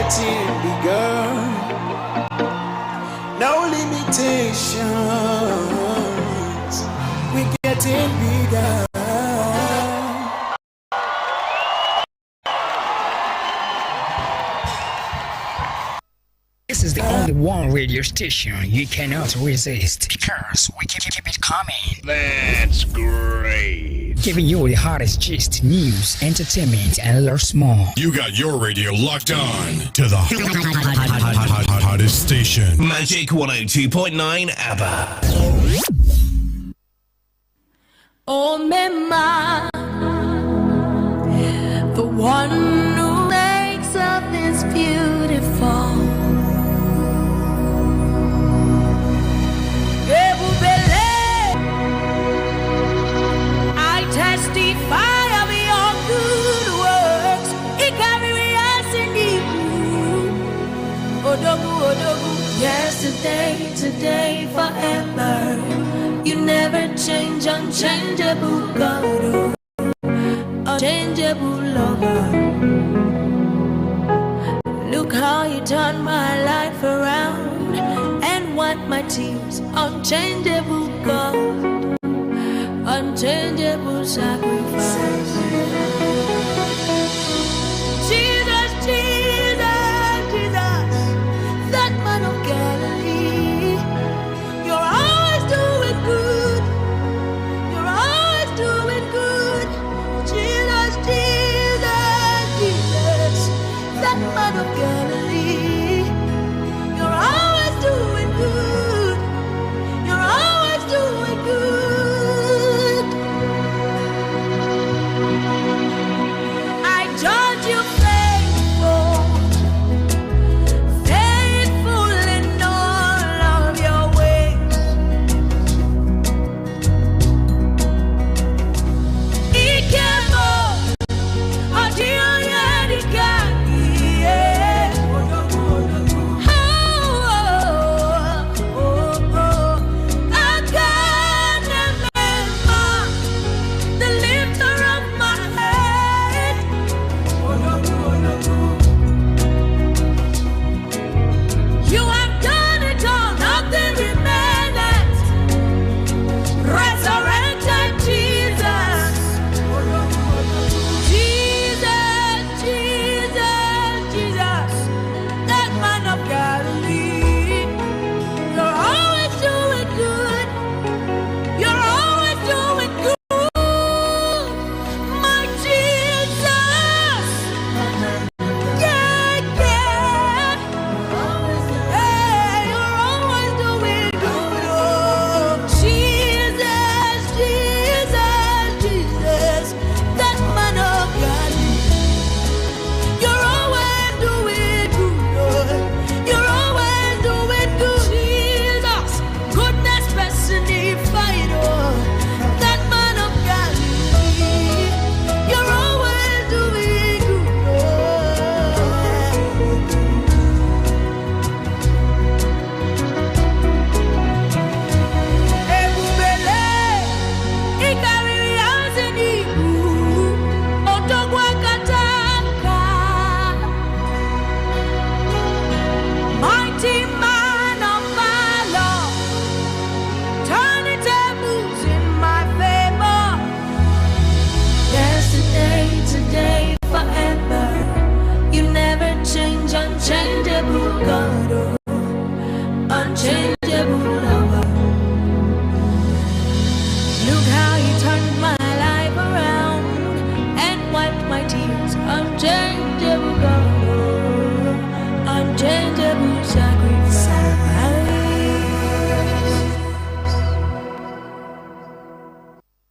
getting bigger. No limitations. We're getting bigger. This is the only one radio station you cannot resist because we keep it coming. That's great. Giving you the hottest gist, news, entertainment, and lots more. You got your radio locked on to the hottest station. Magic 102.9 ABBA. Oh, Mema, the one who makes of this beautiful. I testify of your good works. Odogu, Odogu, yesterday, today, forever. You never change, unchangeable God, unchangeable lover. Look how you turned my life around and wipe my tears, unchangeable God, unchangeable sacrifice. Jesus, Jesus, Jesus, that man of Galilee, you're always doing good, you're always doing good. Jesus, Jesus, Jesus, that man of Galilee, you're always doing good, you're always doing good.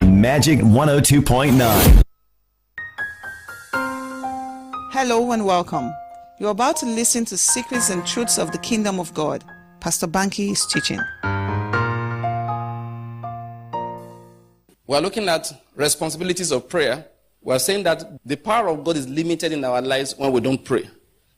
Magic 102.9. Hello and welcome. You're about to listen to Secrets and Truths of the Kingdom of God. Pastor Banky is teaching. We're looking at responsibilities of prayer. We're saying that the power of God is limited in our lives when we don't pray.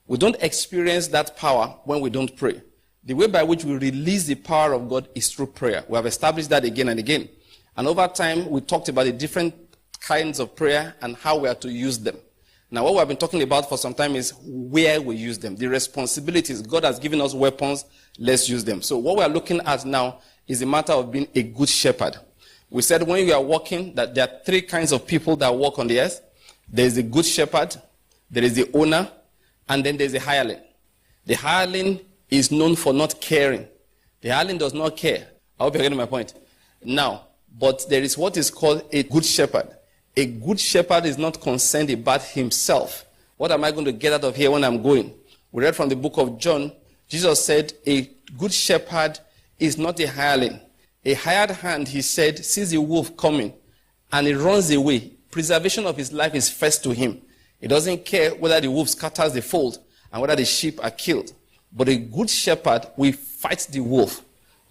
We don't experience that power when we don't pray. The way by which we release the power of God is through prayer. We have established that again and again. And over time, we talked about the different kinds of prayer and how we are to use them. Now, what we have been talking about for some time is where we use them. The responsibilities. God has given us weapons. Let's use them. So what we are looking at now is the matter of being a good shepherd. We said when you are walking that there are three kinds of people that walk on the earth. There is the good shepherd, there is the owner, and then there is the hireling. The hireling is known for not caring. The hireling does not care. I hope you're getting my point. Now, but there is what is called a good shepherd. A good shepherd is not concerned about himself. What am I going to get out of here when I'm going? We read from the book of John. Jesus said a good shepherd is not a hireling. A hired hand, he said, sees a wolf coming and he runs away. Preservation of his life is first to him. He doesn't care whether the wolf scatters the fold and whether the sheep are killed. But a good shepherd will fight the wolf.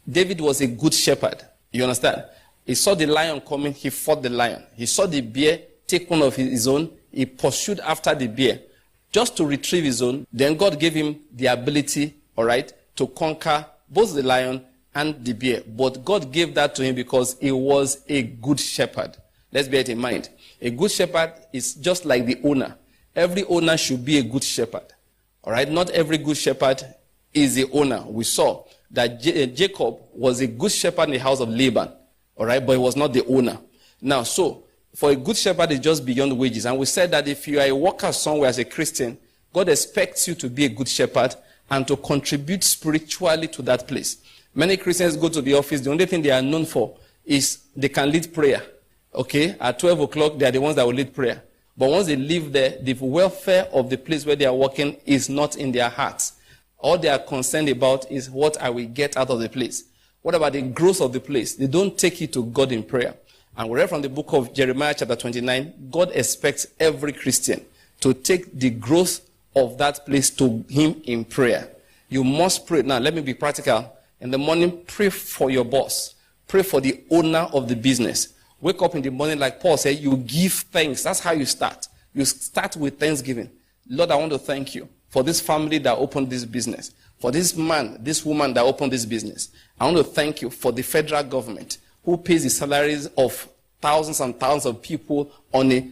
David was a good shepherd. You understand? He saw the lion coming, he fought the lion. He saw the bear take one of his own, he pursued after the bear just to retrieve his own. Then God gave him the ability, all right, to conquer both the lion and the bear. But God gave that to him because he was a good shepherd. Let's bear it in mind. A good shepherd is just like the owner. Every owner should be a good shepherd. All right, not every good shepherd is the owner. We saw that Jacob was a good shepherd in the house of Laban. All right, but he was not the owner. Now, so, for a good shepherd is just beyond wages. And we said that if you are a worker somewhere as a Christian, God expects you to be a good shepherd and to contribute spiritually to that place. Many Christians go to the office, the only thing they are known for is they can lead prayer. Okay, at 12 o'clock, they are the ones that will lead prayer. But once they leave there, the welfare of the place where they are working is not in their hearts. All they are concerned about is what I will get out of the place. What about the growth of the place? They don't take it to God in prayer. And we read from the book of Jeremiah chapter 29, God expects every Christian to take the growth of that place to him in prayer. You must pray. Now, let me be practical. In the morning, pray for your boss. Pray for the owner of the business. Wake up in the morning, like Paul said, you give thanks. That's how you start. You start with thanksgiving. Lord, I want to thank you for this family that opened this business. For this man, this woman that opened this business. I want to thank you for the federal government who pays the salaries of thousands and thousands of people on a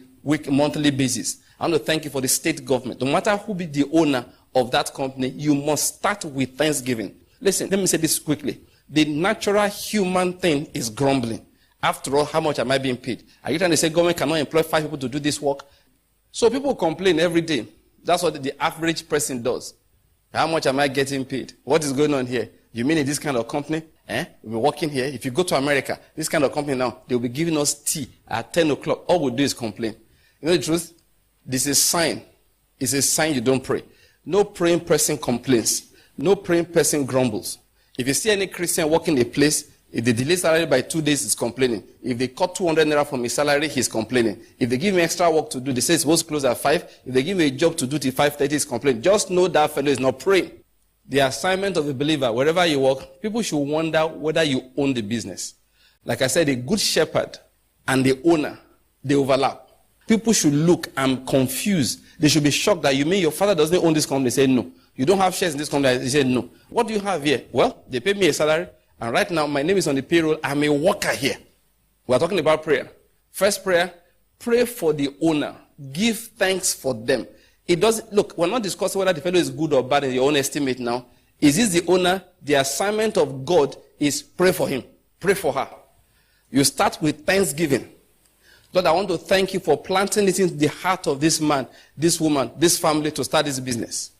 monthly basis. I want to thank you for the state government. No matter who be the owner of that company, you must start with thanksgiving. Listen, let me say this quickly. The natural human thing is grumbling. After all, how much am I being paid? Are you trying to say government cannot employ 5 people to do this work? So people complain every day. That's what the average person does. How much am I getting paid? What is going on here? You mean in this kind of company? We're working here. If you go to America, this kind of company now, they'll be giving us tea at 10 o'clock. All we do is complain. You know the truth? This is a sign. It's a sign you don't pray. No praying person complains. No praying person grumbles. If you see any Christian working a place, if they delay salary by 2 days, he's complaining. If they cut 200 naira from his salary, he's complaining. If they give him extra work to do, they say it's supposed to close at 5. If they give him a job to do till 5:30, he's complaining. Just know that fellow is not praying. The assignment of a believer, wherever you work, people should wonder whether you own the business. Like I said, a good shepherd and the owner, they overlap. People should look and confused. They should be shocked that you mean your father doesn't own this company. They say no. You don't have shares in this company. They say no. What do you have here? Well, they pay me a salary. And right now, my name is on the payroll. I'm a worker here. We're talking about prayer. First prayer, pray for the owner. Give thanks for them. It doesn't, look, we're not discussing whether the fellow is good or bad in your own estimate now. Is this the owner? The assignment of God is pray for him. Pray for her. You start with thanksgiving. Lord, I want to thank you for planting it in the heart of this man, this woman, this family to start this business.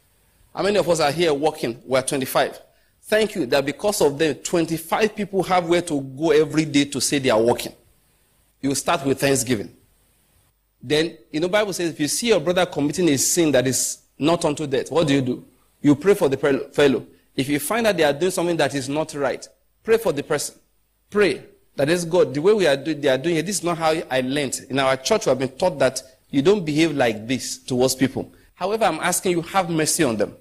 How many of us are here working? We're 25. Thank you that because of them, 25 people have where to go every day to say they are working. You start with thanksgiving. Then, the Bible says, if you see your brother committing a sin that is not unto death, what do? You pray for the fellow. If you find that they are doing something that is not right, pray for the person. Pray that is God. The way they are doing it, this is not how I learned. In our church, we have been taught that you don't behave like this towards people. However, I'm asking you, have mercy on them.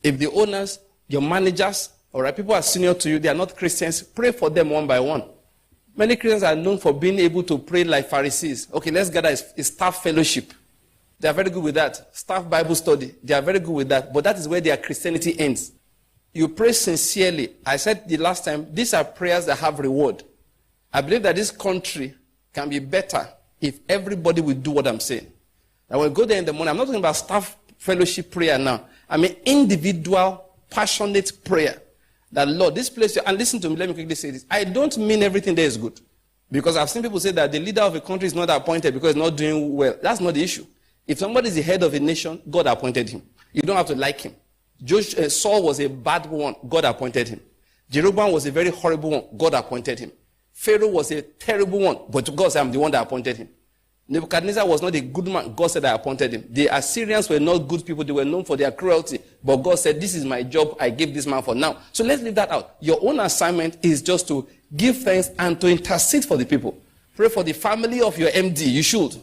If the owners, your managers, all right, people are senior to you, they are not Christians, pray for them one by one. Many Christians are known for being able to pray like Pharisees. Okay, let's gather a staff fellowship. They are very good with that. Staff Bible study, they are very good with that. But that is where their Christianity ends. You pray sincerely. I said the last time, these are prayers that have reward. I believe that this country can be better if everybody will do what I'm saying. That when we go there in the morning, I'm not talking about staff fellowship prayer now. I mean individual, passionate prayer. That Lord, this place, and listen to me, let me quickly say this. I don't mean everything there is good. Because I've seen people say that the leader of a country is not appointed because it's not doing well. That's not the issue. If somebody is the head of a nation, God appointed him. You don't have to like him. Saul was a bad one. God appointed him. Jeroboam was a very horrible one. God appointed him. Pharaoh was a terrible one. But God said, I'm the one that appointed him. Nebuchadnezzar was not a good man. God said, I appointed him. The Assyrians were not good people. They were known for their cruelty. But God said, this is my job. I gave this man for now. So let's leave that out. Your own assignment is just to give thanks and to intercede for the people. Pray for the family of your MD. You should.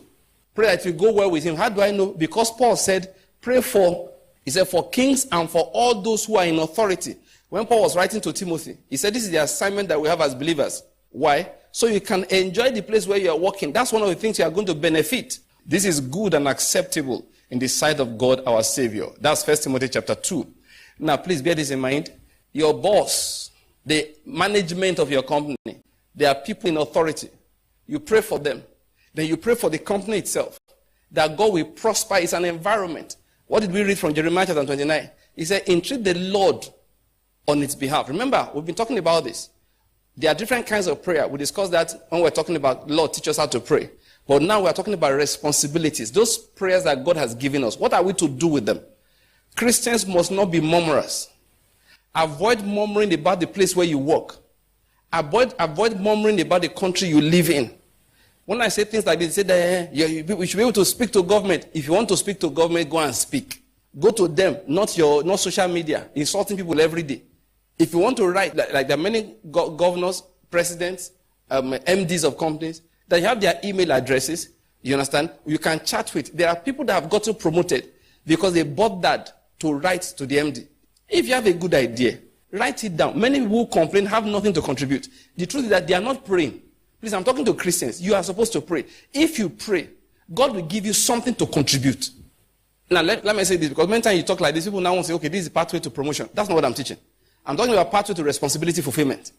Pray that you go well with him. How do I know? Because Paul said, pray for, he said, for kings and for all those who are in authority. When Paul was writing to Timothy, he said, this is the assignment that we have as believers. Why? So you can enjoy the place where you are working. That's one of the things you are going to benefit. This is good and acceptable in the sight of God our Savior. That's 1 Timothy chapter 2. Now, please bear this in mind. Your boss, the management of your company, there are people in authority. You pray for them. Then you pray for the company itself. That God will prosper. It's an environment. What did we read from Jeremiah chapter 29? He said, entreat the Lord on its behalf. Remember, we've been talking about this. There are different kinds of prayer. We discussed that when we're talking about Lord, teach us how to pray. But now we're talking about responsibilities. Those prayers that God has given us. What are we to do with them? Christians must not be murmurers. Avoid murmuring about the place where you work. Avoid murmuring about the country you live in. When I say things like this, say that we should be able to speak to government. If you want to speak to government, go and speak. Go to them, not social media, insulting people every day. If you want to write, like there are many governors, presidents, MDs of companies, that have their email addresses, you understand? You can chat with. There are people that have gotten promoted because they bought that to write to the MD. If you have a good idea, write it down. Many people who complain have nothing to contribute. The truth is that they are not praying. Please, I'm talking to Christians. You are supposed to pray. If you pray, God will give you something to contribute. Now, let me say this, because many times you talk like this, people now want to say, okay, this is a pathway to promotion. That's not what I'm teaching. I'm talking about pathway to responsibility fulfillment.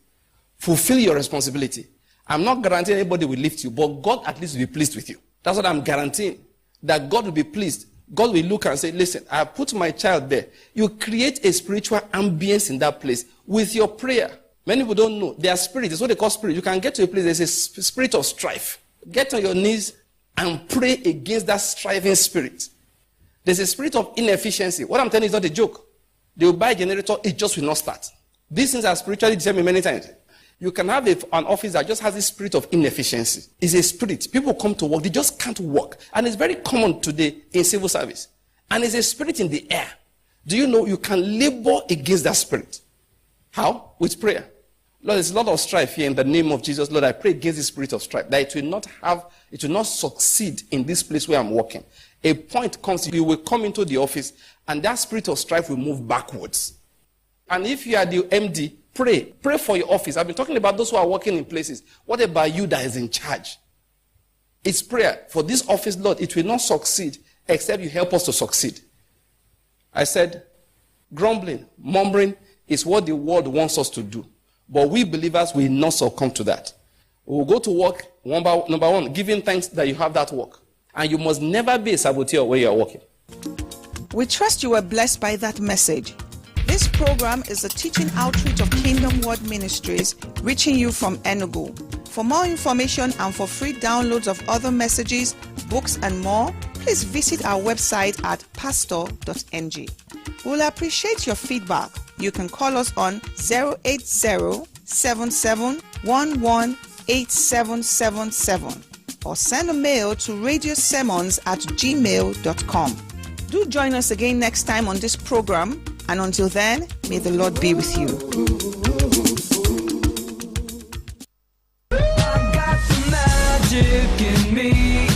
Fulfill your responsibility. I'm not guaranteeing anybody will lift you, but God at least will be pleased with you. That's what I'm guaranteeing. That God will be pleased. God will look and say, listen, I have put my child there. You create a spiritual ambience in that place with your prayer. Many people don't know. Their spirit is what they call spirit. You can get to a place, there's a spirit of strife. Get on your knees and pray against that striving spirit. There's a spirit of inefficiency. What I'm telling you is not a joke. They will buy a generator, it just will not start. These things are spiritually determined many times. You can have an office that just has this spirit of inefficiency. It's a spirit. People come to work, they just can't work. And it's very common today in civil service. And it's a spirit in the air. Do you know you can labor against that spirit? How? With prayer. Lord, there's a lot of strife here in the name of Jesus. Lord, I pray against the spirit of strife, that it will not succeed in this place where I'm working. A point comes, you will come into the office, and that spirit of strife will move backwards. And if you are the MD, pray. Pray for your office. I've been talking about those who are working in places. What about you that is in charge? It's prayer. For this office, Lord, it will not succeed except you help us to succeed. I said, grumbling, murmuring is what the world wants us to do. But we believers will not succumb to that. We will go to work, number one, giving thanks that you have that work. And you must never be a saboteur where you are working. We trust you were blessed by that message. This program is a teaching outreach of Kingdom Word Ministries, reaching you from Enugu. For more information and for free downloads of other messages, books and more, please visit our website at pastor.ng. We'll appreciate your feedback. You can call us on 080-7711-8777 or send a mail to radiosermons@gmail.com. Do join us again next time on this program, and until then, may the Lord be with you. I got the magic in me.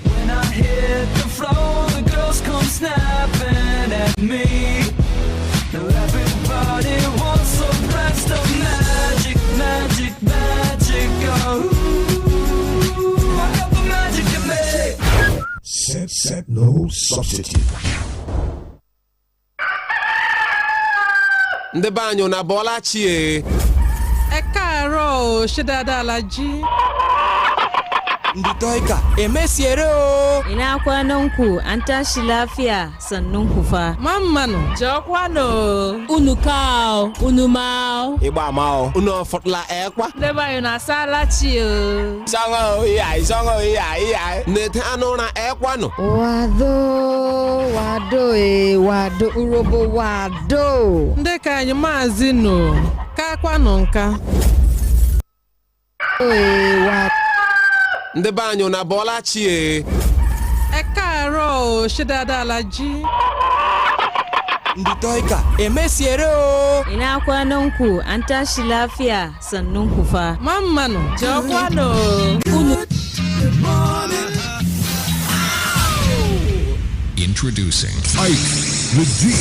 When I hit the floor, the girls come snapping at me. Now everybody wants some blast of magic, magic, magic. Oh, I got the magic in me. Set no substitute. Ndị be anyị na bọla chie. Ẹ káàárọ̀ o, ṣé dáadáa la jí? Nditoika, emesiere o. Ina kwanan ku an tashi lafiya sannun ku fa. Mammanu, jokwano. Unukao, unumao. Iba mao, uno fotla ekwa. Deba yuna sala chio. Songo iya. Nete anona ekwa no. Wado urobo wado. Ndeka anyị maazi no. Ka kwano nka. Ndị be anyị na bọla chie. Ekaaro shidada alaji. Nditoika, emesiere o. Ina kwanan ku an tashi lafiya sannun ku fa. Mammanu, jokwano. Introducing Ike the G.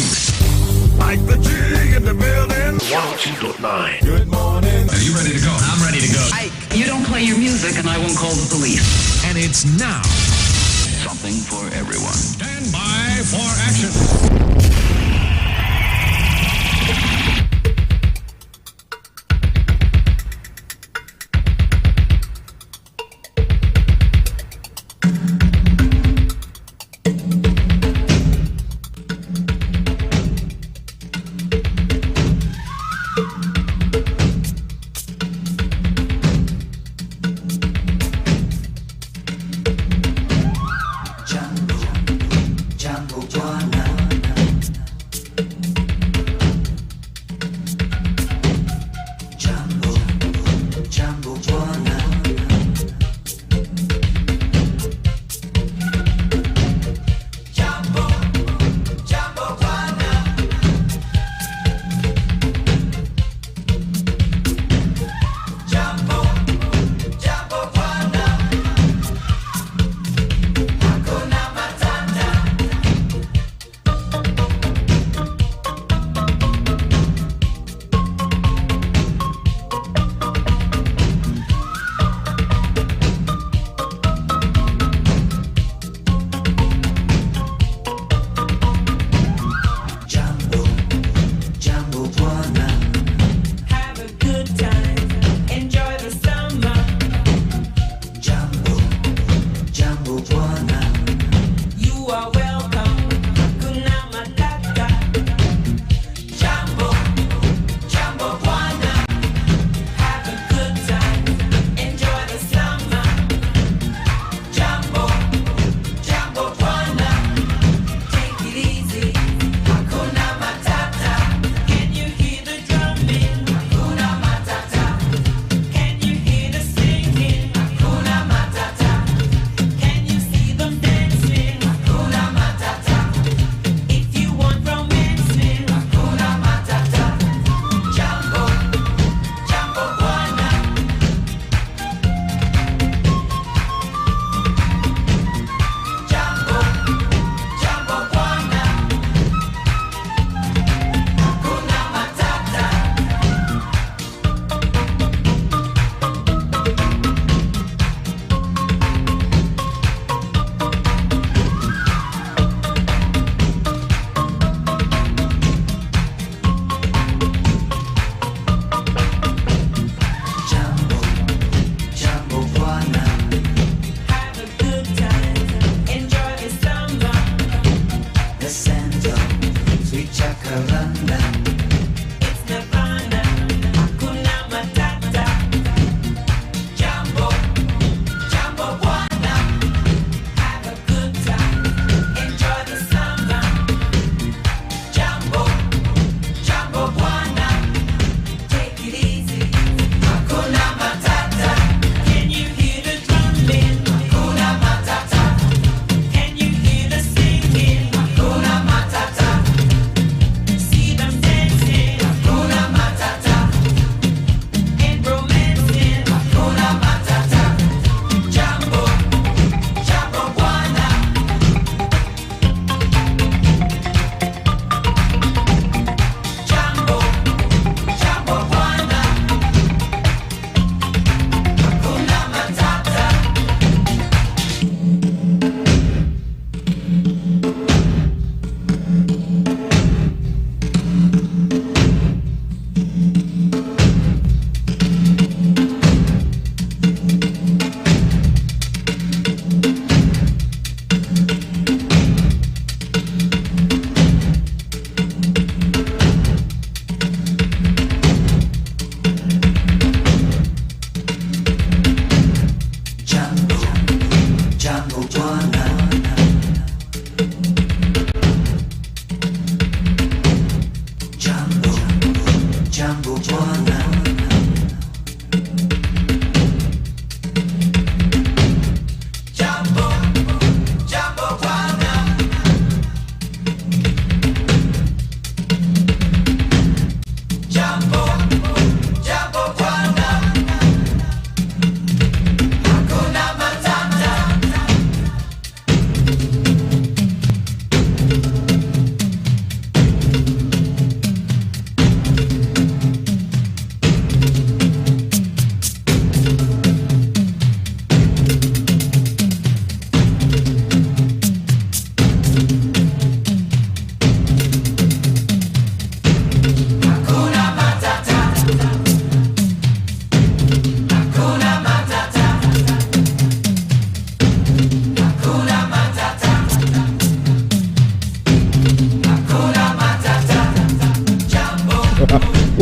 Like the G in the building. 102.9. Good morning. Are you ready to go? I'm ready to go. Ike, you don't play your music and I won't call the police. And it's now. Something for everyone. Stand by for action. Jambo Jambo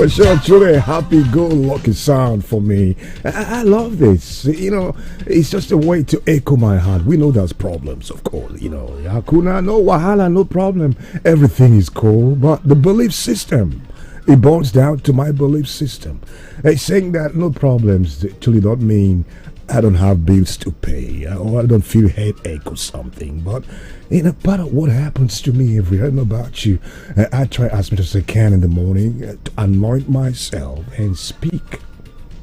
For sure, truly a happy-go-lucky sound for me. I love this. You know, it's just a way to echo my heart. We know there's problems, of course. You know, Hakuna, no wahala, no problem. Everything is cool. But the belief system, it boils down to my belief system. Saying that no problems actually don't mean I don't have bills to pay or I don't feel headache or something. But in a part of what happens to me every day, I don't know about you, I try as much as I can in the morning to anoint myself and speak.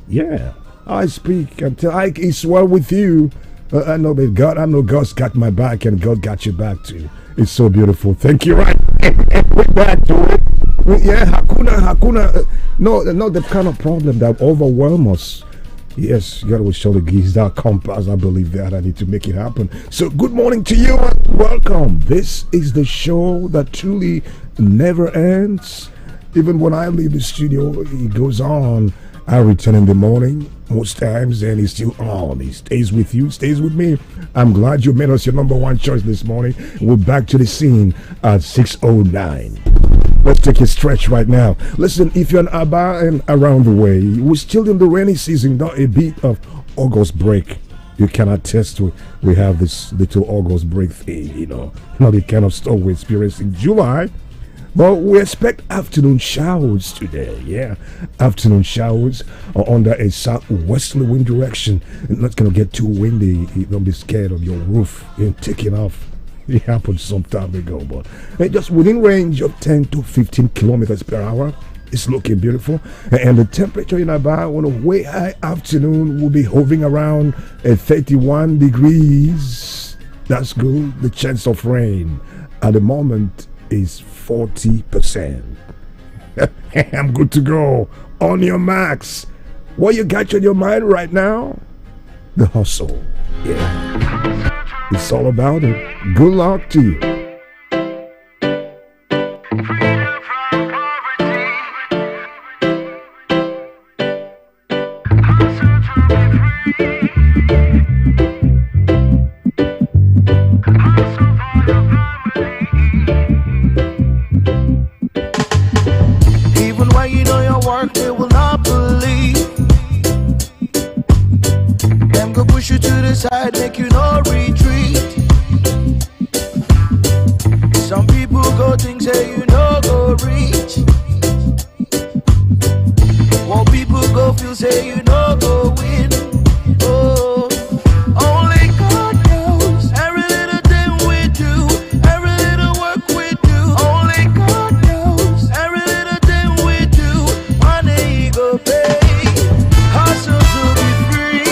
Yeah, I speak until it's well with you. I know that I know God's got my back and God got your back too. It's so beautiful. Thank you. Right. We're back to it. Yeah, Hakuna. No, not the kind of problem that overwhelms us. Yes, God will surely give that compass. I believe that I need to make it happen. So good morning to you and welcome. This is the show that truly never ends. Even when I leave the studio, it goes on. I return in the morning most times and he's still on. He stays with you, stays with me. I'm glad you made us your number one choice this morning. We're back to the scene at 6:09. Let's take a stretch right now. Listen, if you're in Aba and around the way, we're still in the rainy season, not a bit of August break. You cannot test we have this little August break thing, you know, not the kind of stuff we experience in July. But we expect afternoon showers today. Yeah, afternoon showers are under a southwesterly wind direction. It's not going to get too windy. Don't be scared of your roof taking off. It happened some time ago, but just within range of 10 to 15 kilometers per hour. It's looking beautiful. And the temperature in Aba on a way high afternoon will be hovering around 31 degrees. That's good. The chance of rain at the moment is 40%. I'm good to go. On your marks. What you got on your mind right now? The hustle. Yeah. It's all about it. Good luck to you. Even when you know your work, they will not believe. Them go push you to the side, make you no retreat. Some people go think say you no go reach. While people go feel say you no go win. Oh, only God knows every little thing we do, every little work we do. Only God knows every little thing we do. One day He go pay. Hustle to be free,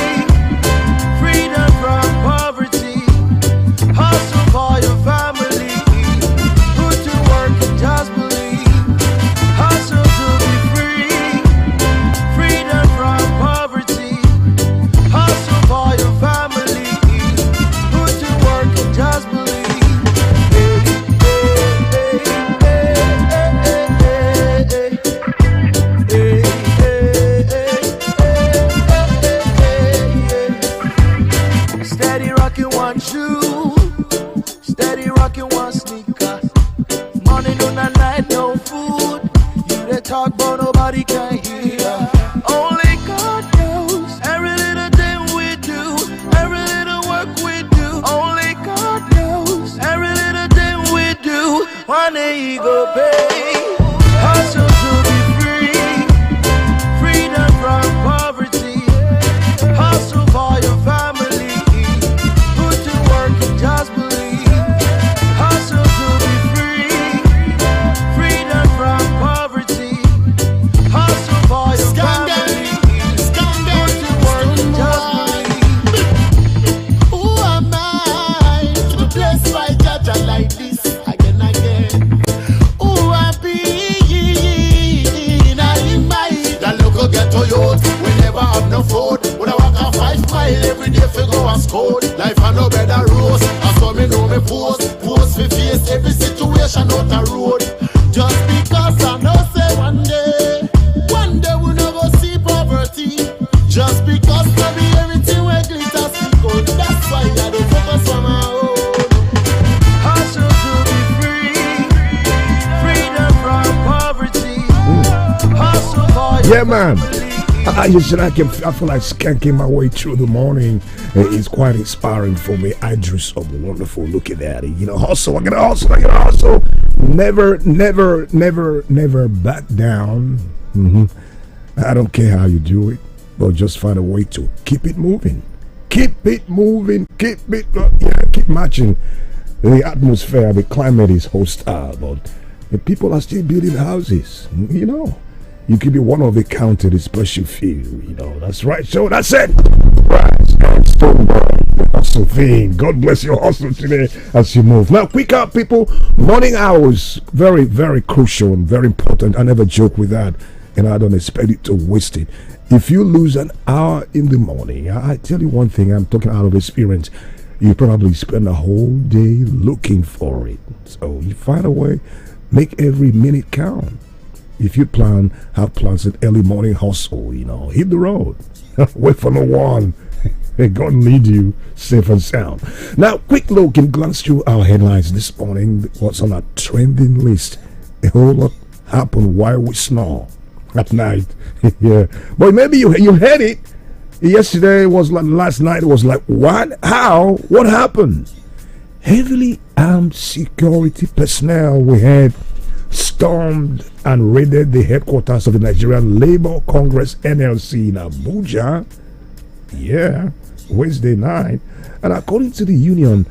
freedom from poverty. Hustle for your family. Put to work and just believe. Hustle to be free, freedom from poverty. Hustle for your family. Put to work and just believe. Hey, steady rocking one shoe, steady rocking one sneaker. Morning, noon, and night, no food. You they talk, but nobody can hear. Only God knows every little thing we do, every little work we do. Only God knows every little thing we do. One day He go pay. Hustle to be free, freedom from poverty. Hustle for your family. Put to work and just believe. Hustle to be free, freedom from poverty. Hustle for your family. Put to work and just believe. Who am I to be blessed by Jaja like this again? Who am I? That local ghetto youth, we never have no food. When I walk a 5 mile every day for go and score. Life and no better roads. I saw me know me post for face every situation out the road. Just because I know say one day we never see poverty. Just because no be everything we glitters gold. That's why I don't focus on my own. Hustle to be free, freedom from poverty. Hustle Yeah, man. I feel like skanking my way through the morning. It's quite inspiring for me. I drew some wonderful looking at it. You know, hustle, I gotta hustle. Never back down. I don't care how you do it, but just find a way to keep it moving. Keep matching. The atmosphere, the climate is hostile, but the people are still building houses. You know, you could be one of the counted a special few. You know, that's right. So that's it. Hustle thing. God bless your hustle today as you move. Now, quick up, people. Morning hours, very, very crucial and very important. I never joke with that, and I don't expect it to waste it. If you lose an hour in the morning, I tell you one thing. I'm talking out of experience. You probably spend a whole day looking for it. So you find a way, make every minute count. If you have plans an early morning hustle, you know, hit the road. Wait for no one. May God lead you safe and sound. Now, quick look and glance through our headlines this morning. What's on our trending list? A whole lot happened while we snore at night. Yeah, but maybe you heard it. Yesterday was like last night. It was like, what? How? What happened? Heavily armed security personnel we had stormed and raided the headquarters of the Nigerian Labour Congress (NLC) in Abuja. Yeah, Wednesday night. And according to the union,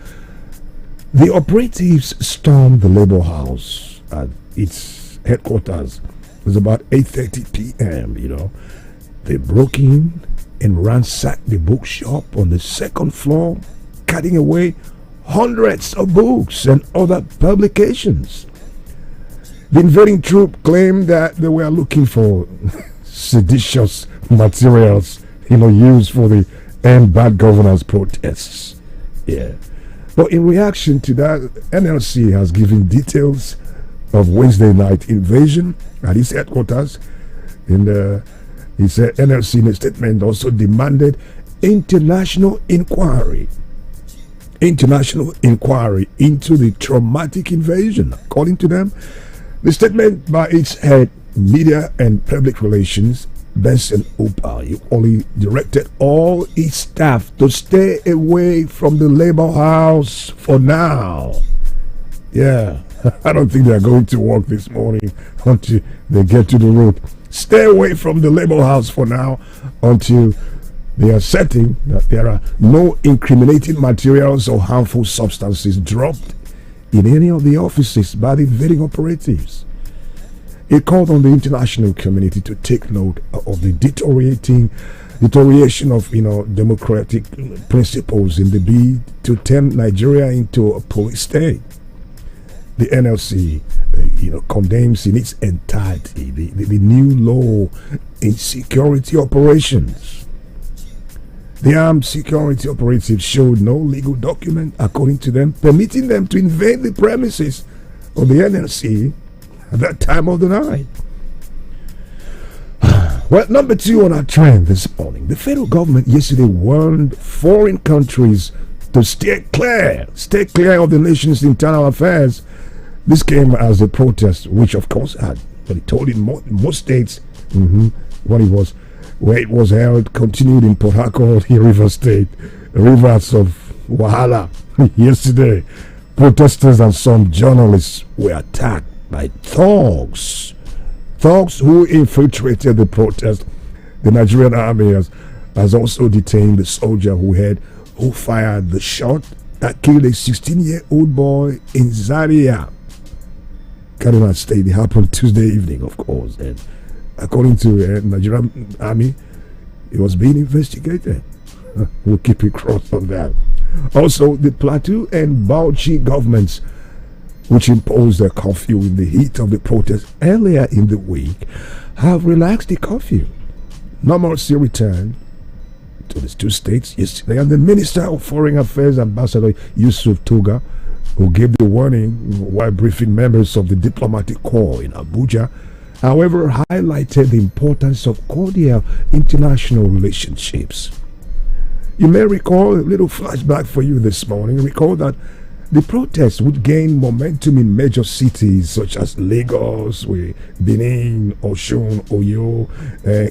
the operatives stormed the Labour House at its headquarters. It was about 8:30 p.m. You know, they broke in and ransacked the bookshop on the second floor, cutting away hundreds of books and other publications. The invading troop claimed that they were looking for seditious materials, you know, used for the End Bad Governance protests. Yeah. But in reaction to that, NLC has given details of Wednesday night invasion at its headquarters. And he said NLC in a statement also demanded international inquiry into the traumatic invasion. According to them, the statement by its head, media and public relations, Benson Upa, only directed all its staff to stay away from the Labour House for now. Yeah, I don't think they're going to work this morning until they get to the road. Stay away from the Labour House for now until they are certain that there are no incriminating materials or harmful substances dropped in any of the offices by the invading operatives. It called on the international community to take note of the deterioration of, you know, democratic principles in the bid to turn Nigeria into a police state. The NLC, condemns in its entirety the new law in security operations. The armed security operatives showed no legal document, according to them, permitting them to invade the premises of the NLC at that time of the night. Well, number two on our trend this morning, the federal government yesterday warned foreign countries to stay clear of the nation's internal affairs. This came as a protest, which of course had, but it told in most states, where it was held, continued in Port Harcourt, Rivers State, rivers of Wahala. Yesterday, protesters and some journalists were attacked by thugs who infiltrated the protest. The Nigerian army has also detained the soldier who fired the shot that killed a 16-year-old boy in Zaria, Kaduna State. It happened Tuesday evening, of course, and according to the Nigerian army, it was being investigated. We'll keep it crossed on that. Also, the Plateau and Bauchi governments, which imposed a curfew in the heat of the protest earlier in the week, have relaxed the curfew. Normalcy returned to the two states yesterday, and the Minister of Foreign Affairs, Ambassador Yusuf Tuga, who gave the warning while briefing members of the diplomatic corps in Abuja, however, highlighted the importance of cordial international relationships. You may recall a little flashback for you this morning. Recall that The protests would gain momentum in major cities such as Lagos, Benin, Osun, Oyo,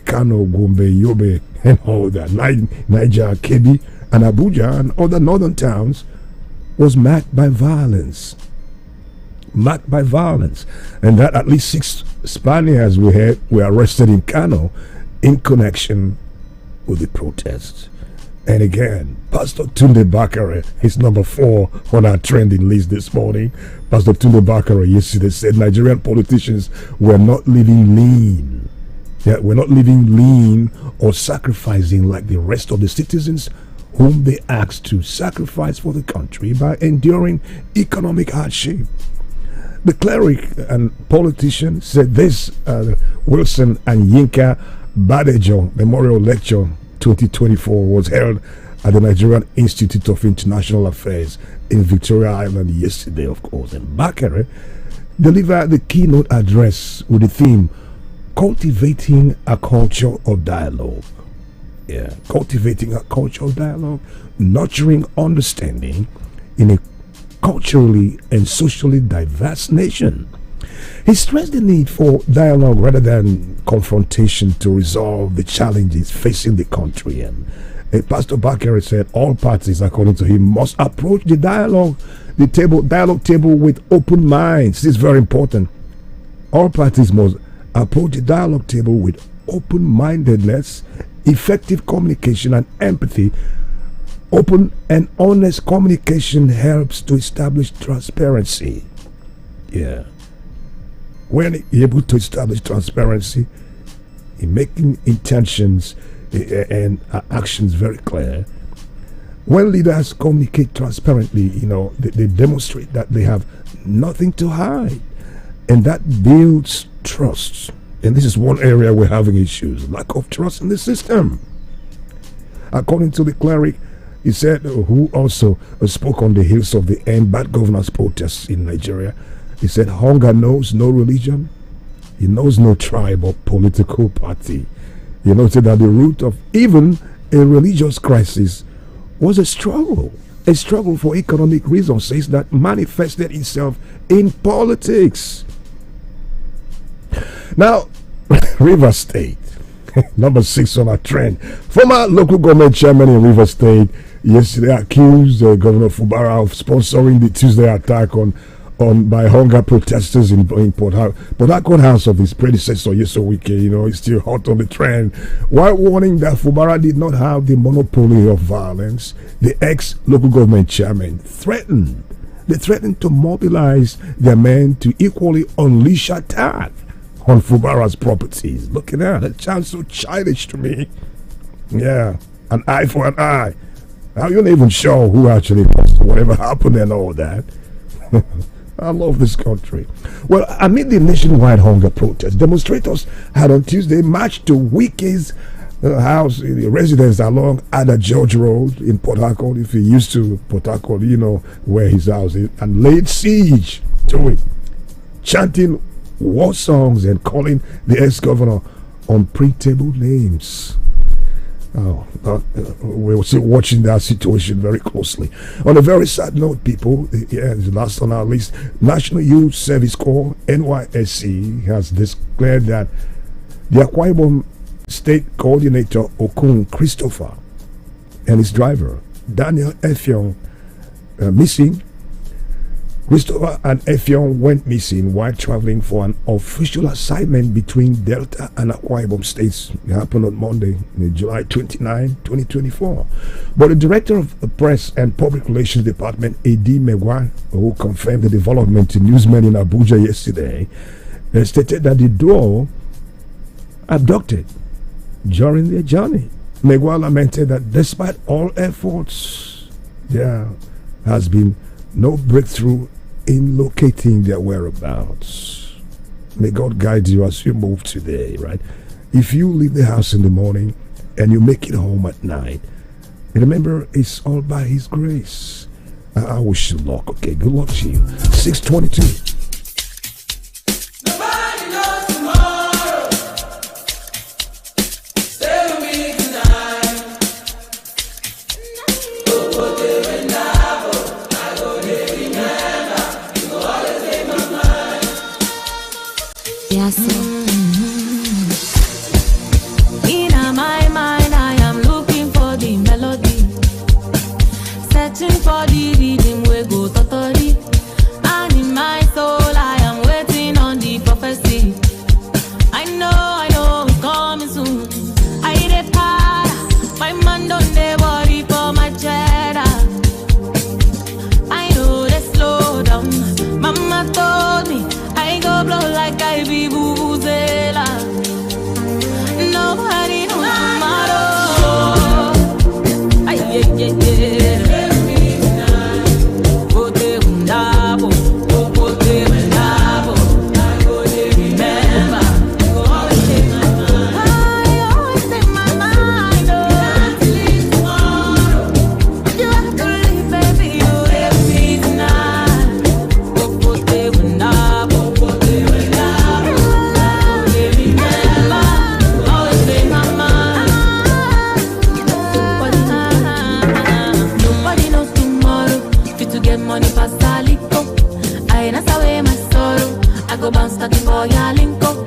Kano, Gombe, Yobe, and all that. Niger, Kebbi, and Abuja, and other northern towns was marked by violence. And that at least 6 Spaniards were arrested in Kano in connection with the protests. And again, Pastor Tunde Bakare is number 4 on our trending list this morning. Pastor Tunde Bakare yesterday said Nigerian politicians were not living lean. Yeah, we're not living lean or sacrificing like the rest of the citizens whom they asked to sacrifice for the country by enduring economic hardship. The cleric and politician said this Wilson and Yinka Badejo Memorial Lecture 2024 was held at the Nigerian Institute of International Affairs in Victoria Island yesterday, of course. And Bakare delivered the keynote address with the theme Cultivating a Culture of Dialogue. Yeah, cultivating a culture of dialogue, nurturing understanding in a culturally and socially diverse nation. He stressed the need for dialogue rather than confrontation to resolve the challenges facing the country. And Pastor Bakare said all parties, according to him, must approach the dialogue table with open minds. This is very important. All parties must approach the dialogue table with open-mindedness, effective communication, and empathy. Open and honest communication helps to establish transparency. Yeah. When you're able to establish transparency in making intentions and actions very clear, when leaders communicate transparently, they demonstrate that they have nothing to hide, and that builds trust. And this is one area we're having issues: lack of trust in the system. According to the cleric, he said, who also spoke on the heels of the End Bad Governance protests in Nigeria, he said, hunger knows no religion, he knows no tribe or political party. He noted that the root of even a religious crisis was a struggle for economic resources that manifested itself in politics. Now, River State, number 6 on our trend. Former local government chairman in River State yesterday accused Governor Fubara of sponsoring the Tuesday attack by hunger protesters in Port Harcourt house of his predecessor Yesowike. He's still hot on the trend. While warning that Fubara did not have the monopoly of violence, the ex-local government chairman threatened to mobilize their men to equally unleash attack on Fubara's properties. Look at that. That sounds so childish to me. Yeah, an eye for an eye. Now you're not even sure who actually caused whatever happened and all that. I love this country. Well, amid the nationwide hunger protest, demonstrators had on Tuesday marched to Wike's house, the residence along Ada George Road in Port Harcourt. If you're used to Port Harcourt, you know where his house is, and laid siege to it, chanting war songs and calling the ex-governor unprintable names. We're still watching that situation very closely. On a very sad note, people, last on our list, National Youth Service Corps, NYSC, has declared that the Akwa Ibom State Coordinator Okun Christopher and his driver Daniel Effiong missing. Christopher and Effiong went missing while traveling for an official assignment between Delta and Akwa Ibom states. It happened on Monday, July 29, 2024. But the Director of the Press and Public Relations Department, A.D. Megwa, who confirmed the development to newsmen in Abuja yesterday, stated that the duo abducted during their journey. Megwa lamented that despite all efforts, there has been no breakthrough in locating their whereabouts. May God guide you as you move today, right? If you leave the house in the morning and you make it home at night, remember it's all by His grace. I wish you luck. Okay, good luck to you. 6:22. In my mind, I am looking for the melody, searching for the rhythm we go totally. And in my soul, I am waiting on the prophecy. I know it's coming soon. I dey para, my man don't dey worry for my cheddar. I know they slow down. Mama told me I go blow like I be vuvuzela. Nobody knows tomorrow. Ay, yeah, yeah, yeah. Money pass Alico. I dance away my sorrow. I go bounce starting for your linko.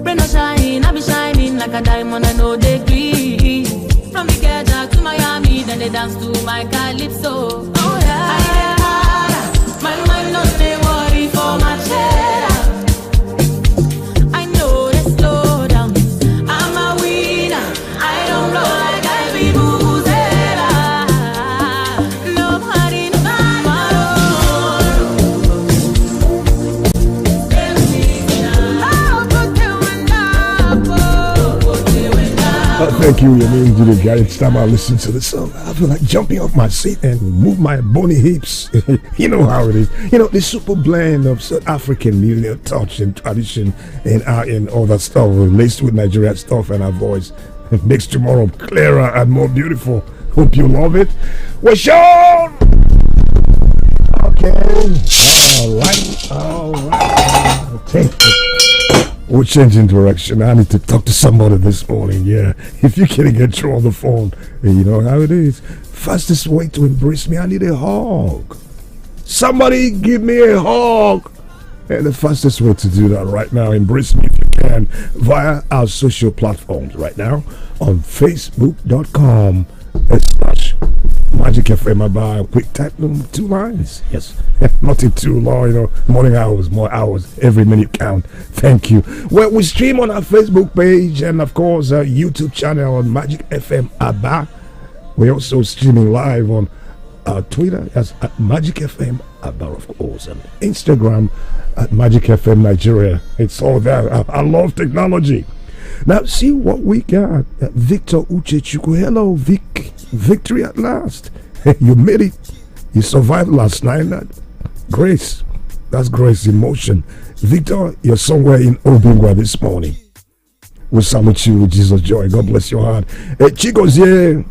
Rain or shine, I be shining like a diamond. I know they agree. From Ikeja to Miami, then they dance to my calypso. Oh yeah, I get harder. My mind don't they worry for my cheddar. I know they slow down. I'm a winner. I don't blow like I be vuvuzela. Nobody knows. Thank you, your name, Julie Guy. Each time I listen to this song, I feel like jumping off my seat and move my bony hips. You know how it is. You know, the super blend of South African music, touch and tradition and all that stuff laced with Nigerian stuff and our voice. It makes tomorrow clearer and more beautiful. Hope you love it. Well, Sean! Okay. All right. Okay. We're changing direction. I need to talk to somebody this morning. Yeah, if you can't get through on the phone, you know how it is. Fastest way to embrace me, I need a hug. Somebody give me a hug. And the fastest way to do that right now, embrace me if you can via our social platforms right now on facebook.com/MagicFmAba. Quick type them 2 lines. Yes, nothing too long, you know. Morning hours, more hours, every minute count. Thank you. Well, we stream on our Facebook page and of course our YouTube channel on MagicFmAba. We're also streaming live on Twitter as at MagicFmAba, of course, and Instagram at MagicFM Nigeria. It's all there. I love technology. Now, see what we got. Victor Uchechuku. Hello, Vic. Victory at last. You made it. You survived last night. Grace. That's grace in motion. Victor, you're somewhere in Obingwa this morning. We salute you with Jesus' joy. God bless your heart. Chico's here.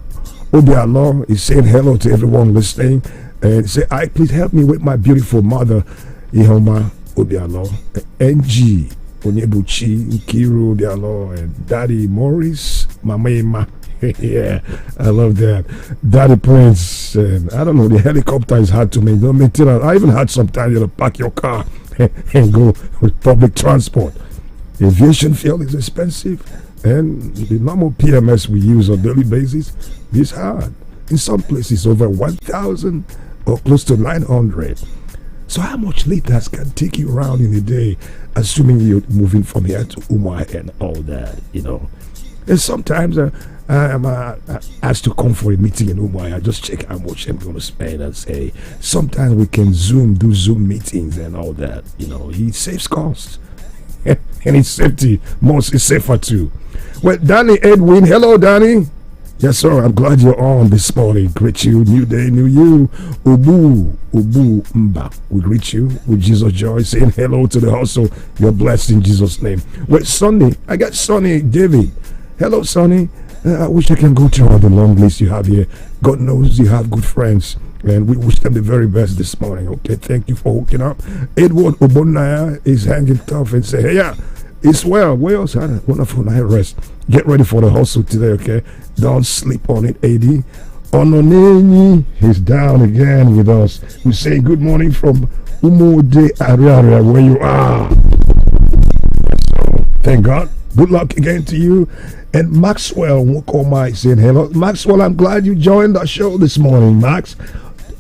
Obialo is saying hello to everyone listening. And say, I please help me with my beautiful mother, Ihoma Obialo. NG. Onyebuchi, Nkiru, Diallo, and Daddy Morris, Mama Emma. Yeah, I love that. Daddy Prince, and I don't know, the helicopter is hard to maintain. I even had some time to park your car and go with public transport. Aviation fuel is expensive, and the normal PMS we use on a daily basis is hard. In some places, over 1,000 or close to 900. So how much liters can take you around in a day, assuming you're moving from here to Umai and all that, you know? And sometimes I am asked to come for a meeting in Umai. I just check how much I'm going to spend and say, sometimes we can do Zoom meetings and all that, you know? It saves costs. And it's safety, it's safer too. Well, Danny Edwin, hello Danny. Yes, sir. I'm glad you're on this morning. Greet you. New day, new you. Ubu Mba. We greet you with Jesus' joy, saying hello to the hustle. You're blessed in Jesus' name. Well, Sonny, I got Sonny David. Hello, Sonny. I wish I can go through all the long list you have here. God knows you have good friends. And we wish them the very best this morning. Okay, thank you for hooking up. Edward Obonaya is hanging tough and say, hey, yeah, it's well. Wales had a wonderful night rest. Get ready for the hustle today, okay? Don't sleep on it, AD. Ononeni is down again with us. We say good morning from Umode Ariaria, where you are. Thank God. Good luck again to you. And Maxwell Wukomai saying hello. Maxwell, I'm glad you joined the show this morning, Max.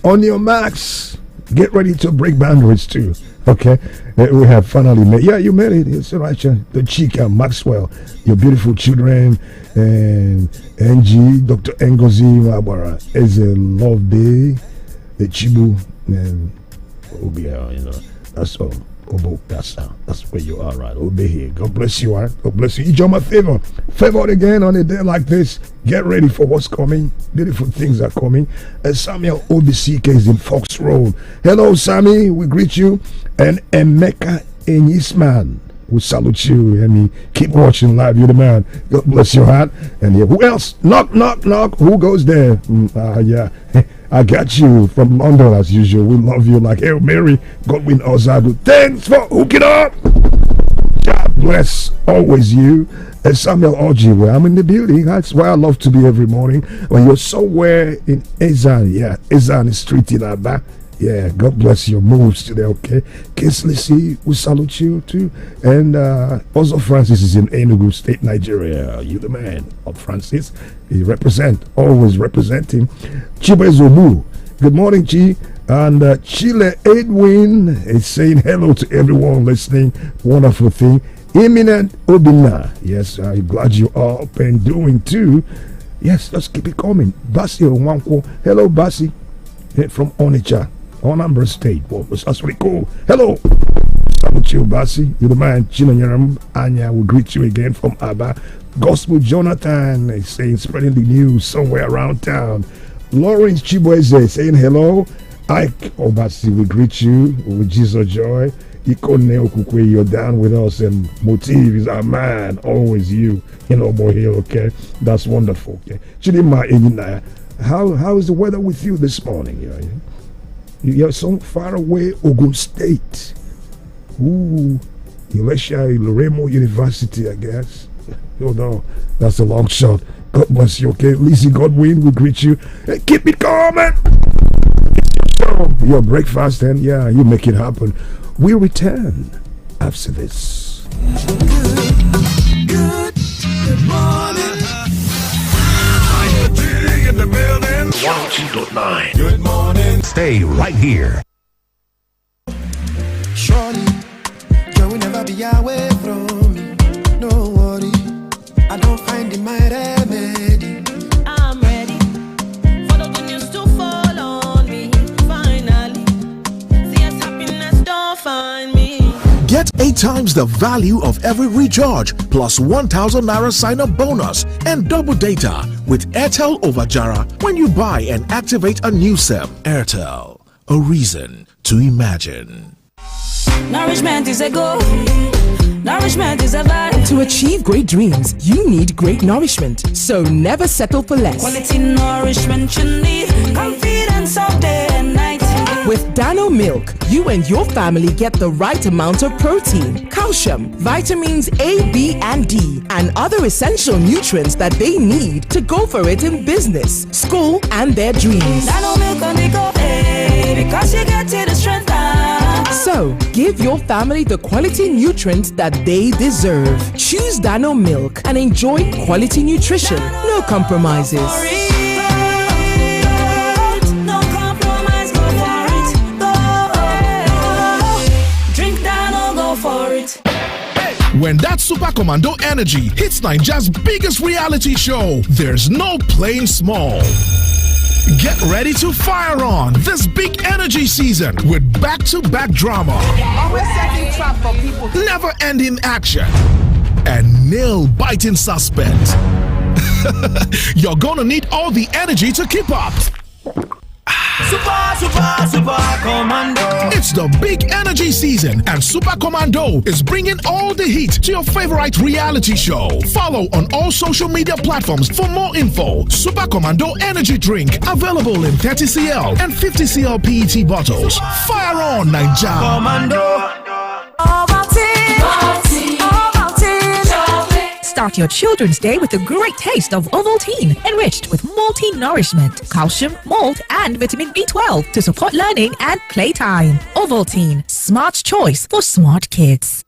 On your Max, get ready to break boundaries too. Okay, we have finally met. Yeah, you made it. It's right, the Chica Maxwell, your beautiful children, and Angie, Dr. Ngozi Mabara. It's a love day. The Chibu and Obia, that's all. Obo, that's where you are, right? Obey here. God bless you, right? God bless you. You join my favor. Favor again on a day like this. Get ready for what's coming. Beautiful things are coming. And Samuel OBCK is in Fox Road. Hello, Sammy. We greet you. And Emeka Enyisman, we salute you. I mean, keep watching live. You're the man. God bless your heart. And who else? Knock, knock, knock. Who goes there? Yeah. I got you from London as usual. We love you like Hail Mary, Godwin Ozadu. Thanks for hooking up. God bless always you. And Samuel Oji, I'm in the building. That's where I love to be every morning. When you're somewhere in Ezan, yeah, Ezan Street in Aba. Yeah, God bless your moves today, okay? Kinsley, we salute you too. And also Francis is in Enugu State, Nigeria. You the man of Francis. He always representing. Chibezomu. Good morning, Chi. And Chile Edwin is saying hello to everyone listening. Wonderful thing. Imminent Obina. Yes, I'm glad you are up and doing too. Yes, let's keep it coming. Basi Wanko. Hello, Basi. From Onitsha. Anambra State. Well, that's really cool. Hello. Salute you, Basi. You're the man. Chinanyaram Anya will greet you again from Aba. Gospel Jonathan is saying, spreading the news somewhere around town. Lawrence Chibueze saying hello. Ike Obasi will greet you with Jesus joy. Iko Neokukwe, you're down with us, and Motive is our man. Always you. Boy here, okay? That's wonderful. Okay. Chidima Enyinaya. How is the weather with you this morning? You're so far away, Ogun State. Ooh, Elisha Loremo University, I guess. Oh no, that's a long shot. God bless you, okay? Lizzie Godwin, we greet you. Hey, keep it coming. Your breakfast, and yeah, you make it happen. We return after this. Good morning. In the building. 102.9. Good morning. Stay right here. Surely, you will never be away from me. No worry, I don't find in my remedy. I'm ready for the good news to fall on me. Finally, see as happiness don't find me. Get 8 times the value of every recharge plus 1,000 Naira sign-up bonus and double data with Airtel over Jara when you buy and activate a new SIM. Airtel, a reason to imagine. Nourishment is a goal. Nourishment is a vibe. To achieve great dreams, you need great nourishment. So never settle for less. Quality nourishment you need. Confidence all day and night. With Dano Milk, you and your family get the right amount of protein, calcium, vitamins A, B, and D, and other essential nutrients that they need to go for it in business, school, and their dreams. Dano Milk on the go, because you get to the strength. So, give your family the quality nutrients that they deserve. Choose Dano Milk and enjoy quality nutrition. No compromises. When that Super Commando energy hits Nigeria's biggest reality show, there's no playing small. Get ready to fire on this big energy season with back-to-back drama, always setting trap for people, never-ending action, and nail-biting suspense. You're gonna need all the energy to keep up. Super Commando. It's the big energy season, and Super Commando is bringing all the heat to your favorite reality show. Follow on all social media platforms for more info. Super Commando energy drink available in 30cl and 50cl PET bottles. Fire on, Naija. Commando. Start your children's day with a great taste of Ovaltine, enriched with multi-nourishment, calcium, malt, and vitamin B12 to support learning and playtime. Ovaltine, smart choice for smart kids.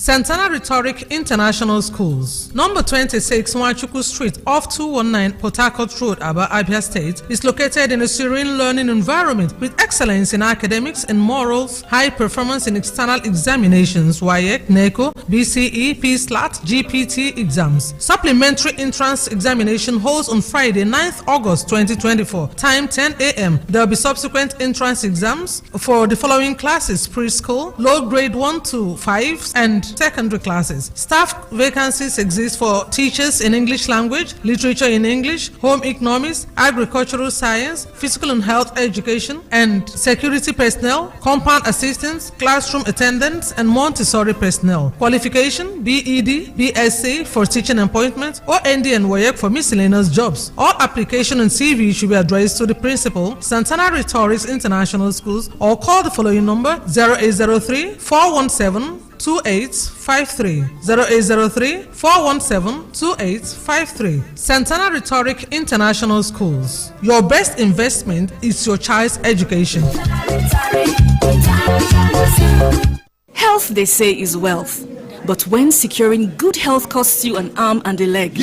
Santana Rhetoric International Schools. Number 26, Nwachuku Street, off 219 Port Harcourt Road, Aba, Abia State, is located in a serene learning environment with excellence in academics and morals, high performance in external examinations, WAEC, NECO, BCE, PSLAT, GPT exams. Supplementary entrance examination holds on Friday, 9th August 2024, time 10 a.m. There will be subsequent entrance exams for the following classes: preschool, low grade 1 to 5, and secondary classes. Staff vacancies exist for teachers in English language, literature in English, home economics, agricultural science, physical and health education, and security personnel, compound assistants, classroom attendants, and Montessori personnel. Qualification: BEd, BSc for teaching appointments, or ND and WAEC for miscellaneous jobs. All application and CV should be addressed to the principal, Santana Rhetorics International Schools, or call the following number: 0803 417 2853 0803 417 2853. Santana Rhetoric International Schools. Your best investment is your child's education. Health, they say, is wealth. But when securing good health costs you an arm and a leg,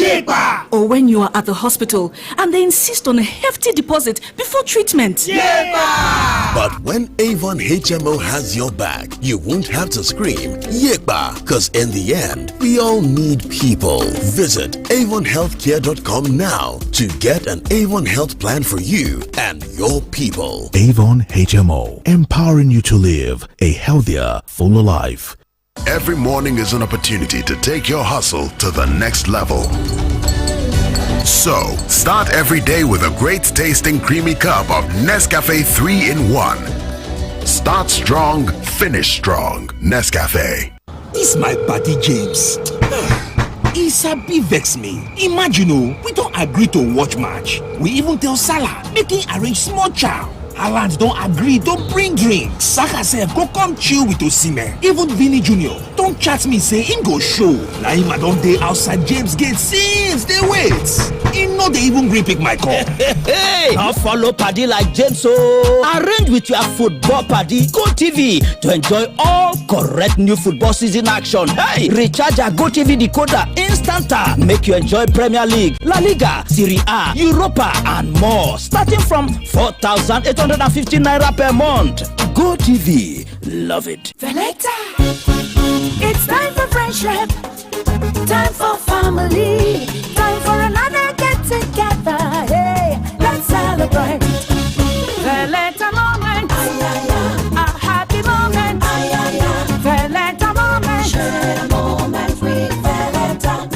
or when you are at the hospital and they insist on a hefty deposit before treatment, but when Avon HMO has your back, you won't have to scream "Yekba," because in the end, we all need people. Visit avonhealthcare.com now to get an Avon health plan for you and your people. Avon HMO, empowering you to live a healthier, fuller life. Every morning is an opportunity to take your hustle to the next level. So, start every day with a great tasting creamy cup of Nescafe 3-in-1. Start strong, finish strong. Nescafe. This my buddy James. He sabi vex me. Imagine, we don't agree to watch match. We even tell Salah, make him arrange small chow. Haaland don't agree, don't bring drinks. Saka sef go come chill with Osimhen. Even Vinny Jr. don't chat me say him go show. Now him I don't dey outside James Gate since they wait. He no dey even gree pick my call. Hey, now follow paddy like James so. Arrange with your football paddy Go TV to enjoy all correct new football season action. Hey, recharge your Go TV decoder instanta. Make you enjoy Premier League, La Liga, Serie A, Europa and more. Starting from 4,850 naira per month. Go TV, love it. Selector, it's time for friendship, time for family, time for another get together. Hey, let's celebrate. Selector moment, a happy moment. Selector moment, share a moment with Selector.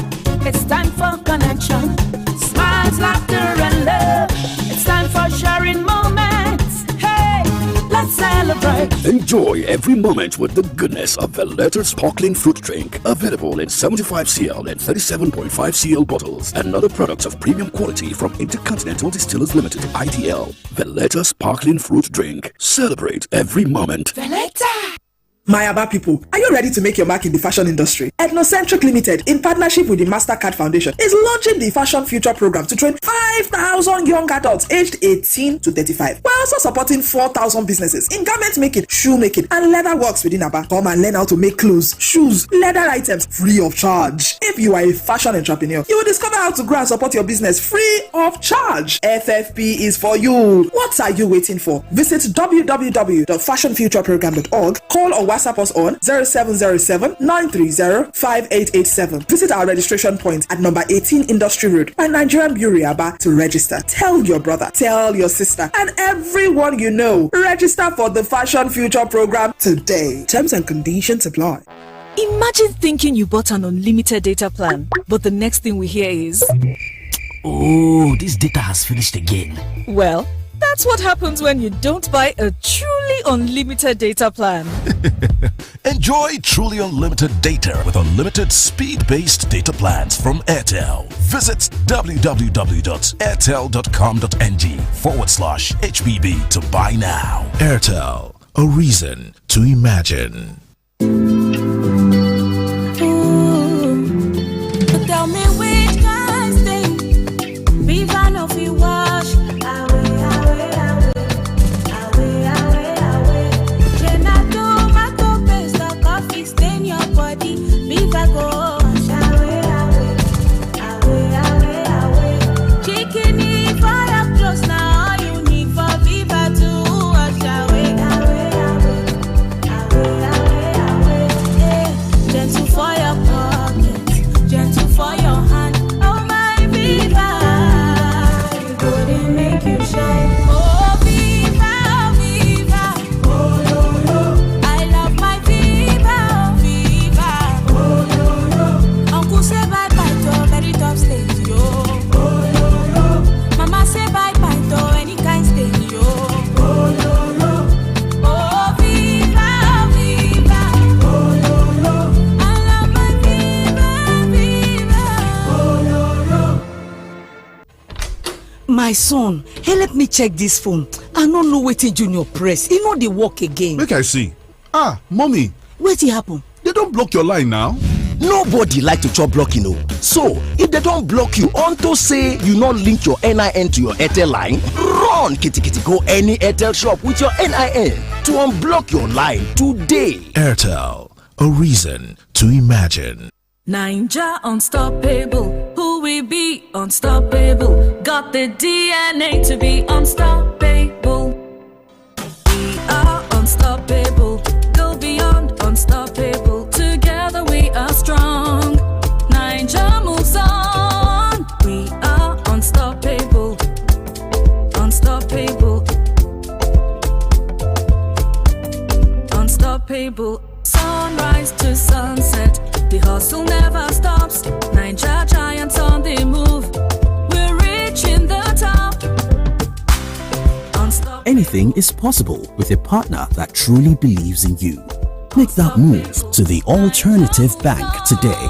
It's time for connection, smiles, laughter, and love. It's time for sharing moments. Hey, let's celebrate. Enjoy every moment with the goodness of Valletta Sparkling Fruit Drink. Available in 75cl and 37.5cl bottles. And other products of premium quality from Intercontinental Distillers Limited, IDL. Valletta Sparkling Fruit Drink. Celebrate every moment. Valletta. My Aba people, are you ready to make your mark in the fashion industry? Ethnocentric Limited, in partnership with the Mastercard Foundation, is launching the Fashion Future Program to train 5,000 young adults aged 18 to 35. We're also supporting 4,000 businesses in garment making, shoe making, and leather works within Aba. Come and learn how to make clothes, shoes, leather items free of charge. If you are a fashion entrepreneur, you will discover how to grow and support your business free of charge. FFP is for you. What are you waiting for? Visit www.fashionfutureprogram.org, call or WhatsApp us on 0707-930-5887. Visit our registration point at number 18 Industry Road by Nigerian Bureau Aba to register. Tell your brother, tell your sister, and everyone you know. Register for the Fashion Future Program today. Terms and conditions apply. Imagine thinking you bought an unlimited data plan, but the next thing we hear is, oh, this data has finished again. Well, that's what happens when you don't buy a truly unlimited data plan. Enjoy truly unlimited data with unlimited speed-based data plans from Airtel. Visit www.airtel.com.ng/HBB to buy now. Airtel, a reason to imagine. Tell me which kind thing we van of you wash away. Can I My son, hey, let me check this phone. I don't know wetin Junior press. E no dey work again. Make I see. Ah, mommy. Wetin happen? They don't block your line now. Nobody like to chop blocking, no. So, if they don't block you unto say you not link your NIN to your Airtel line, run kitty go any Airtel shop with your NIN to unblock your line today. Airtel, a reason to imagine. Ninja unstoppable, who we be unstoppable. Got the DNA to be unstoppable. We are unstoppable, go beyond unstoppable. Together we are strong. Ninja moves on. We are unstoppable, unstoppable, unstoppable. Sunrise to sunset, the hustle never stops. Ninja giants on the move, we're reaching the top. Anything is possible with a partner that truly believes in you. Make that move to the Alternative Bank today.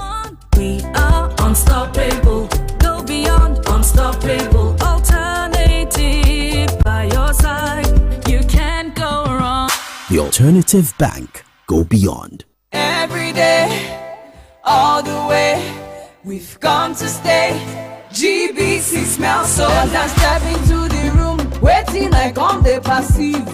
We are unstoppable, go beyond unstoppable. Alternative by your side, you can't go wrong. The Alternative Bank. Go beyond. Every day, all the way, we've come to stay. GBC smells so nice. Step into the room, waiting like on the passive.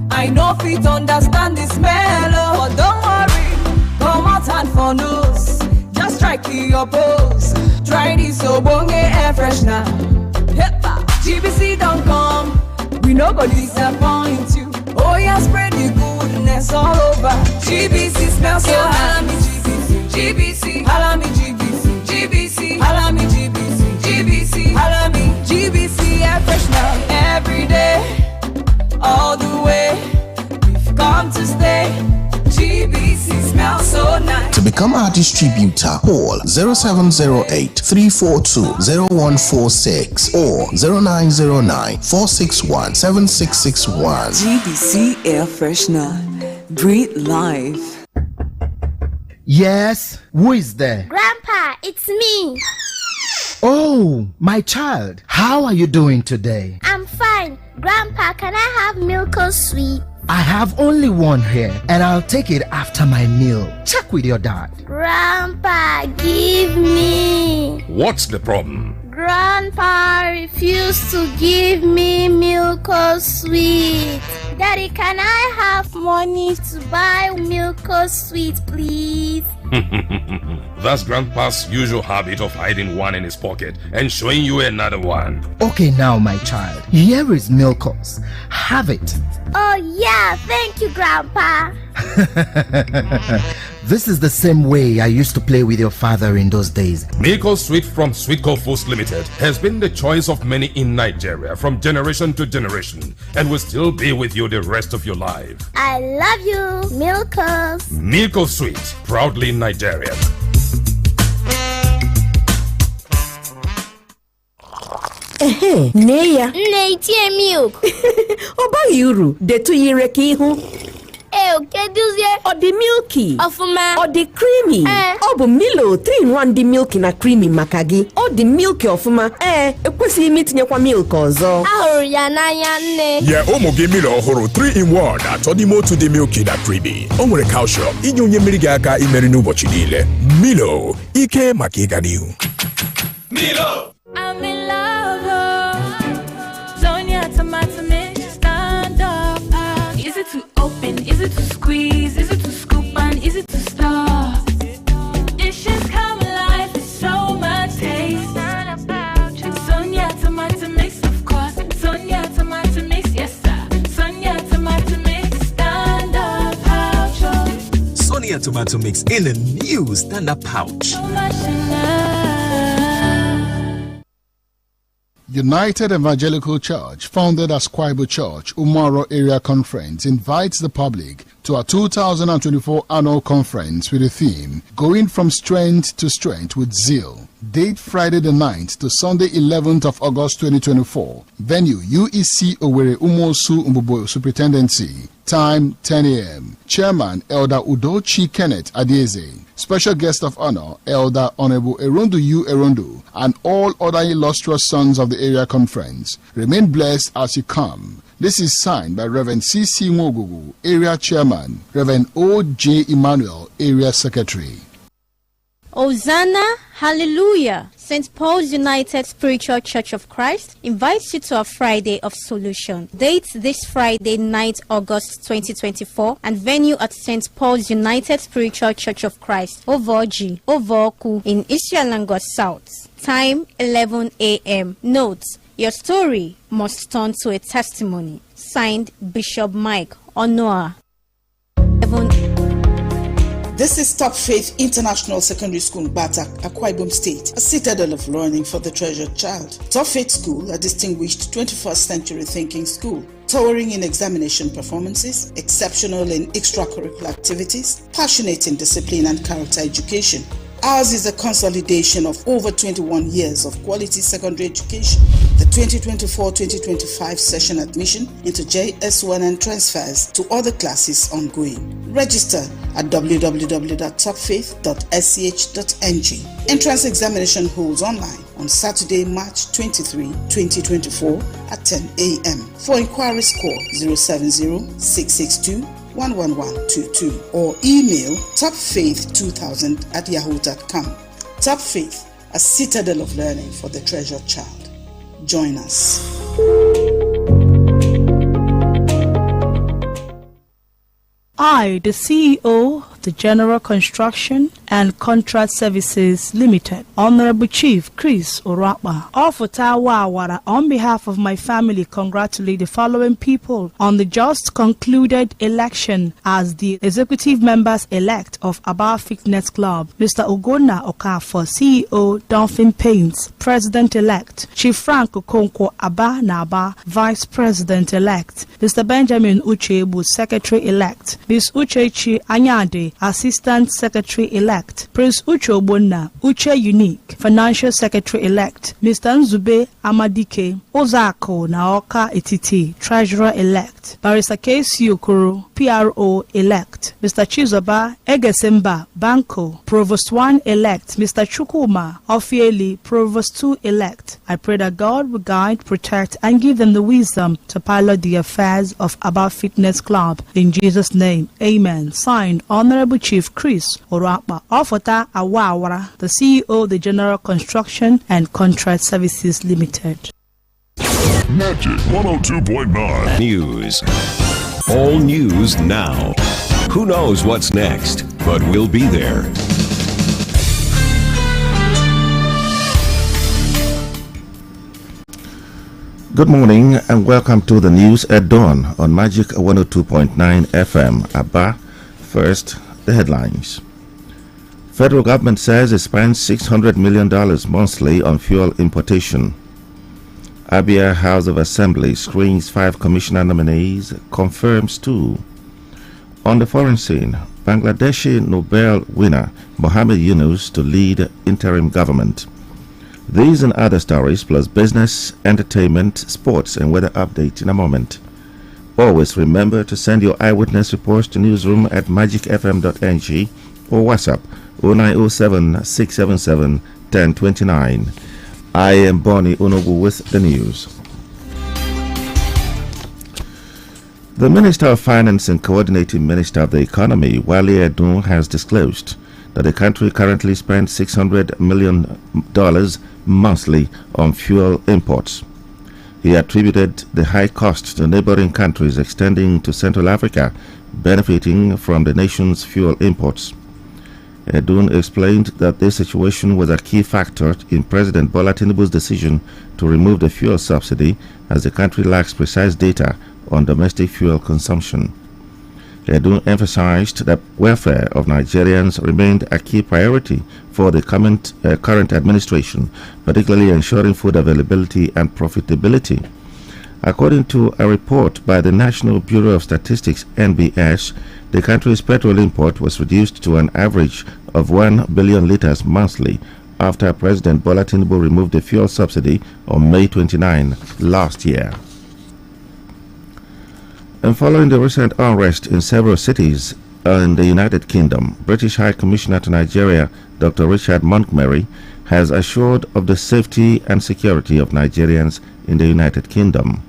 I know fit understand the smell, but don't worry, come out and for nose. Just strike your pose. Try this Obonge air freshener. GBC don't come, we no go disappoint you. Oh yeah, spread the goodness all over. GBC smells so nice. GBC, holla me GBC, GBC, holla me GBC, GBC, holla me GBC air freshener. Every day, all the way, we've come to stay. GBC smells so nice. To become our distributor, call 0708-342-0146 or 0909-461-7661. GBC air freshener. Breathe life. Yes, who is there? Grandpa, it's me. Oh, my child, how are you doing today? I'm fine. Grandpa, can I have milk or sweet? I have only one here, and I'll take it after my meal. Check with your dad. Grandpa, give me. What's the problem? Grandpa refused to give me milk or sweet. Daddy, can I have money to buy milk or sweet, please? That's Grandpa's usual habit of hiding one in his pocket and showing you another one. Okay, now, my child, here is Milkos. Have it. Oh, yeah, thank you, Grandpa. This is the same way I used to play with your father in those days. Milko Sweet from Sweetco Foods Limited has been the choice of many in Nigeria from generation to generation and will still be with you the rest of your life. I love you, Milkos. Milko Sweet, proudly Nigerian. Nne ya nne itie milk ọ baghị uru detu yire ka ihu keduzie ọ dị milky ọfụma ọ dị creamy ọ bụ Milo 3-in-1 dị milky na creamy maka gị ọ dị milky ọfụma ekwesịghị m itinyekwa milk ọzọ ahụrụ ya n'anya nne nye ụmụ gị Milo ọhụrụ 3-in-1 atọ n'ime otu dị milky na creamy o nwere calcium inye onye mmiri gị aka imeri n'ụbọchị niile. Milo, ike maka ịga n'ihu. Milo. I'm in love, Sonia tomato mix, stand up. Is it to open? Is it to squeeze? Is it to scoop and is it to stir? Dishes come alive with so much taste. Sonia tomato mix, of course. Sonia tomato mix, yes sir. Sonia tomato mix, stand up pouch. Sonia tomato mix in a new stand up pouch. So much enough. United Evangelical Church, founded as Kwaibu Church, Umaro Area Conference, invites the public to our 2024 annual conference with the theme, Going from Strength to Strength with Zeal. Date Friday the 9th to Sunday 11th of August 2024. Venue UEC Owerri Umosu Umbubo Superintendency. Time 10 a.m. Chairman Elder Udochi Kenneth Adieze. Special guest of honor Elder Honorable Erondu U. Erondu and all other illustrious sons of the area conference. Remain blessed as you come. This is signed by Reverend C.C. Mogugu, Area Chairman, Reverend O.J. Emmanuel, Area Secretary. Hosanna, hallelujah! St. Paul's United Spiritual Church of Christ invites you to a Friday of Solution. Date this Friday, 9th August 2024, and venue at St. Paul's United Spiritual Church of Christ, Ovoji, Ovoku, in Isialangos South. Time 11 a.m. Note: your story must turn to a testimony. Signed, Bishop Mike Onoa. This is Top Faith International Secondary School, Batak, Akwa Ibom State, a citadel of learning for the treasured child. Top Faith School, a distinguished 21st century thinking school, towering in examination performances, exceptional in extracurricular activities, passionate in discipline and character education. Ours is a consolidation of over 21 years of quality secondary education. The 2024-2025 session admission into JS1 and transfers to other classes ongoing. Register at www.topfaith.sch.ng. Entrance examination holds online on Saturday, March 23, 2024 at 10 a.m. For inquiries, call 070-662-11122 or email topfaith2000@yahoo.com. Top Faith, a citadel of learning for the treasured child. Join us. I, the CEO, the General Construction and Contract Services Limited, Honorable Chief Chris Orapa, of Ottawa, on behalf of my family, congratulate the following people on the just concluded election as the executive members-elect of Aba Fitness Club. Mr. Ogonna Okafor, CEO, Dolphin Paints, President-elect. Chief Frank Okonkwo Aba Naba, Vice President-elect. Mr. Benjamin Uchebu, Secretary-elect. Ms. Uchechi Anyade, Assistant Secretary-elect. Prince Uche Obonna, Uche Unique, Financial Secretary-elect. Mr. Nzube Amadike, Ozako Naoka Etiti, Treasurer-elect. Barrister K.C. Okoro, PRO-elect. Mr. Chizoba Egesemba Banco, Provost 1-elect. Mr. Chukuma Ofieli, Provost 2-elect. I pray that God will guide, protect, and give them the wisdom to pilot the affairs of Aba Fitness Club. In Jesus' name, amen. Signed, Honorable Chief Chris Orapa, Ofota Awawara, the CEO of the General Construction and Contract Services Limited. Magic 102.9 News. All news now. Who knows what's next, but we'll be there. Good morning and welcome to the news at dawn on Magic 102.9 FM. Abba, first, the headlines. Federal government says it spends $600 million monthly on fuel importation. Abia House of Assembly screens 5 commissioner nominees, confirms 2. On the foreign scene, Bangladeshi Nobel winner Mohammed Yunus to lead interim government. These and other stories plus business, entertainment, sports and weather update in a moment. Always remember to send your eyewitness reports to newsroom at magicfm.ng or WhatsApp 0907 677 1029. I am Bonnie Unobu with the news. The Minister of Finance and Coordinating Minister of the Economy, Wale Edun, has disclosed that the country currently spends $600 million monthly on fuel imports. He attributed the high cost to neighboring countries extending to Central Africa, benefiting from the nation's fuel imports. Edun explained that this situation was a key factor in President Bola Tinubu's decision to remove the fuel subsidy, as the country lacks precise data on domestic fuel consumption. Edun emphasized that welfare of Nigerians remained a key priority for the current administration, particularly ensuring food availability and profitability. According to a report by the National Bureau of Statistics (NBS), the country's petrol import was reduced to an average of 1 billion liters monthly, after President Bola Tinubu removed the fuel subsidy on May 29 last year. And following the recent unrest in several cities in the United Kingdom, British High Commissioner to Nigeria, Dr. Richard Montgomery, has assured of the safety and security of Nigerians in the United Kingdom.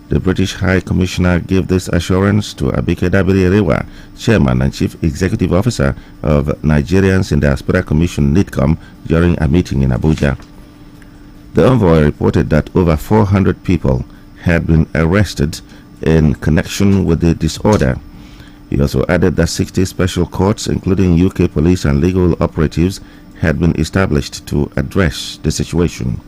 The British High Commissioner gave this assurance to Abike Dabiri-Erewa, Chairman and Chief Executive Officer of Nigerians in Diaspora Commission (NIDCOM) during a meeting in Abuja. The envoy reported that over 400 people had been arrested in connection with the disorder. He also added that 60 special courts, including UK police and legal operatives, had been established to address the situation.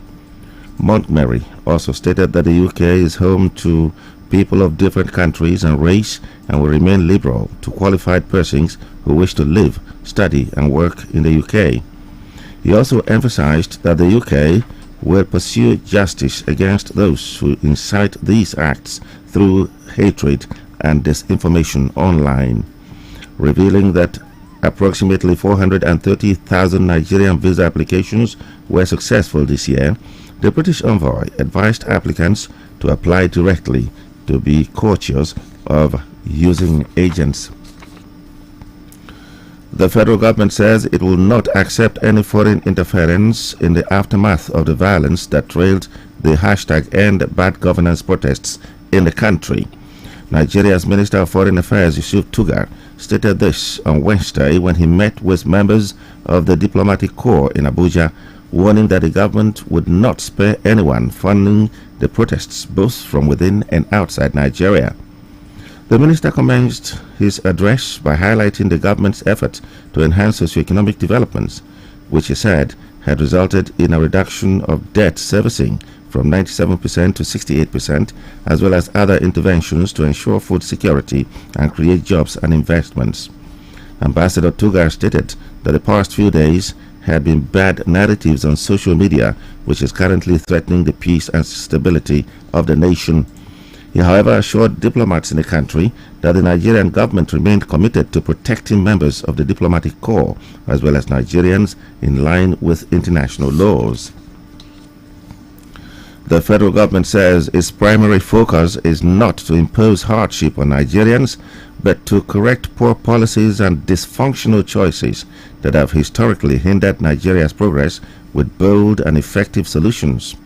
Montgomery also stated that the UK is home to people of different countries and race and will remain liberal to qualified persons who wish to live, study and work in the UK. He also emphasized that the UK will pursue justice against those who incite these acts through hatred and disinformation online, revealing that approximately 430,000 Nigerian visa applications were successful this year. The British envoy advised applicants to apply directly, to be cautious of using agents. The federal government says it will not accept any foreign interference in the aftermath of the violence that trailed the #EndBadGovernance protests in the country. Nigeria's Minister of Foreign Affairs, Yusuf Tugar, stated this on Wednesday when he met with members of the diplomatic corps in Abuja, warning that the government would not spare anyone funding the protests both from within and outside Nigeria. The minister commenced his address by highlighting the government's effort to enhance socioeconomic developments, which he said had resulted in a reduction of debt servicing from 97% to 68%, as well as other interventions to ensure food security and create jobs and investments. Ambassador Tugar stated that the past few days had been bad narratives on social media, which is currently threatening the peace and stability of the nation. He, however, assured diplomats in the country that the Nigerian government remained committed to protecting members of the diplomatic corps, as well as Nigerians, in line with international laws. The federal government says its primary focus is not to impose hardship on Nigerians, but to correct poor policies and dysfunctional choices that have historically hindered Nigeria's progress with bold and effective solutions.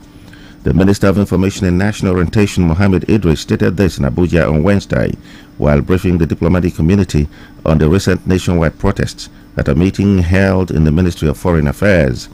The Minister of Information and National Orientation, Mohammed Idris, stated this in Abuja on Wednesday while briefing the diplomatic community on the recent nationwide protests at a meeting held in the Ministry of Foreign Affairs.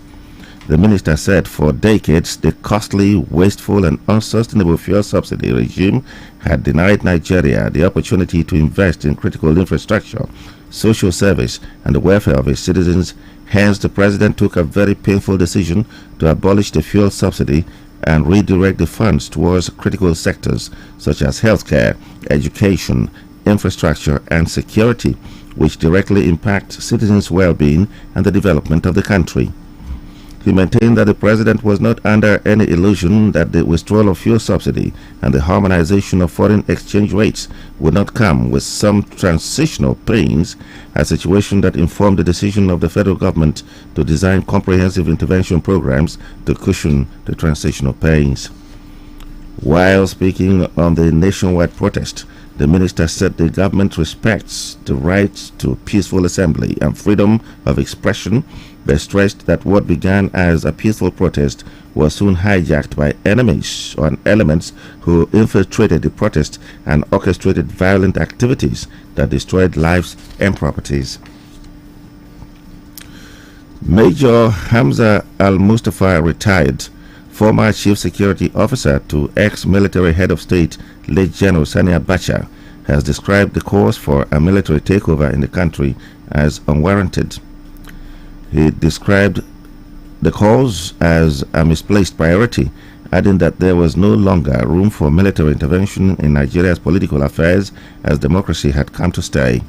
The minister said for decades the costly, wasteful and unsustainable fuel subsidy regime had denied Nigeria the opportunity to invest in critical infrastructure, social service and the welfare of its citizens. Hence, the president took a very painful decision to abolish the fuel subsidy and redirect the funds towards critical sectors such as healthcare, education, infrastructure and security, which directly impact citizens' well-being and the development of the country. He maintained that the president was not under any illusion that the withdrawal of fuel subsidy and the harmonization of foreign exchange rates would not come with some transitional pains, a situation that informed the decision of the federal government to design comprehensive intervention programs to cushion the transitional pains. While speaking on the nationwide protest, the minister said the government respects the right to peaceful assembly and freedom of expression, but stressed that what began as a peaceful protest was soon hijacked by enemies or elements who infiltrated the protest and orchestrated violent activities that destroyed lives and properties. Major Hamza Al-Mustafa, retired former Chief Security Officer to ex-military head of state, late General Sani Abacha, has described the cause for a military takeover in the country as unwarranted. He described the cause as a misplaced priority, adding that there was no longer room for military intervention in Nigeria's political affairs as democracy had come to stay.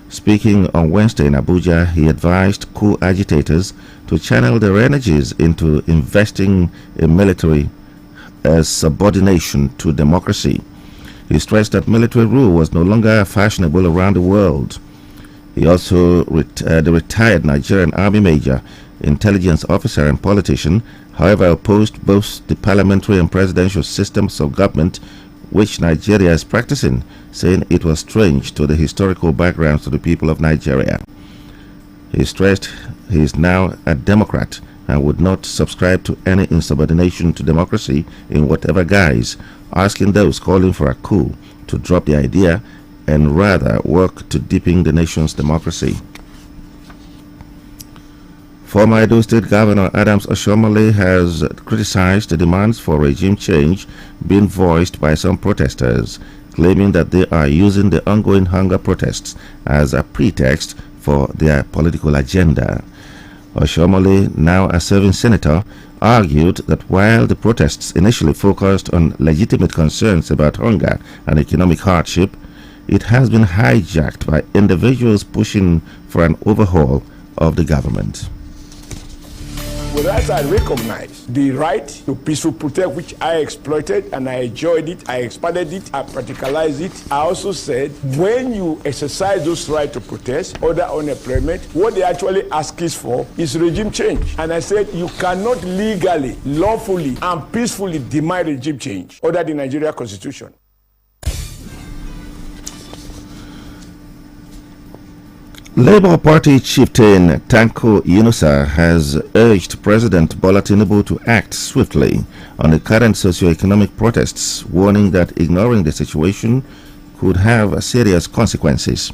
Speaking on Wednesday in Abuja, he advised coup agitators to channel their energies into investing in military subordination to democracy. He stressed that military rule was no longer fashionable around the world. He also, the retired Nigerian Army Major, intelligence officer and politician, however, opposed both the parliamentary and presidential systems of government which Nigeria is practicing, saying it was strange to the historical backgrounds of the people of Nigeria. He stressed he is now a Democrat and would not subscribe to any insubordination to democracy in whatever guise, asking those calling for a coup to drop the idea and rather work to deepen the nation's democracy. Former Edo State Governor Adams Oshiomhole has criticized the demands for regime change being voiced by some protesters, claiming that they are using the ongoing hunger protests as a pretext for their political agenda. Oshiomhole, now a serving senator, argued that while the protests initially focused on legitimate concerns about hunger and economic hardship, it has been hijacked by individuals pushing for an overhaul of the government. Whereas I recognize the right to peaceful protest, which I exploited and I enjoyed it, I expanded it, I practicalized it, I also said when you exercise those rights to protest, order unemployment, what they actually ask is for is regime change. And I said you cannot legally, lawfully, and peacefully demand regime change under the Nigeria Constitution. Labour Party chieftain Tanko Yunusa has urged President Bola Tinubu to act swiftly on the current socio-economic protests, warning that ignoring the situation could have serious consequences.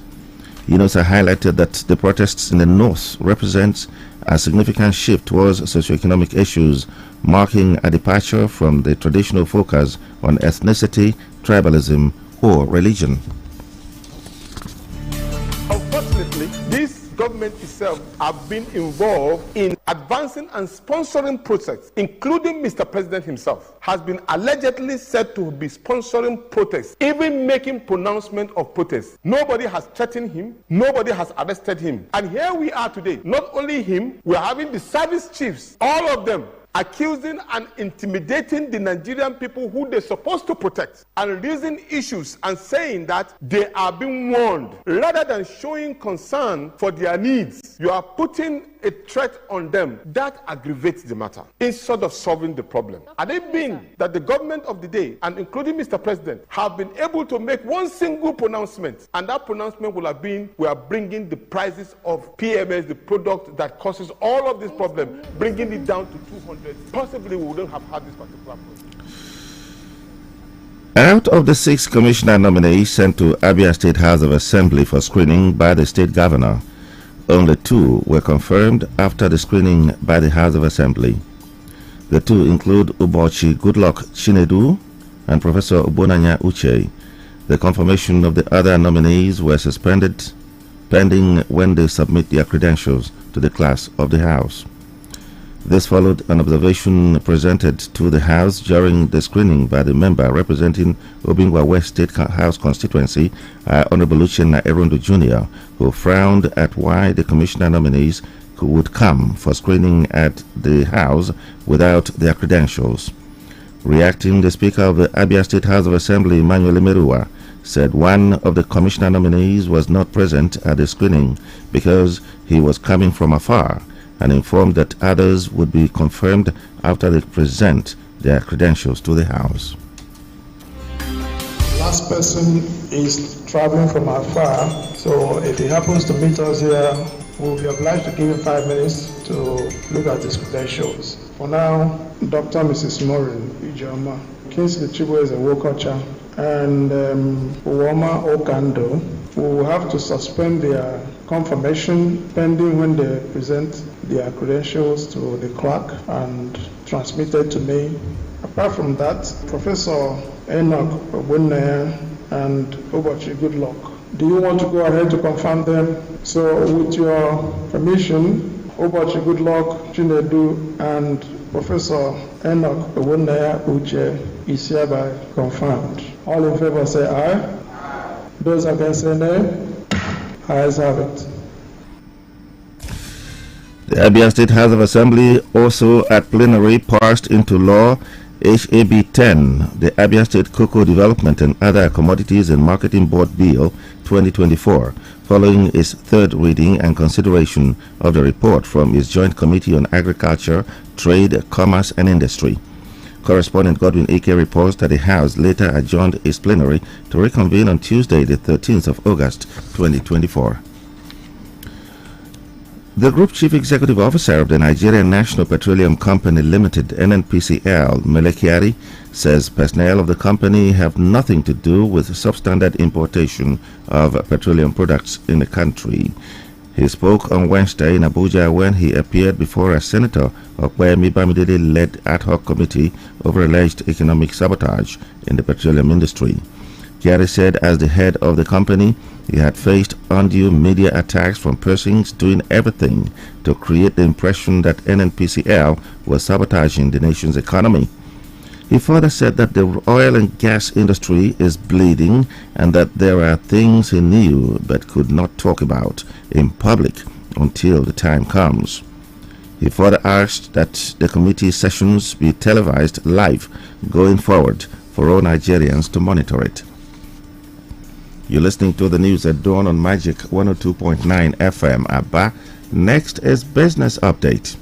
Yunusa highlighted that the protests in the north represent a significant shift towards socio-economic issues, marking a departure from the traditional focus on ethnicity, tribalism, or religion. Unfortunately, this government itself have been involved in advancing and sponsoring protests, including Mr. President himself, has been allegedly said to be sponsoring protests, even making pronouncement of protests. Nobody has threatened him, nobody has arrested him. And here we are today, not only him, we are having the service chiefs, all of them, accusing and intimidating the Nigerian people who they're supposed to protect and raising issues and saying that they are being warned. Rather than showing concern for their needs, you are putting a threat on them. That aggravates the matter instead of solving the problem. Had it been that the government of the day, and including Mr. President, have been able to make one single pronouncement, and that pronouncement will have been, we are bringing the prices of PMS, the product that causes all of this problem, bringing it down to 200, possibly we wouldn't have had this particular problem. Out of the 6 commissioner nominees sent to Abia State House of Assembly for screening by the state governor, only 2 were confirmed after the screening by the House of Assembly. The 2 include Ubochi Goodluck Chinedu and Professor Obonanya Uche. The confirmation of the other nominees were suspended pending when they submit their credentials to the clerks of the House. This followed an observation presented to the House during the screening by the member representing Obingwa West State House constituency, Honorable Uchenna Erondo Jr., who frowned at why the commissioner nominees would come for screening at the House without their credentials. Reacting, the Speaker of the Abia State House of Assembly, Emmanuel Emerua, said one of the commissioner nominees was not present at the screening because he was coming from afar, and informed that others would be confirmed after they present their credentials to the House. Last person is traveling from afar, so if he happens to meet us here, we'll be obliged to give him 5 minutes to look at his credentials. For now, Dr. Mrs. Maureen Ijoma, Kingsley Chibueze Wokocha, and Uwoma Okando will have to suspend their confirmation pending when they present their credentials to the clerk and transmitted to me. Apart from that, Professor Enoch Obunaya and Ubochi Goodluck, do you want to go ahead to confirm them? So with your permission, Ubochi Goodluck, Chinedu, and Professor Enoch Obunaya Uche is hereby confirmed. All in favor say aye. Aye. Those against say nay. Ayes have it. The Abia State House of Assembly also at plenary passed into law HAB 10, the Abia State Cocoa Development and Other Commodities and Marketing Board Bill 2024, following its third reading and consideration of the report from its Joint Committee on Agriculture, Trade, Commerce and Industry. Correspondent Godwin Ike reports that the House later adjourned its plenary to reconvene on Tuesday, the 13th of August 2024. The Group Chief Executive Officer of the Nigerian National Petroleum Company Limited, NNPCL, Mele Kyari, says personnel of the company have nothing to do with substandard importation of petroleum products in the country. He spoke on Wednesday in Abuja when he appeared before a Senator Okpeyemi Bamidele-led ad hoc committee over alleged economic sabotage in the petroleum industry. Kyari said as the head of the company, he had faced undue media attacks from persons doing everything to create the impression that NNPCL was sabotaging the nation's economy. He further said that the oil and gas industry is bleeding and that there are things he knew but could not talk about in public until the time comes. He further asked that the committee sessions be televised live going forward for all Nigerians to monitor it. You're listening to the news at dawn on Magic 102.9 FM Aba. Next is Business Update.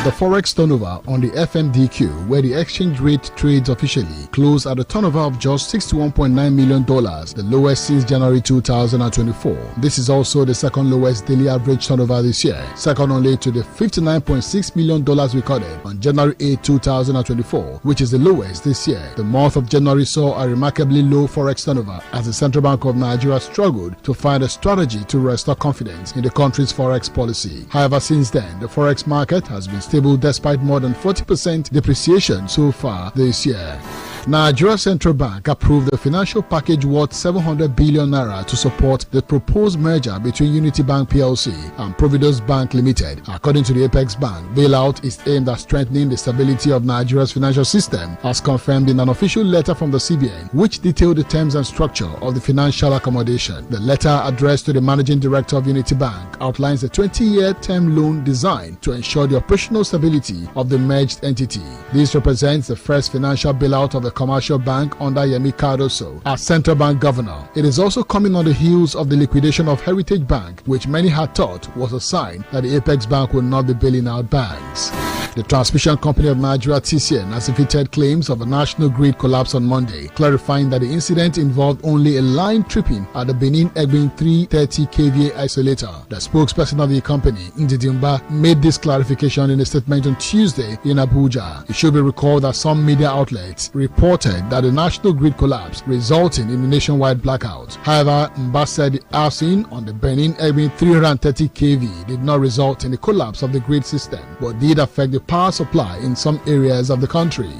The forex turnover on the FMDQ, where the exchange rate trades officially, closed at a turnover of just $61.9 million, the lowest since January 2024. This is also the second lowest daily average turnover this year, second only to the $59.6 million recorded on January 8, 2024, which is the lowest this year. The month of January saw a remarkably low forex turnover as the Central Bank of Nigeria struggled to find a strategy to restore confidence in the country's forex policy. However, since then, the forex market has been stable despite more than 40% depreciation so far this year. Nigeria Central Bank approved a financial package worth 700 billion naira to support the proposed merger between Unity Bank PLC and Providus Bank Limited. According to the Apex Bank, bailout is aimed at strengthening the stability of Nigeria's financial system, as confirmed in an official letter from the CBN, which detailed the terms and structure of the financial accommodation. The letter addressed to the Managing Director of Unity Bank outlines a 20-year term loan designed to ensure the operational stability of the merged entity. This represents the first financial bailout of the commercial bank under Yemi Cardoso as central bank governor. It is also coming on the heels of the liquidation of Heritage Bank, which many had thought was a sign that the Apex Bank will not be bailing out banks. The Transmission Company of Nigeria (TCN) has defeated claims of a national grid collapse on Monday, clarifying that the incident involved only a line tripping at the Benin Egbin 330 kVA isolator. The spokesperson of the company, Ndidimba, made this clarification in a statement on Tuesday in Abuja. It should be recalled that some media outlets reported that the national grid collapse resulting in a nationwide blackout. However, Mba said the arcing on the Benin Egbin 330 kV did not result in the collapse of the grid system, but did affect the power supply in some areas of the country.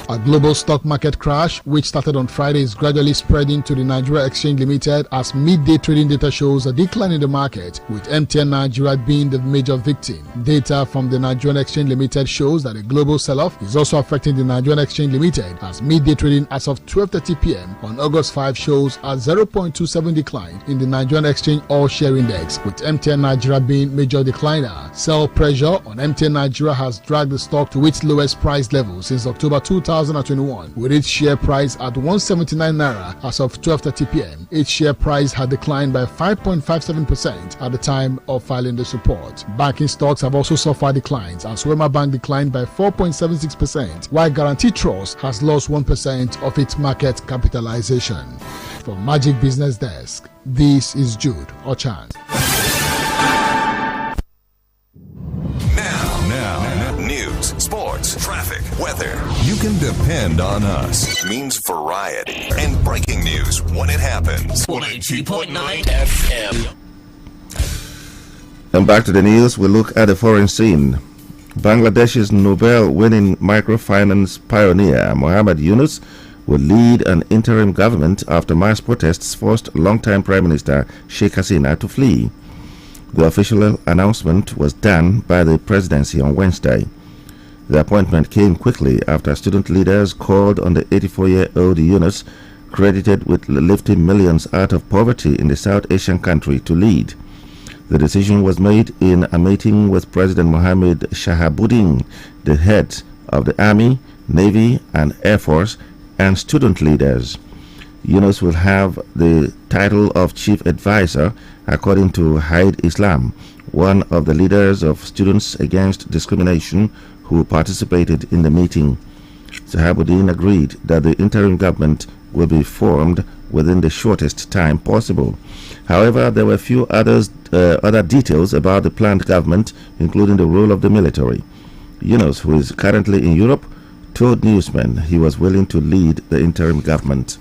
A global stock market crash, which started on Friday, is gradually spreading to the Nigeria Exchange Limited as midday trading data shows a decline in the market, with MTN Nigeria being the major victim. Data from the Nigerian Exchange Limited shows that a global sell-off is also affecting the Nigerian Exchange Limited, as midday trading as of 12:30 p.m. on August 5 shows a 0.27 decline in the Nigerian Exchange All-Share Index, with MTN Nigeria being major decliner. Sell pressure on MTN Nigeria has dragged the stock to its lowest price level since October 2021, with its share price at 179 naira as of 12:30 p.m. Its share price had declined by 5.57% at the time of filing this report. Banking stocks have also suffered declines, as Wema Bank declined by 4.76%, while Guarantee Trust has lost 1% of its market capitalization. From Magic Business Desk, this is Jude Ochan. Now, news, sports, traffic, weather. You can depend on us. It means variety and breaking news when it happens. 102.9 FM. And back to the news, we look at the foreign scene. Bangladesh's Nobel-winning microfinance pioneer Mohammed Yunus will lead an interim government after mass protests forced longtime Prime Minister Sheikh Hasina to flee. The official announcement was done by the presidency on Wednesday. The appointment came quickly after student leaders called on the 84-year-old Yunus, credited with lifting millions out of poverty in the South Asian country, to lead. The decision was made in a meeting with President Mohammed Shahabuddin, the heads of the Army, Navy, and Air Force, and student leaders. Yunus will have the title of Chief Advisor, according to Haid Islam, one of the leaders of Students Against Discrimination who participated in the meeting. Shahabuddin agreed that the interim government will be formed within the shortest time possible. However, there were a few other details about the planned government, including the role of the military. Yunus, who is currently in Europe, told newsmen he was willing to lead the interim government.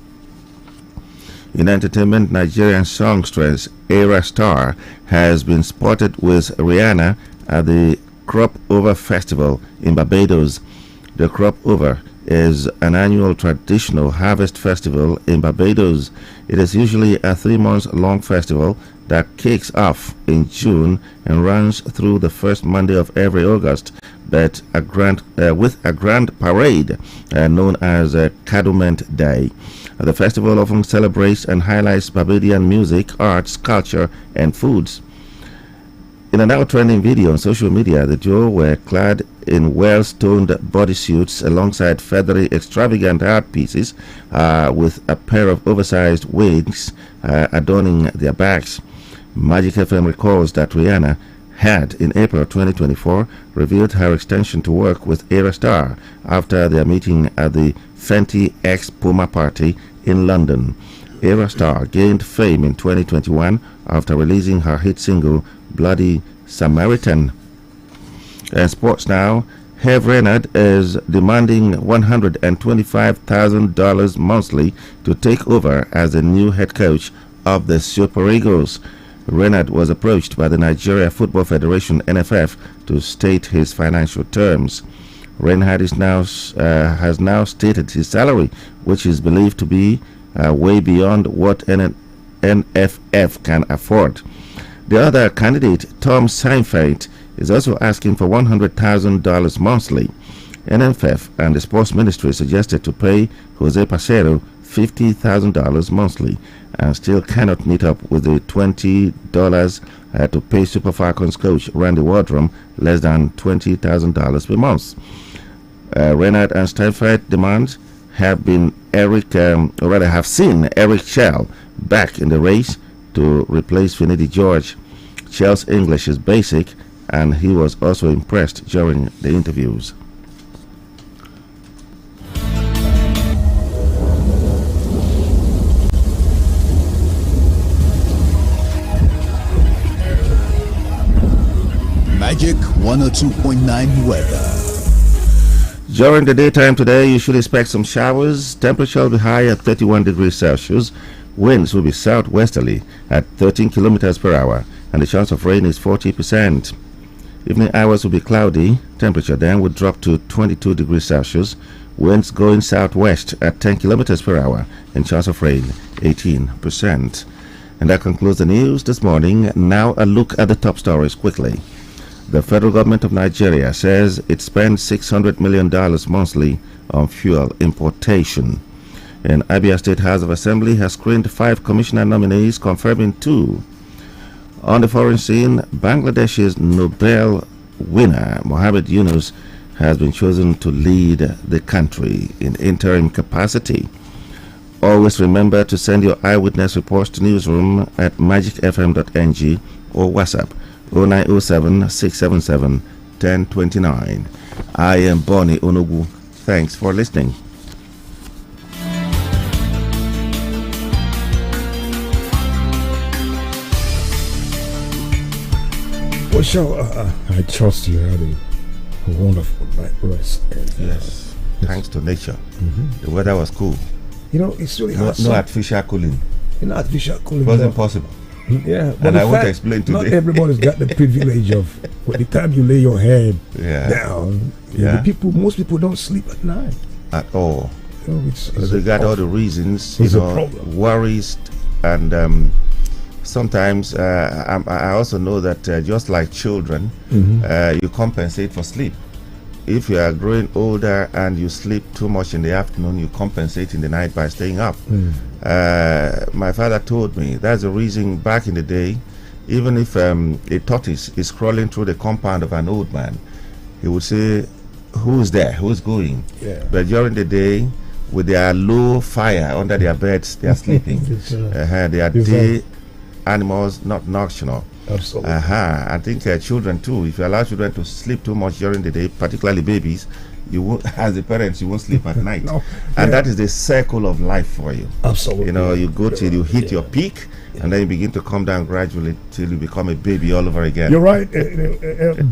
In entertainment, Nigerian songstress Era Star has been spotted with Rihanna at the Crop Over Festival in Barbados. The Crop Over is an annual traditional harvest festival in Barbados. It is usually a 3-month-long festival that kicks off in June and runs through the first Monday of every August, but with a grand parade known as Cadument Day. The festival often celebrates and highlights Barbadian music, arts, culture, and foods. In a now trending video on social media, the duo were clad in well-stoned bodysuits alongside feathery, extravagant art pieces with a pair of oversized wings adorning their backs. Magic FM recalls that Rihanna had, in April 2024, revealed her extension to work with Era Star after their meeting at the Fenty X Puma party in London. Era Star gained fame in 2021 after releasing her hit single Bloody Samaritan. And sports now. Herve Renard is demanding $125,000 monthly to take over as the new head coach of the Super Eagles. Renard was approached by the Nigeria Football Federation (NFF) to state his financial terms. Renard has now stated his salary, which is believed to be way beyond what NFF can afford. The other candidate, Tom Seinfeld, is also asking for $100,000 monthly. NFF and the Sports Ministry suggested to pay Jose Pacero $50,000 monthly and still cannot meet up with the $20 to pay Super Falcons coach Randy Wardrum less than $20,000 per month. Renard and Steinfeld demands have seen Eric Shell back in the race to replace Finidi George. Shell's English is basic, and he was also impressed during the interviews. Magic 102.9 weather. During the daytime today, you should expect some showers. Temperature will be high at 31 degrees Celsius. Winds will be southwesterly at 13 kilometers per hour, and the chance of rain is 40%. Evening hours will be cloudy. Temperature then will drop to 22 degrees Celsius. Winds going southwest at 10 kilometers per hour, and chance of rain 18%. And that concludes the news this morning. Now a look at the top stories quickly. The federal government of Nigeria says it spends $600 million monthly on fuel importation. And Abia State House of Assembly has screened 5 commissioner nominees, confirming 2. On the foreign scene, Bangladesh's Nobel winner Mohammed Yunus has been chosen to lead the country in interim capacity. Always remember to send your eyewitness reports to newsroom at magicfm.ng or WhatsApp 0907 677 1029. I am Bonnie Onogu. Thanks for listening. Well, I trust you had a wonderful night rest. And, yes, thanks to nature. The weather was cool. You know, it's really hard. No artificial cooling. No artificial cooling. It wasn't possible. Yeah, and I want to explain today. Not everybody's got the privilege of, by the time you lay your head down, most people don't sleep at night. At all. You know, they got all the reasons, it's a problem. Worries, and sometimes I also know that just like children, you compensate for sleep. if you are growing older and you sleep too much in the afternoon, you compensate in the night by staying up. My father told me that's the reason back in the day, even if a tortoise is crawling through the compound of an old man, he would say, who's there? Who's going? Yeah. But during the day, with their low fire under their beds, they are sleeping. They are day animals, not nocturnal. Absolutely. I think children too, if you allow children to sleep too much during the day, particularly babies, you won't, as the parents, you won't sleep at night. And that is the circle of life for you. Absolutely. You know, you go till you hit your peak, and then you begin to come down gradually till you become a baby all over again. You're right.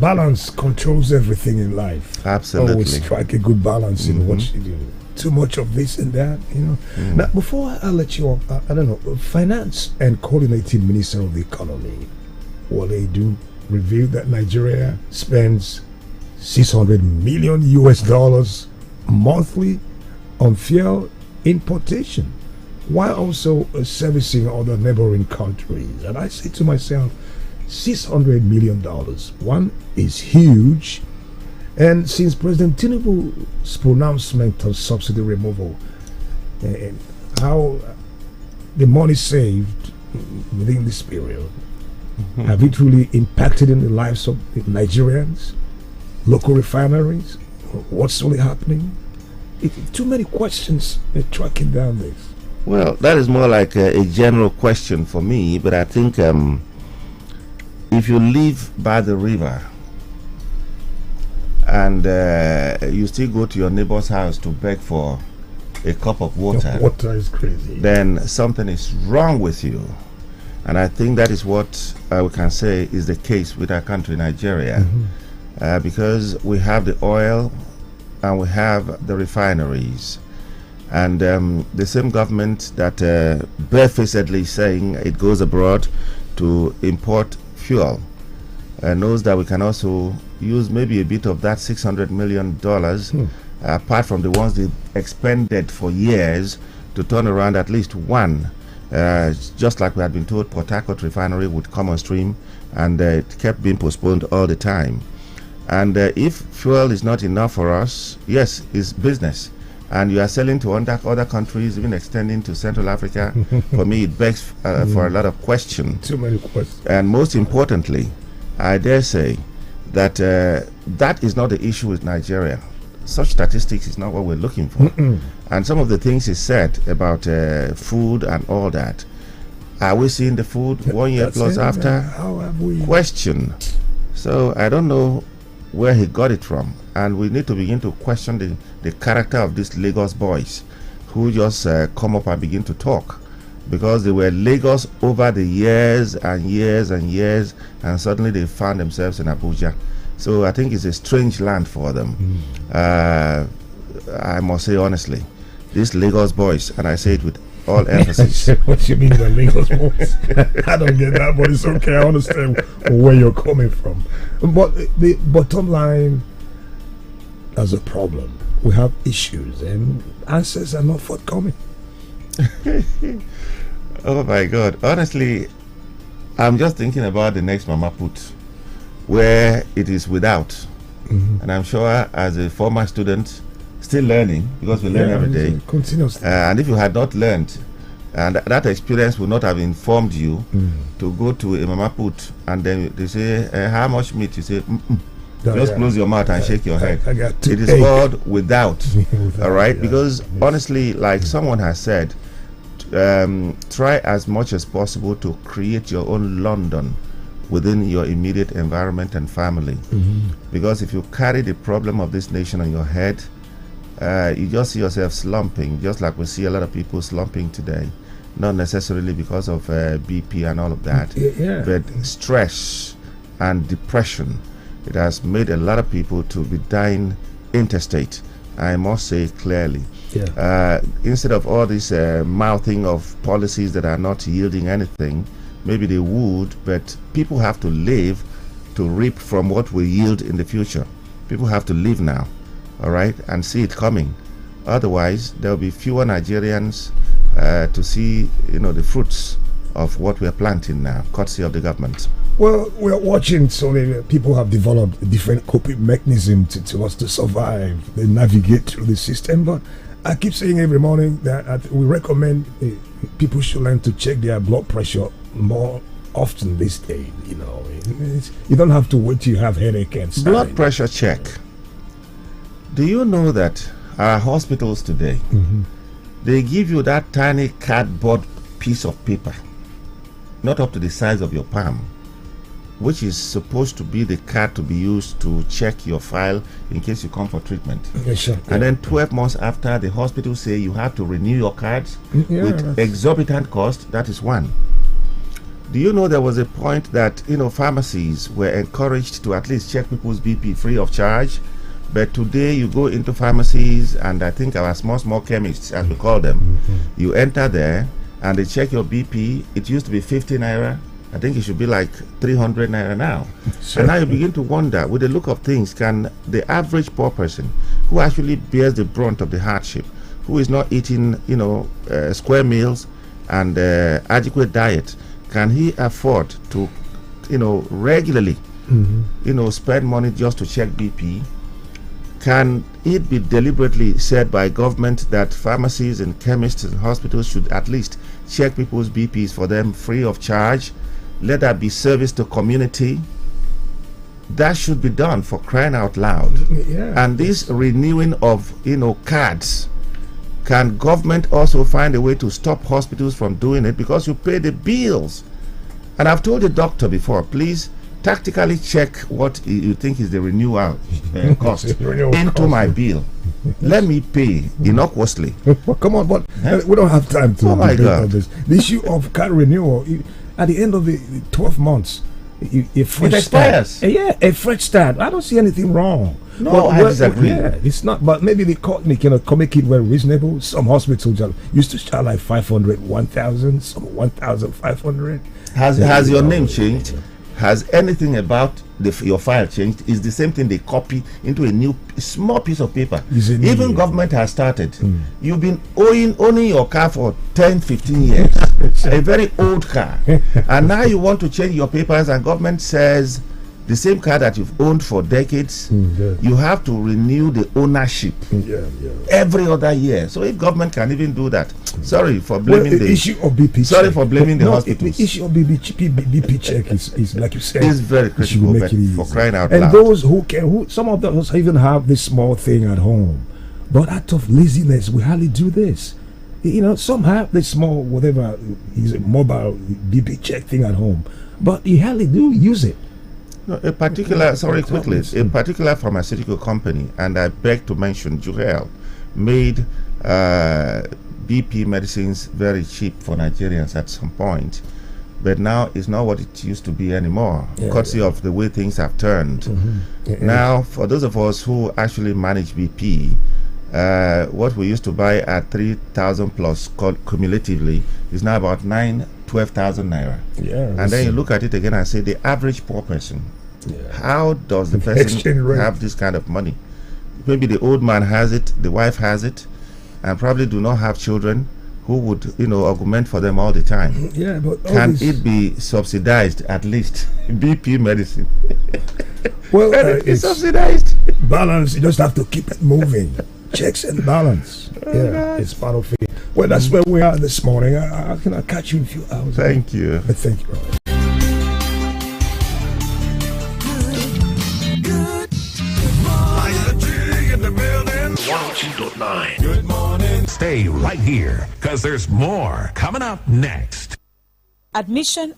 Balance controls everything in life. Absolutely. Always strike a good balance in what you do. Too much of this and that, you know. Now, before I let you off, I don't know, Finance and Coordinating Minister of the Economy, Wale do reveal that Nigeria spends $600 million monthly on fuel importation, while also servicing other neighboring countries. And I say to myself, $600 million, one is huge. And since President Tinubu's pronouncement on subsidy removal, and how the money saved within this period, have it really impacted in the lives of the Nigerians, local refineries? What's really happening? Too many questions tracking down this. Well, that is more like a general question for me, but I think if you live by the river and you still go to your neighbor's house to beg for a cup of water, water is crazy, then something is wrong with you. And I think that is what we can say is the case with our country, Nigeria, because we have the oil and we have the refineries. And the same government that barefacedly saying it goes abroad to import fuel knows that we can also use maybe a bit of that $600 million, apart from the ones they expended for years, to turn around at least one. Just like we had been told Port Harcourt refinery would come on stream, and it kept being postponed all the time. And if fuel is not enough for us, yes, it's business. And you are selling to other countries, even extending to Central Africa. For me, it begs for a lot of questions. Too many questions. And most importantly, I dare say that that is not the issue with Nigeria. Such statistics is not what we're looking for. And some of the things he said about food and all that, are we seeing the food 1 year plus after? How have we? Question. So I don't know where he got it from, and we need to begin to question the character of these Lagos boys who just come up and begin to talk, because they were Lagos over the years and years and years, and suddenly they found themselves in Abuja. So I think it's a strange land for them. I must say honestly, these Lagos boys, and I say it with all emphasis. What you mean by Lagos boys? I don't get that, but it's okay. I understand where you're coming from. But the bottom line, as a problem, we have issues and answers are not forthcoming. Oh my God. Honestly, I'm just thinking about the next Mama Put, where it is without. And I'm sure as a former student, still learning, because we learn every day. Continuously. And if you had not learned, and that experience would not have informed you to go to a Mama Put, and then they say, how much meat? You say, just close your mouth and shake your head. It is called without. All right? Because honestly, like someone has said, try as much as possible to create your own London within your immediate environment and family. Because if you carry the problem of this nation on your head, you just see yourself slumping, just like we see a lot of people slumping today. Not necessarily because of BP and all of that, but stress and depression. It has made a lot of people to be dying interstate, I must say clearly. Instead of all this mouthing of policies that are not yielding anything, maybe they would, but people have to live to reap from what will yield in the future. People have to live now, all right, and see it coming. Otherwise, there will be fewer Nigerians to see, the fruits of what we're planting now, courtesy of the government? Well, we're watching, so people have developed different coping mechanisms to us to survive, they navigate through the system. But I keep saying every morning that we recommend people should learn to check their blood pressure more often these days. You know, you don't have to wait till you have headache and stuff. Blood pressure check. Do you know that our hospitals today, they give you that tiny cardboard piece of paper, not up to the size of your palm, which is supposed to be the card to be used to check your file in case you come for treatment. Yes, sure. And then 12 months after, the hospital say you have to renew your cards with exorbitant cost. That is one. Do you know there was a point that, you know, pharmacies were encouraged to at least check people's BP free of charge? But today you go into pharmacies, and I think our small chemists, as we call them, you enter there and they check your BP. It used to be 50 naira. I think it should be like 300 naira now. Sure. And now you begin to wonder, with the look of things, can the average poor person who actually bears the brunt of the hardship, who is not eating, you know, square meals and adequate diet, can he afford to, you know, regularly, you know, spend money just to check BP? Can it be deliberately said by government that pharmacies and chemists and hospitals should at least check people's BPs for them free of charge? Let that be service to community. That should be done, for crying out loud. And this renewing of, you know, cards, can government also find a way to stop hospitals from doing it? Because you pay the bills. And I've told the doctor before, please tactically check what you think is the renewal cost into my bill. Let me pay innocuously. Well, come on, but we don't have time to debate on this. The issue of card renewal, at the end of the 12 months, a fresh it expires. Start. A fresh start. I don't see anything wrong. No, I disagree. Yeah, it's not. But maybe they make it very reasonable. Some hospitals used to charge like 500, 1,000, some 1,500. Has your name changed? Has anything about your file changed? Is the same thing they copy into a new small piece of paper? Even government has started. You've been owning your car for 10, 15 years, a very old car, and now you want to change your papers, and government says the same car that you've owned for decades, you have to renew the ownership every other year. So if government can even do that, sorry for blaming the issue of BP. Sorry for blaming the hospitals. The issue of BP check is like you said, it's very critical. For crying out and loud. those who some of us even have this small thing at home, but out of laziness we hardly do this. You know, some have this small whatever is a mobile BP check thing at home, but you hardly do use it. No, a particular pharmaceutical company, and I beg to mention Juhel, made BP medicines very cheap for Nigerians at some point, but now it's not what it used to be anymore, courtesy of the way things have turned. Now, for those of us who actually manage BP, what we used to buy at 3,000 plus cumulatively is now about 12,000 naira. And then you look at it again and say, the average poor person, how does the person have this kind of money? Maybe the old man has it, the wife has it, and probably do not have children who would, you know, augment for them all the time. But can it be subsidized at least? BP medicine. Well, it's subsidized. Balance. You just have to keep it moving. Checks and balance. It's part of it. Well, that's where we are this morning. I can catch you in a few hours. Thank you. Thank you, Robert. Good morning. Stay right here, because there's more coming up next. Admission.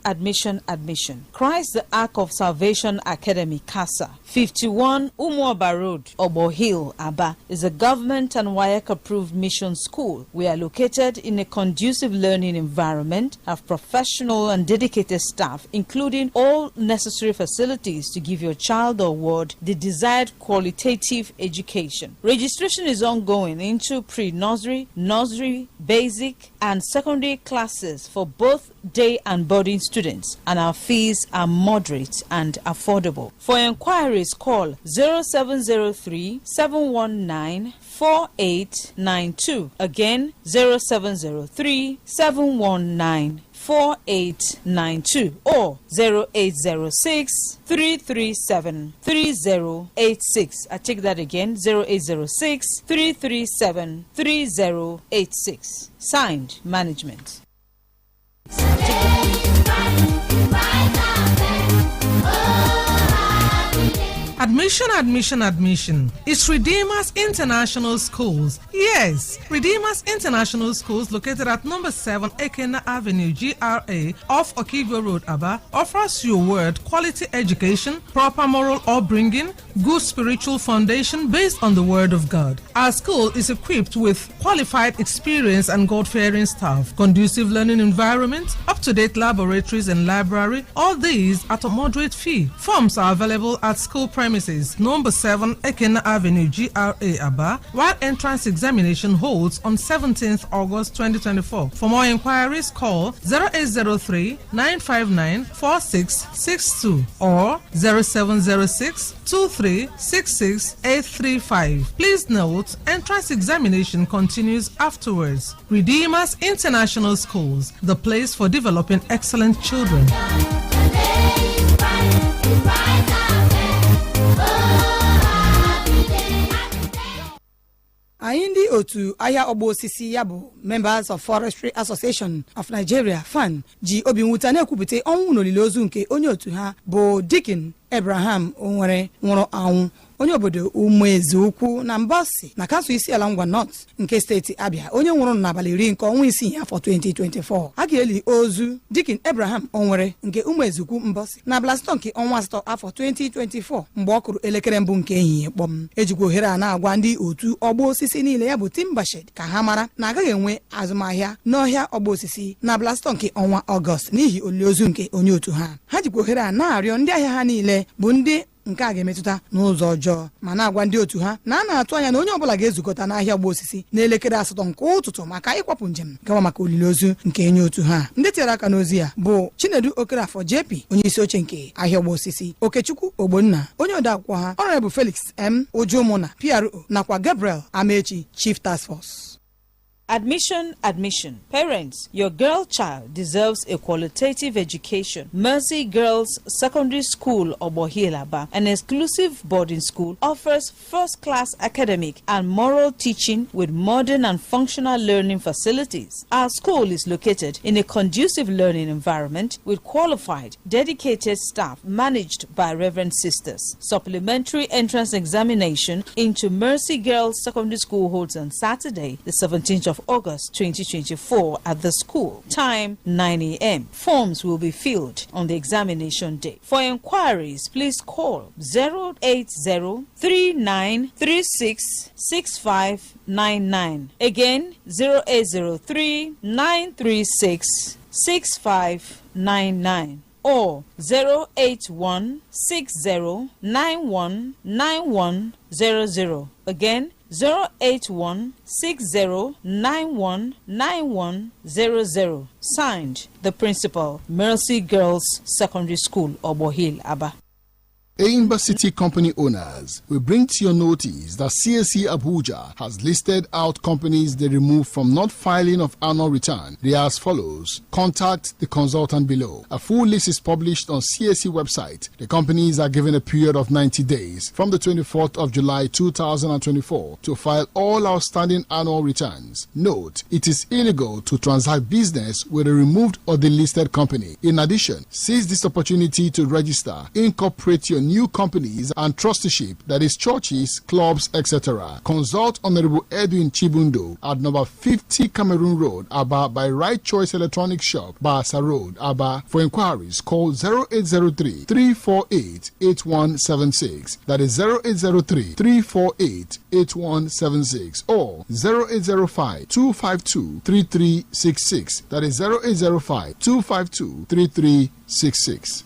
Christ the Ark of Salvation Academy, CASA, 51 Umuoba Road, Obo Hill, Aba, is a government and WAEC-approved mission school. We are located in a conducive learning environment, have professional and dedicated staff, including all necessary facilities to give your child or ward the desired qualitative education. Registration is ongoing into pre-nursery, nursery, basic, and secondary classes for both day and boarding students, and our fees are moderate and affordable. For inquiries, call 0703-719-4892. Again, 0703-719-4892. 4892 or 0806 337 3086. I take that again, 0806 337 3086. Signed, Management. Admission. It's Redeemers International Schools. Yes, Redeemers International Schools, located at number 7 Ekena Avenue, GRA, off Okigwe Road, Aba, offers you quality education, proper moral upbringing, good spiritual foundation based on the Word of God. Our school is equipped with qualified, experienced, and God-fearing staff, conducive learning environment, up-to-date laboratories and library, all these at a moderate fee. Forms are available at school premises number 7 Ekena Avenue, GRA, Aba, while entrance examination holds on 17th August 2024. For more inquiries, call 0803 959 4662 or 0706 2366 835. Please note, entrance examination continues afterwards. Redeemers International Schools, the place for developing excellent children. anyị ndị otu ahịa ọgba osisi ya bụ Members of Forestry Association of Nigeria FAN ji obi mwute na-ekwupụta ọnwụ n'olili ozu nke onye otu ha bụ Deacon Abraham Onwere nwụrụ anwụ, onye obodo Umueze Ukwu na Mbosi na kansụl isi ala Ngwa North nke steeti Abia, onye nwụrụ n'abalị 10 nke ọnwa isii afọ 2024. A ga-eli ozu Deacon Abraham Onwere nke Umueze Ukwu Mbosi na Blasto nke ọnwa 8 afọ 2024 mgbe ọ kụrụ elekere mbụ nke ehihie kpọm. Ejikwa ohere a na-agwa ndị otu ọgba osisi niile ya bụ Timbershed ka ha mara na agaghị enwe azụmahịa n'ọhịa ọgba osisi na Blasto nke ọnwa Ọgọst n'ihi olili ozu nke onye otu ha. Ha jikwa ohere a na-arịọ ndị ahịa ha niile bụ ndị nke a ga-emetụta n'ụzọ ọjọọ ma na-agwa ndị otu ha na a na-atụ anya na onye ọbụla ga-ezukọta n'ahịa ọgba osisi n'elekere 8 nke ụtụtụ maka ịkwapụ njem gawa maka olili ozu nke onye otu ha. Ndị tinyere aka n'ozi ya bụ Chinedu Okerafọ JP, onye isi oche nke ahịa ọgba osisi, Okechukwu Ogbonna, onye odeakwụkwọ ha, Honorable Felix M. Ojumuna, PRO, nakwa Gabriel Amechi, Chief Task Force. Admission. Parents, your girl child deserves a qualitative education. Mercy Girls Secondary School, Obohilaba, an exclusive boarding school, offers first-class academic and moral teaching with modern and functional learning facilities. Our school is located in a conducive learning environment with qualified, dedicated staff managed by Reverend Sisters. Supplementary entrance examination into Mercy Girls Secondary School holds on Saturday, the 17th of August 2024 at the school. Time 9 a.m. Forms will be filled on the examination day. For inquiries, please call 08039366599. Again, 0803-936-6599 or 08160919100. Again, 08160919100. Signed, the principal, Mercy Girls Secondary School, Obohil, Aba. Aimba City Company owners, we bring to your notice that CSC Abuja has listed out companies they remove from not filing of annual return. They are as follows. Contact the consultant below. A full list is published on CSC website. The companies are given a period of 90 days from the 24th of July 2024 to file all outstanding annual returns. Note, it is illegal to transact business with a removed or delisted company. In addition, seize this opportunity to register, incorporate your new companies and trusteeship, that is churches, clubs, etc. Consult Honorable Edwin Chibundo at number 50 Cameroon Road, Aba, by Right Choice Electronic Shop, Basa Road, Aba. For inquiries, call 0803-348-8176. That is 0803-348-8176 or 0805-252-3366. That is 0805-252-3366.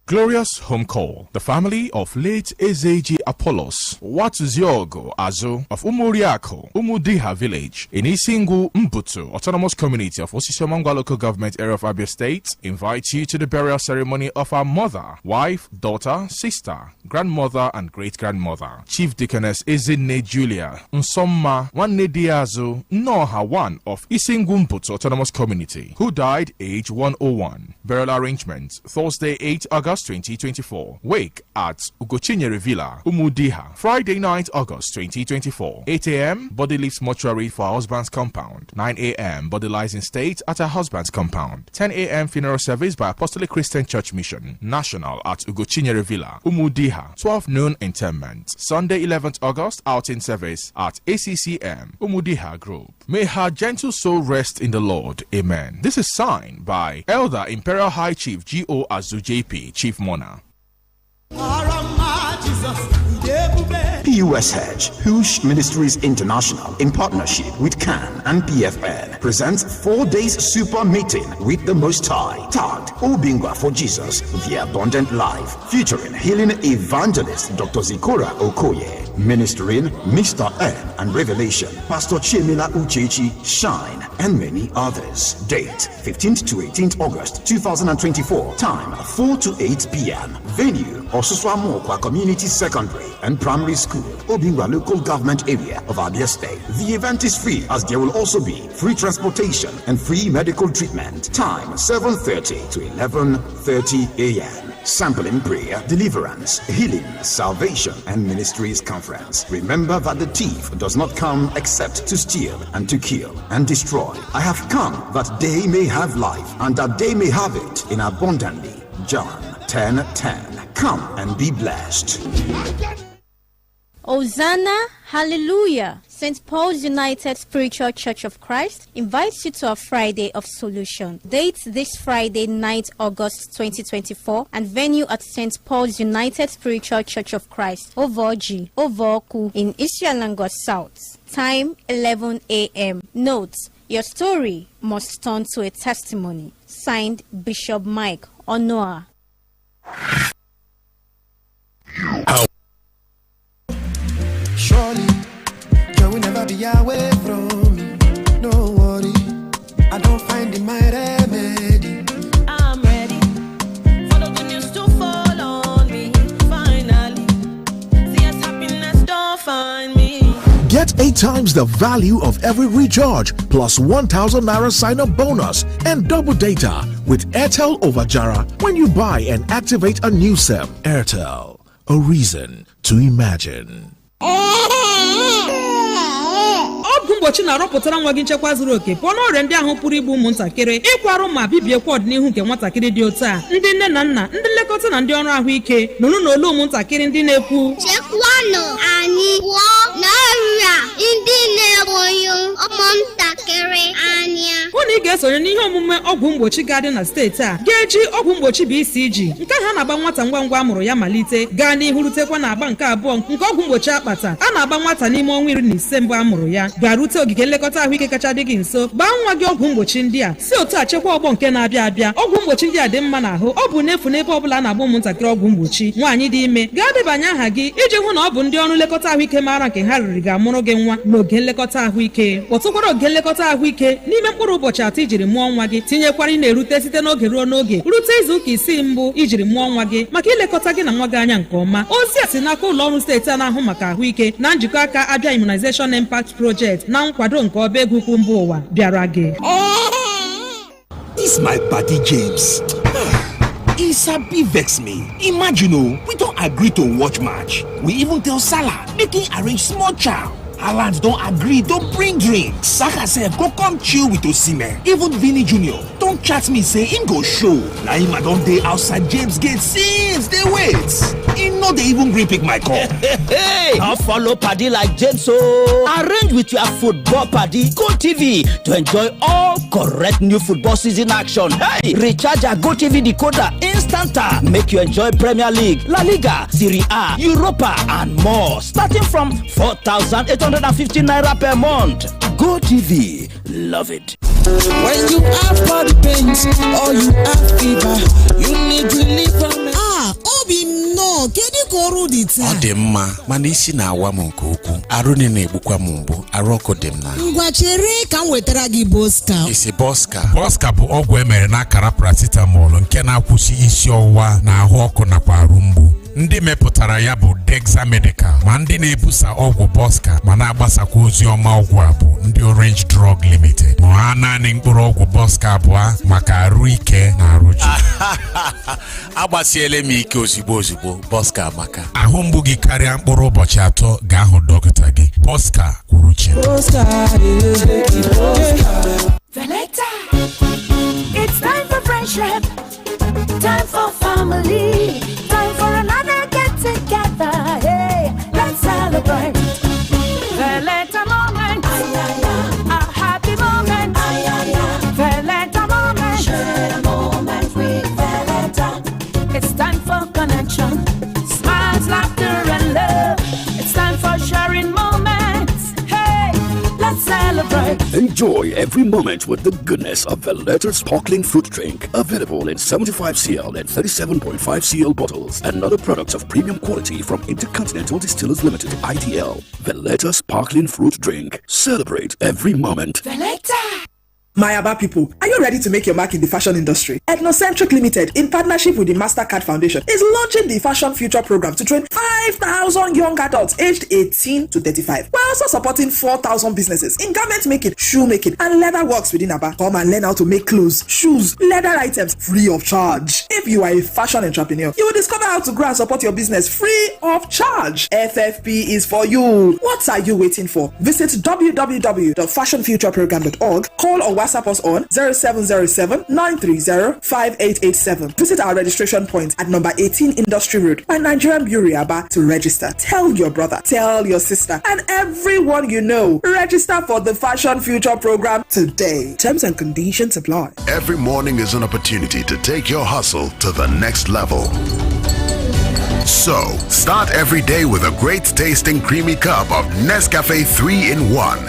Glorious home call. The family of late Ezeji Apollos Watuziogo Azo of Umuriako, Umudiha village in Isingu Mbutu, Autonomous Community of Osisiomangwa Local Government Area of Abia State, invites you to the burial ceremony of our mother, wife, daughter, sister, grandmother, and great-grandmother, Chief Deaconess Ezinne Julia Nsomma Wanediazo Noha one of Isingu Mbutu Autonomous Community, who died age 101. Burial arrangements, Thursday 8 August 2024. Wake at Ugochinyere Villa, Umudiha. Friday 9th August 2024. 8 a.m. Body leaves mortuary for her husband's compound. 9 a.m. Body lies in state at her husband's compound. 10 a.m. Funeral service by Apostolic Christian Church Mission National at Ugochinyere Villa, Umudiha. 12 noon interment. Sunday 11th August outing service at ACCM, Umudiha Group. May her gentle soul rest in the Lord. Amen. This is signed by Elder Imperial High Chief G.O. Azu JP, Chief Mona. PUSH, Hush Ministries International, in partnership with CAN and PFN, presents 4 days super meeting with the Most High, tagged Obingwa for Jesus, the Abundant Life, featuring healing evangelist Dr. Zikora Okoye, ministering Mr. N and Revelation, Pastor Chemila Uchechi, Shine, and many others. Date 15th to 18th August 2024. Time 4 to 8 p.m. Venue Osuswa Mokwa Community Secondary and Primary School, Obingwa Local Government Area of Abia State. The event is free, as there will also be free transportation and free medical treatment. Time 7:30 to 11:30 a.m. Sampling prayer, deliverance, healing, salvation, and ministries conference. Remember that the thief does not come except to steal and to kill and destroy. I have come that they may have life and that they may have it in abundantly. John 10:10. Come and be blessed. Hosanna, hallelujah! St. Paul's United Spiritual Church of Christ invites you to a Friday of Solution. Date this Friday, 9th August 2024, and venue at St. Paul's United Spiritual Church of Christ, Ovoji, Ovoku, in Isialangos South. Time 11 a.m. Note: your story must turn to a testimony. Signed, Bishop Mike Onoa. Surely, joy will never be away from me. No worry, I don't find in my remedy. I'm ready for the good news to fall on me. Finally, see as happiness don't find me. Get 8 times the value of every recharge, plus 1,000 Naira sign-up bonus and double data with Airtel over Jara when you buy and activate a new SIM. Airtel, a reason to imagine. Ọgwụ mgbochi na-arọpụtara nwa gị nchekwa zuru oke pụọ n'ọrịa ndị ahụ pụrụ igbu ụmụntakịrị, ịkwarụ ma bibiekwa ọdịnihu nke nwatakịrị dị otu a. Ndị nne na nna, ndị nlekọta na ndị ọrụ ahụike nụrụ n'olu ụmụntakịrị ndị na-ekwu chekwanụ anyị pụọ n'ọrịa ndị na-egbu ụmụntakịrị anya. Unu ị ga-esonye n'ihe omume ọgwụ mgbochi ga-adị na steeti a ga-eji ọgwụ mgbochi BCG nke ha na-agba nwata ngwa ngwa amụrụ ya malite gaa n'ihu rutekwa na agba nke abụọ nke ọgwụ mgbochi akpata a na-agba nwata n'ime ọnwa 15 mbụ amụrụ ya. Garute ogige nlekọta ahụike kacha dị gị nso, gbaa nwa gị ọgwụ mgbochi ndị a si otu a chekwa ọgbọ nke na-abịa abịa. Ọgwụ mgbochi ndị a dị mma n'ahụ, ọ bụ n'efu n'ebe ọ bụla na-agba ụmụntakịrị ọgwụ mgbochi. Nwaanyị dị ime gaa debanye aha gị iji hụ na ọ bụ ndị ọrụ nlekọta ahụike maara nke ha riri ga-amụrụ gị nwa n'oge nlekọta ahụike. Kpọtụkwara oge nlekọta ahụike n'ime mkpụrụ ụbọchị 3 ijiri mụọ nwa gị, tinyekwara ị na-erute site n'oge ruo n'oge rute izu ụka 6 mbụ ijiri mụọ nwa gị maka ilekọta gị na nwa gị anya nke ọma. Ozi a si n'aka ụlọ ọrụ steeti a na-ahụ maka ahụike na njikọ aka Abia Immunization Impact Project na nkwado nke ọba egwu ukwu mba ụwa bịara gị. This my buddy James. He sabi vex me. Imagine, we don't agree to watch match. We even tell Salah make him arrange small chow. Haaland don't agree, don't bring drinks. Saka said go come chill with Osimhen. Even Vinny Jr. don't chat me say him go show. Now him I don't dey outside James Gate since they wait. He no dey even gree pick my call. Hey, now follow paddy like James so. Arrange with your football paddy Go TV to enjoy all correct new football season action. Hey, recharge your Go TV decoder instanta. Make you enjoy Premier League, La Liga, Serie A, Europa and more. Starting from 4,850 Naira per month. Go TV, love it. When you have body pains or you have fever, you need relief from it. ọrụ dị taa? Ọ dị mma, mana isi na-awa m nke ukwuu. Arụ na-egbukwa m mgbu, arụ ọkụ dị m na. Ngwa chere ka m wetara gị Boska. Isi Boska. Boska bụ ọgwụ emere n'akara paracetamol nke na-akwụsị isi ọwụwa na ahụ ọkụ nakwa arụ mgbu. Ndị mepụtara ya bụ Dexa Medical, ma ndị na-ebusa ọgwụ Boska ma na-agbasakwa ozi ọma ọgwụ a bụ ndị Orange Drug Limited. Ma ha naanị mkpụrụ ọgwụ Boska abụọ maka arụ ike na arụ ji. Agbasiela m ike ozugbo Boska amaka. Ahụ mgbu gị karịa mkpụrụ ụbọchị 3 gaa hụ dọkịta gị. Boska kwuru chi. It's time for friendship, time for family, time for another get together. Hey, let's celebrate. Veleta moment, a happy moment. Veleta moment, share a moment with Veleta. It's time for connection, smiles, laughter, and love. It's time for sharing moments. Hey, let's celebrate. Enjoy every moment with the goodness of Veleta Sparkling Fruit Drink. Available in 75cl and 37.5cl bottles. And other products of premium quality from Intercontinental Distillers Limited, IDL. Veleta Sparkling Fruit Drink. Celebrate every moment. Veleta. My Aba people, are you ready to make your mark in the fashion industry? Ethnocentric Limited, in partnership with the MasterCard Foundation, is launching the Fashion Future Program to train 5,000 young adults aged 18 to 35. We're also supporting 4,000 businesses in garment making, shoe making, and leather works within Aba. Come and learn how to make clothes, shoes, leather items free of charge. If you are a fashion entrepreneur, you will discover how to grow and support your business free of charge. FFP is for you. What are you waiting for? Visit www.fashionfutureprogram.org, call or WhatsApp us on 0707-930-5887. Visit our registration point at number 18 Industry Road by Nigerian Bureau Aba to register. Tell your brother, tell your sister, and everyone you know. Register for the Fashion Future Program today. Terms and conditions apply. Every morning is an opportunity to take your hustle to the next level. So, start every day with a great tasting creamy cup of Nescafe 3-in-1.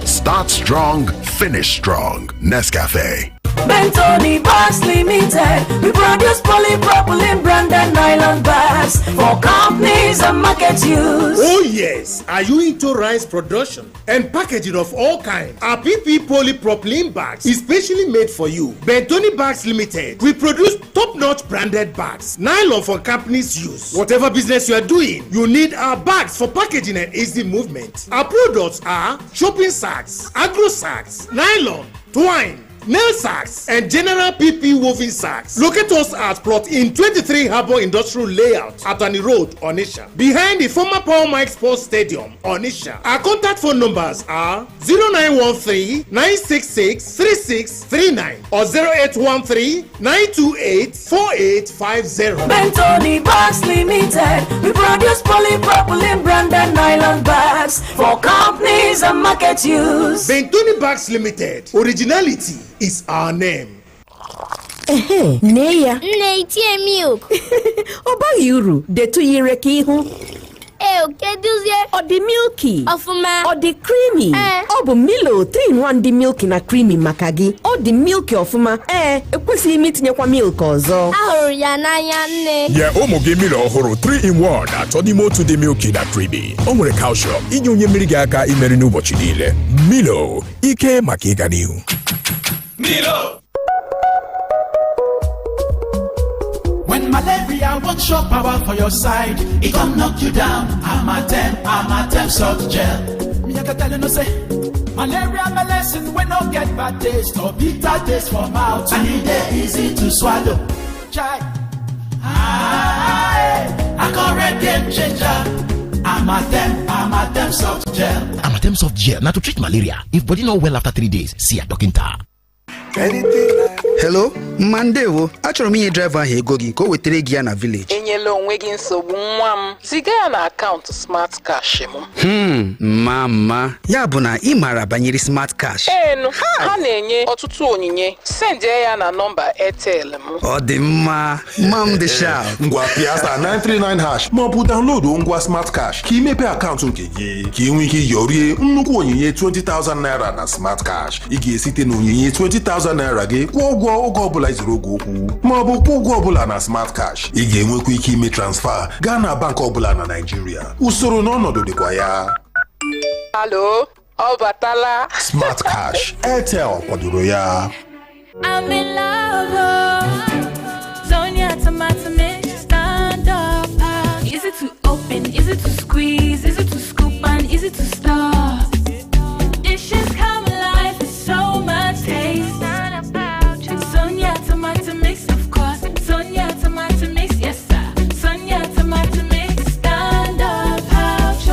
Start strong, finish strong. Nescafe. Bentoni Bags Limited. We produce polypropylene branded nylon bags for companies and market use. Oh yes, are you into rice production and packaging of all kinds? Our PP polypropylene bags is specially made for you. Bentoni Bags Limited. We produce top-notch branded bags, nylon for companies use. Whatever business you are doing, you need our bags for packaging and easy movement. Our products are shopping sacks, agro sacks, nylon, twine, nail sacks, and general PP woven sacks. Locate us at plot in 23 Harbour Industrial Layout, Atani Road, Onisha, behind the former Paul Mike Sports Stadium, Onisha. Our contact phone numbers are 0913-966-3639 or 0813-928-4850. Bentoni Bags Limited. We produce polypropylene branded nylon bags for companies and market use. Bentoni Bags Limited. Originality is our name. Nne ya. Nne itie milk. Ọ baghị uru, detu yire ka ihu. Keduzie. Ọ dị milky. Ọfụma. Ọ dị creamy. Ọ bụ Milo 3-in-1 dị milky na creamy maka gị. Ọ dị milky ọfụma. Ekwesịghị m itinyekwa milk ọzọ. Ahụrụ ya n'anya nne. Nye ụmụ gị Milo ọhụrụ 3-in-1 atọ n'ime otu dị milky na creamy. O nwere calcium inye onye mmiri gị aka imeri n'ụbọchị niile. Milo, ike maka ịga n'ihu. Milo. When malaria won't show power for your side, it gon' knock you down. Amatem salt gel. Me I can tell you no say, malaria medicine we no get bad taste or bitter taste for mouth, and it dey easy to swallow. Try. I correct game changer. Amatem salt gel. Amatem soft gel now to treat malaria. If body not well after 3 days, see a doctor. Hello, Mandewo. Achọrọ m inye driver ahụ ego gị ka o wetere gị ya na village. Enyela onwe gị nsogbu nwa m. Ziga ya na akaụntụ Smart Cash m. Mama, ya bụ na ị maara banyere Smart Cash. Ha na-enye ọtụtụ onyinye. Send ya na nọmba Airtel m. Ọ dị mma, Mam the Sharp. Ngwa Piazza 939# ma ọ bụ download ngwa Smart Cash ka imepe akaụntụ nke gị ka ị nwee ike yorie nnukwu onyinye 20,000 naira na Smart Cash. Ị ga-esite na onyinye 20,000 naira gị kwụọ ụgwọ ụgwọ oge ọbụla izuru oge okwu ma ọ bụ kwụọ ụgwọ ọbụla na smart cash. Ị ga-enwekwa ike ime transfer gaa na bank ọbụla na Nigeria. Usoro na ọnọdụ dịkwa ya. Alo, ọ batala. Smart cash, Airtel kwadoro ya. I'm in love. Sonia tomato mix stand up. Easy to open, easy to squeeze, easy to scoop and easy to stir. Dishes come alive with so much taste. Sonia tomato mix, of course. Sonia tomato mix, yes sir. Sonia tomato mix stand up pouch.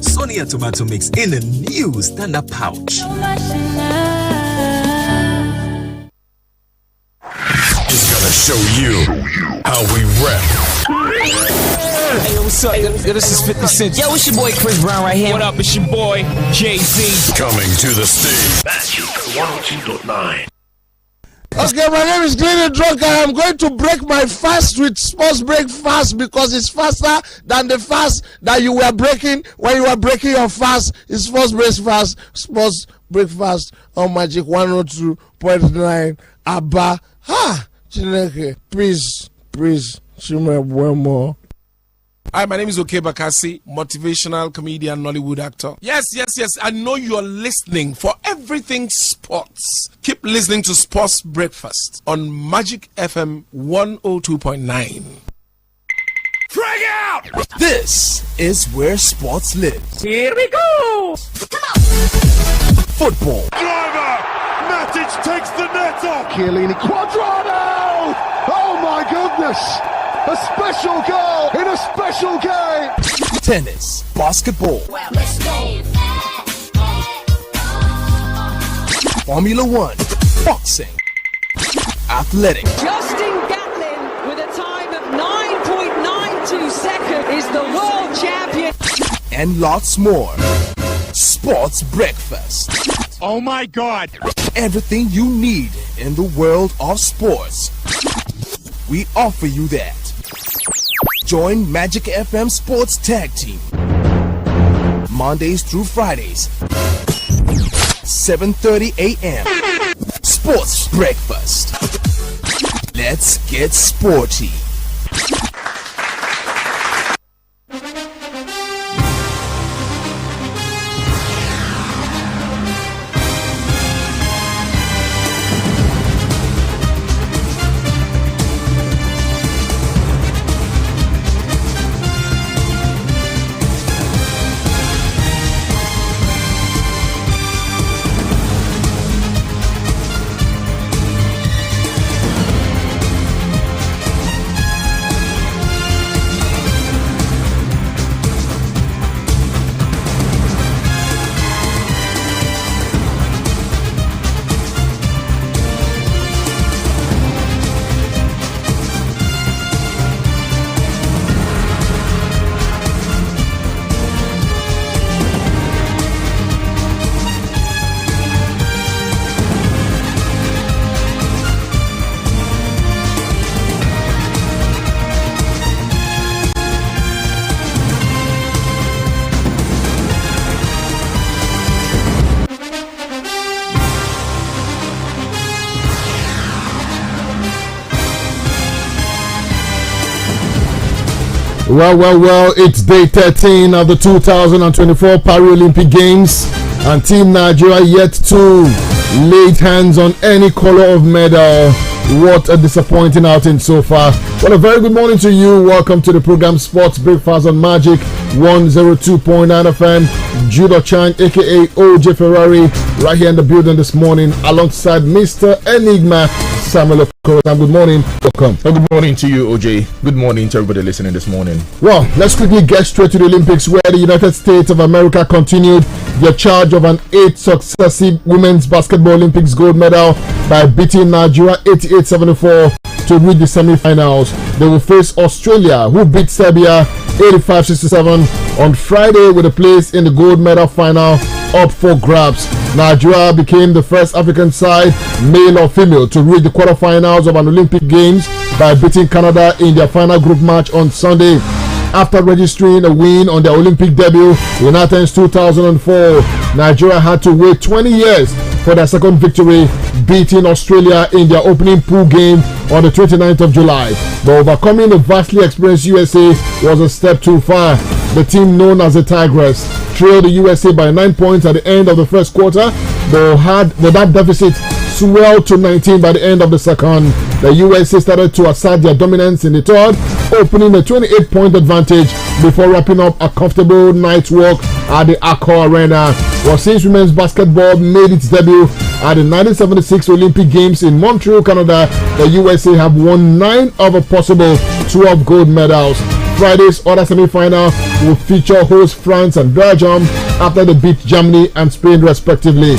Sonia tomato mix in a new stand-up pouch. So much in love. Gonna show you how we rap. Hey, yo, what's up? Yo, this is 50 Cent. Yo, it's your boy Chris Brown right here. What up? It's your boy Jay-Z. Coming to the stage. Magic 102.9. Okay, my name is Glenn Drunk. I'm going to break my fast with Sports Break Fast because it's faster than the fast that you were breaking when you were breaking your fast. It's Sports Break Fast, Sports Break Fast on Magic 102.9. Abba, Chineke, please, Chime one more. Hi, my name is Oke Bakassi, motivational comedian, Nollywood actor. Yes, I know you're listening for everything sports. Keep listening to Sports Breakfast on Magic FM 102.9. Frag out! This is where sports lives. Here we go! Football. Driver! Matic takes the net off! Chiellini Quadrado! Oh my goodness! A special goal in a special game! Tennis. Basketball. Well, let's go. Formula One. Boxing. Athletics. Justin Gatlin with a time of 9.92 seconds is the world champion. And lots more. Sports Breakfast. Oh my God! Everything you need in the world of sports. We offer you that. Join Magic FM Sports Tag Team. Mondays through Fridays. 7:30 a.m. Sports Breakfast. Let's get sporty. Well, it's day 13 of the 2024 Paralympic Games, and Team Nigeria yet to lay hands on any color of medal. What a disappointing outing so far. Well, a very good morning to you. Welcome to the program Sports Breakfast on Magic 102.9 FM. Judo Chang, aka OJ Ferrari, right here in the building this morning, alongside Mr. Enigma Samuel Okorotam. Good morning. Welcome. Good morning to you, OJ. Good morning to everybody listening this morning. Well, let's quickly get straight to the Olympics, where the United States of America continued their charge of an 8th successive Women's Basketball Olympics gold medal by beating Nigeria 88-74 to reach the semi-finals. They will face Australia, who beat Serbia 85-67 on Friday, with a place in the gold medal final up for grabs. Nigeria became the first African side, male or female, to reach the quarterfinals of an Olympic Games by beating Canada in their final group match on Sunday. After registering a win on their Olympic debut in Athens 2004, Nigeria had to wait 20 years for their second victory, beating Australia in their opening pool game on the 29th of July. But overcoming the vastly experienced USA was a step too far. The team known as the Tigress trailed the USA by 9 points at the end of the first quarter, but that deficit swelled to 19 by the end of the second. The USA started to assert their dominance in the third, opening a 28-point advantage before wrapping up a comfortable night's walk at the Accra Arena. Well, since women's basketball made its debut at the 1976 Olympic Games in Montreal, Canada, the USA have won 9 of a possible 12 gold medals. Friday's other semi-final will feature host France and Belgium after they beat Germany and Spain respectively.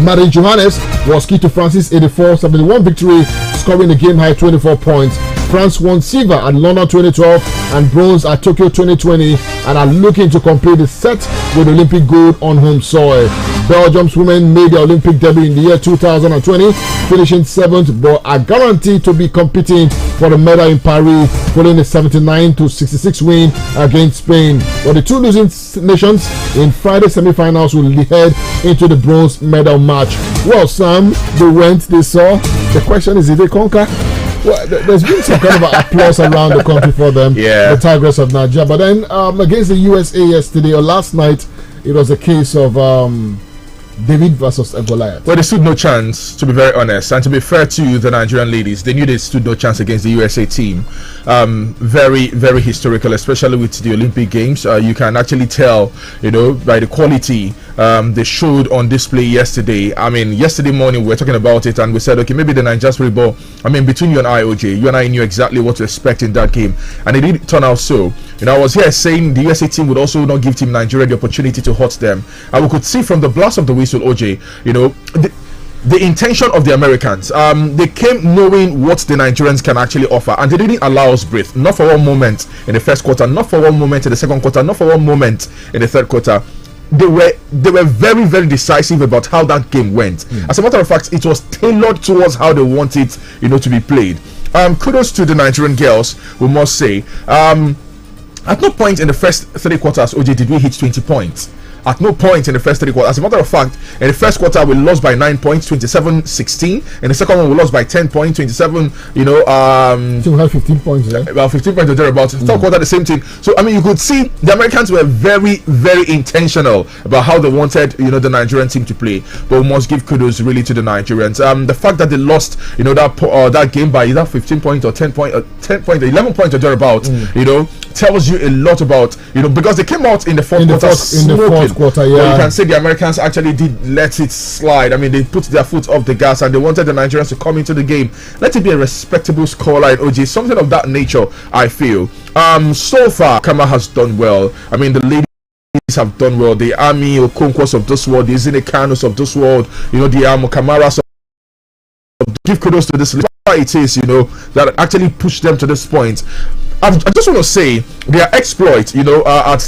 Marie Johannes was key to France's 84-71 victory, scoring the game-high 24 points. France won silver at London 2012 and bronze at Tokyo 2020 and are looking to complete the set with Olympic gold on home soil. Belgium's women made their Olympic debut in the year 2020, finishing 7th, but are guaranteed to be competing for the medal in Paris following a 79-66 win against Spain. But the two losing nations in Friday's semi-finals will head into the bronze medal match. Well, Sam, they went, they saw. The question is, did they conquer? Well, there's been some kind of applause around the country for them, the Tigers of Nigeria. But then against the USA yesterday or last night, it was a case of David versus Goliath. Well, they stood no chance, to be very honest, and to be fair to the Nigerian ladies, they knew they stood no chance against the USA team. Very, very historical, especially with the Olympic Games. You can actually tell, by the quality they showed on display yesterday. I mean, yesterday morning we were talking about it, and we said, okay, maybe the Nigerian Spirit Ball. I mean, between you and I, OJ, you and I knew exactly what to expect in that game, and it did turn out so. I was here saying the USA team would also not give Team Nigeria the opportunity to hurt them, and we could see from the blast of the whistle, OJ, the intention of the Americans. They came knowing what the Nigerians can actually offer, and they didn't allow us breathe. Not for one moment in the first quarter, not for one moment in the second quarter, not for one moment in the third quarter. They were very, very decisive about how that game went. As a matter of fact, it was tailored towards how they want it, to be played. Kudos to the Nigerian girls, we must say. At no point in the first 3 quarters, OJ, did we hit 20 points. At no point in the first 3 quarters. As a matter of fact, in the first quarter we lost by 9 points, 27-16. In the second one we lost by 10 points, 27. We had 15 points there. About 15 points or thereabouts. Third quarter the same thing. So I mean, you could see the Americans were very, very intentional about how they wanted the Nigerian team to play. But we must give kudos really to the Nigerians. The fact that they lost that game by either 15 points or 10 points, 11 points or thereabouts, tells you a lot about because they came out in the fourth quarter. Yeah. Well, you can say the Americans actually did let it slide. I mean, they put their foot off the gas and they wanted the Nigerians to come into the game. Let it be a respectable scoreline, OJ. Something of that nature, I feel. So far, Kama has done well. I mean, the ladies have done well. The Army Okonkwas of this world, the Zine Kanos of this world, the Kamaras of give kudos to this. It is, that actually pushed them to this point. I just want to say their exploit, at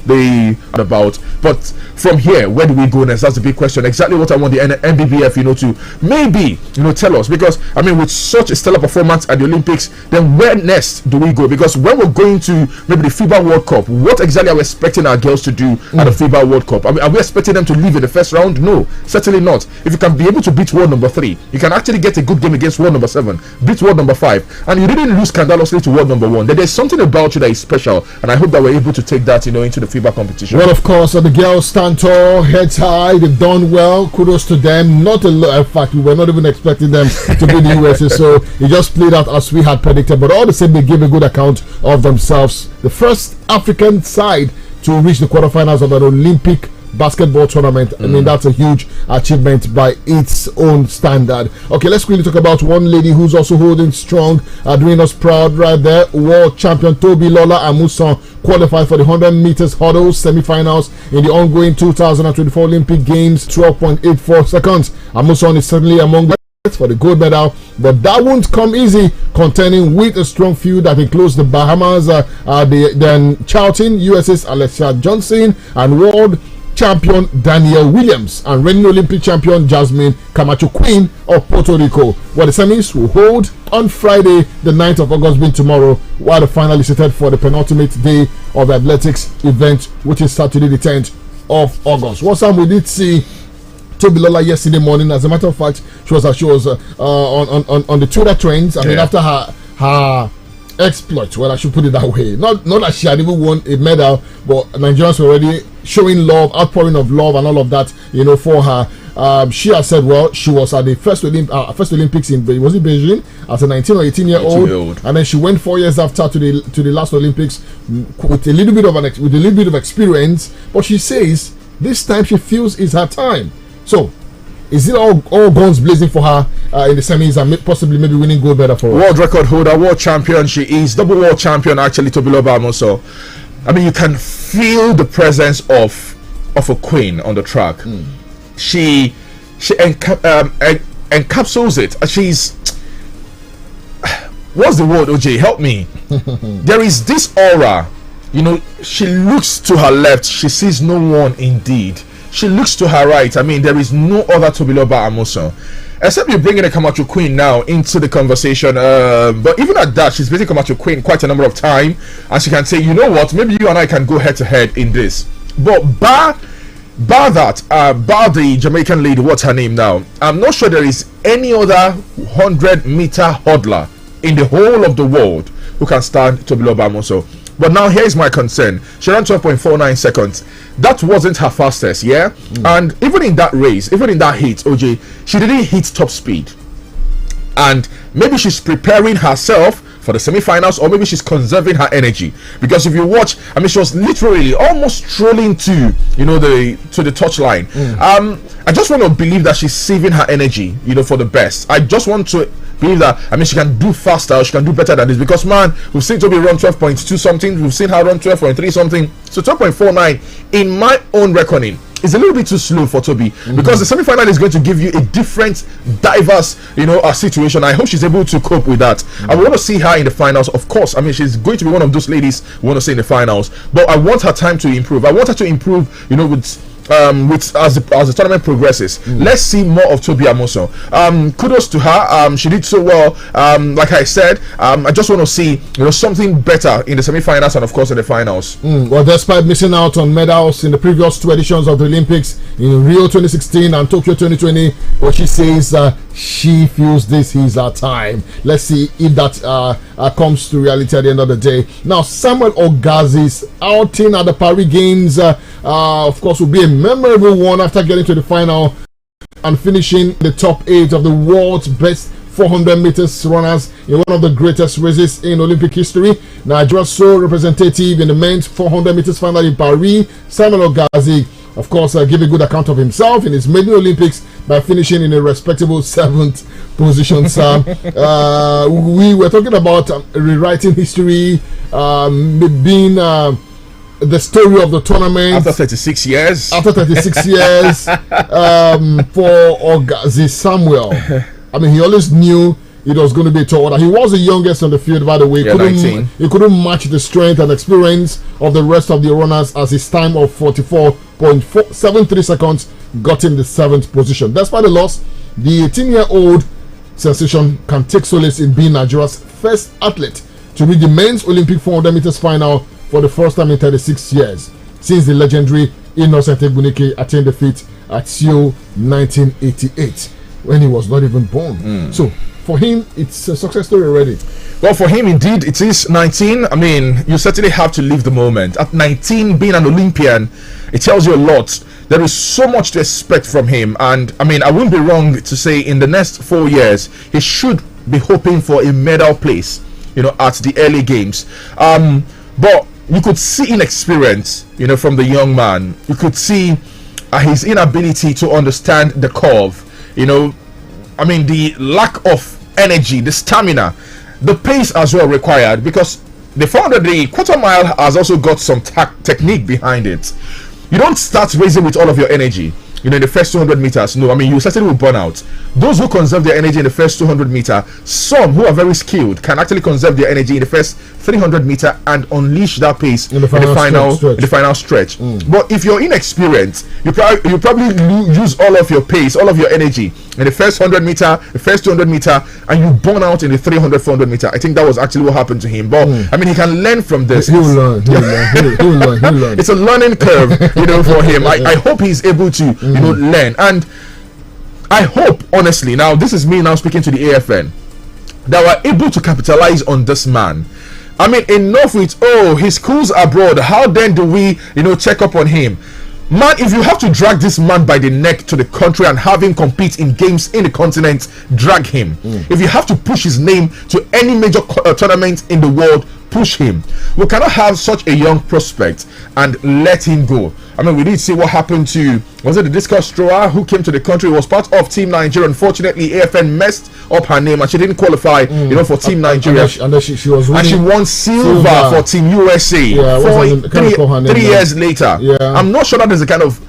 the about. But from here, where do we go next? That's the big question. Exactly what I want the NBBF, to maybe, tell us. Because, I mean, with such a stellar performance at the Olympics, then where next do we go? Because when we're going to maybe the FIBA World Cup, what exactly are we expecting our girls to do at the FIBA World Cup? I mean, are we expecting them to leave in the first round? No, certainly not. If you can be able to beat world number 3, you can actually get a good game against world number 7, beat world number 5, and you didn't lose scandalously to world number 1. There's something about you that is special, and I hope that we're able to take that, into the FIBA competition. Well, of course, the girls stand tall, heads high, they've done well. Kudos to them. Not a lot. In fact, we were not even expecting them to be the USA, so it just played out as we had predicted. But all the same, they gave a good account of themselves. The first African side to reach the quarterfinals of an Olympic basketball tournament. I mean, that's a huge achievement by its own standard. Okay, let's quickly talk about one lady who's also holding strong, doing us proud right there. World champion Toby Lola Amusan qualified for the 100 meters hurdles semi-finals in the ongoing 2024 Olympic Games. 12.84 seconds. Amusan is certainly among the for the gold medal, but that won't come easy, contending with a strong field that includes the Bahamas, then Charlton, USA's Alessia Johnson, and world champion Danielle Williams and reigning Olympic champion Jasmine Camacho Queen of Puerto Rico. Well, the semis will hold on Friday, the 9th of August, being tomorrow, while the final is set for the penultimate day of the athletics event, which is Saturday, the 10th of August. What time we did see Tobiloba yesterday morning. As a matter of fact, she was on the Twitter trends. I mean, after her exploit, well, I should put it that way. Not that she had even won a medal, but Nigerians were already showing love, outpouring of love, and all of that, for her. She has said, well, she was at the first Olympics in Beijing as a 19 or 18-year-old, and then she went 4 years after to the last Olympics with a little bit of experience. But she says this time she feels it's her time. So, is it all guns blazing for her in the semis and possibly maybe winning gold medal for her? World record holder, world champion she is, double world champion actually, Tobiloba Amusan. I mean, you can feel the presence of a queen on the track. She encapsulates it. She's, what's the word, OJ? Help me. There is this aura. She looks to her left, she sees no one indeed. She looks to her right. I mean, there is no other Tobiloba Amusan. Except you're bringing a Camacho Queen now into the conversation. But even at that, she's basically Camacho Queen quite a number of times. And she can say, you know what, maybe you and I can go head to head in this. But bar the Jamaican lady, what's her name now? I'm not sure there is any other 100-meter hurdler in the whole of the world who can stand Tobiloba Amusan. But now here's my concern. She ran 12.49 seconds. That wasn't her fastest, yeah? And even in that race, even in that heat, OJ, she didn't hit top speed. And maybe she's preparing herself for the semi-finals, or maybe she's conserving her energy. Because if you watch, I mean, she was literally almost strolling to the touchline. I just want to believe that she's saving her energy, for the best. I just want to believe that, I mean, she can do faster, or she can do better than this, because man, we've seen Toby run 12.2 something, we've seen her run 12.3 something, so 12.49 in my own reckoning is a little bit too slow for Toby, because the semi-final is going to give you a different, diverse, situation. I hope she's able to cope with that. I want to see her in the finals, of course. I mean, she's going to be one of those ladies we want to see in the finals, but I want her time to improve. I want her to improve, with as the tournament progresses. Let's see more of Tobi Amusan. Kudos to her. She did so well. Like I said, I just want to see something better in the semi-finals and of course in the finals. Well, despite missing out on medals in the previous two editions of the Olympics in Rio 2016 and Tokyo 2020, what she says, she feels this is her time. Let's see if that comes to reality at the end of the day. Now, Samuel Ogazi's outing at the Paris Games, of course, will be a memorable one after getting to the final and finishing the top 8 of the world's best 400 meters runners in one of the greatest races in Olympic history. Nigeria's sole representative in the men's 400 meters final in Paris, Samuel Ogazi, of course, gave a good account of himself in his maiden Olympics by finishing in a respectable 7th position, Sam. We were talking about rewriting history, being the story of the tournament after 36 years. For Ogazi Samuel. I mean, he always knew it was going to be a tall order. He was the youngest on the field, by the way. He couldn't match the strength and experience of the rest of the runners, as his time of 44.73 seconds got him the 7th position. Despite the loss, the 18-year-old sensation can take solace in being Nigeria's first athlete to reach the men's Olympic 400 meters final for the first time in 36 years, since the legendary Innocent Egbunike attained the feat at Seoul 1988, when he was not even born. So for him, it's a success story already. Well, for him, indeed, it is 19. I mean, you certainly have to live the moment. At 19, being an Olympian, it tells you a lot. There is so much to expect from him. And, I mean, I wouldn't be wrong to say in the next 4 years, he should be hoping for a medal place, at the early games. But you could see inexperience, from the young man. You could see his inability to understand the curve. I mean, the lack of energy, the stamina, the pace as well required, because the 400, the quarter mile has also got some technique behind it. You don't start racing with all of your energy, in the first 200 meters. No, I mean, you certainly will burn out. Those who conserve their energy in the first 200 meter, some who are very skilled can actually conserve their energy in the first 300 meter and unleash that pace in the final stretch. But if you're inexperienced, you probably use all of your pace, all of your energy in the first 100 meter, the first 200 meter, and you burn out in the 300, 400 meter. I think that was actually what happened to him. But I mean, he can learn from this. He'll learn. It's a learning curve, for him. I hope he's able to learn. And I hope, honestly, now this is me now speaking to the AFN, that we're able to capitalize on this man. I mean, enough with, his school's abroad. How then do we, check up on him? Man, if you have to drag this man by the neck to the country and have him compete in games in the continent, drag him. If you have to push his name to any major tournament in the world, push him. We cannot have such a young prospect and let him go. I mean, we did see what happened to, was it the discus thrower who came to the country, was part of Team Nigeria. Unfortunately, AFN messed up her name and she didn't qualify, for Team Nigeria. And she was winning, and she won silver for Team USA 3 years later. I'm not sure that is the kind of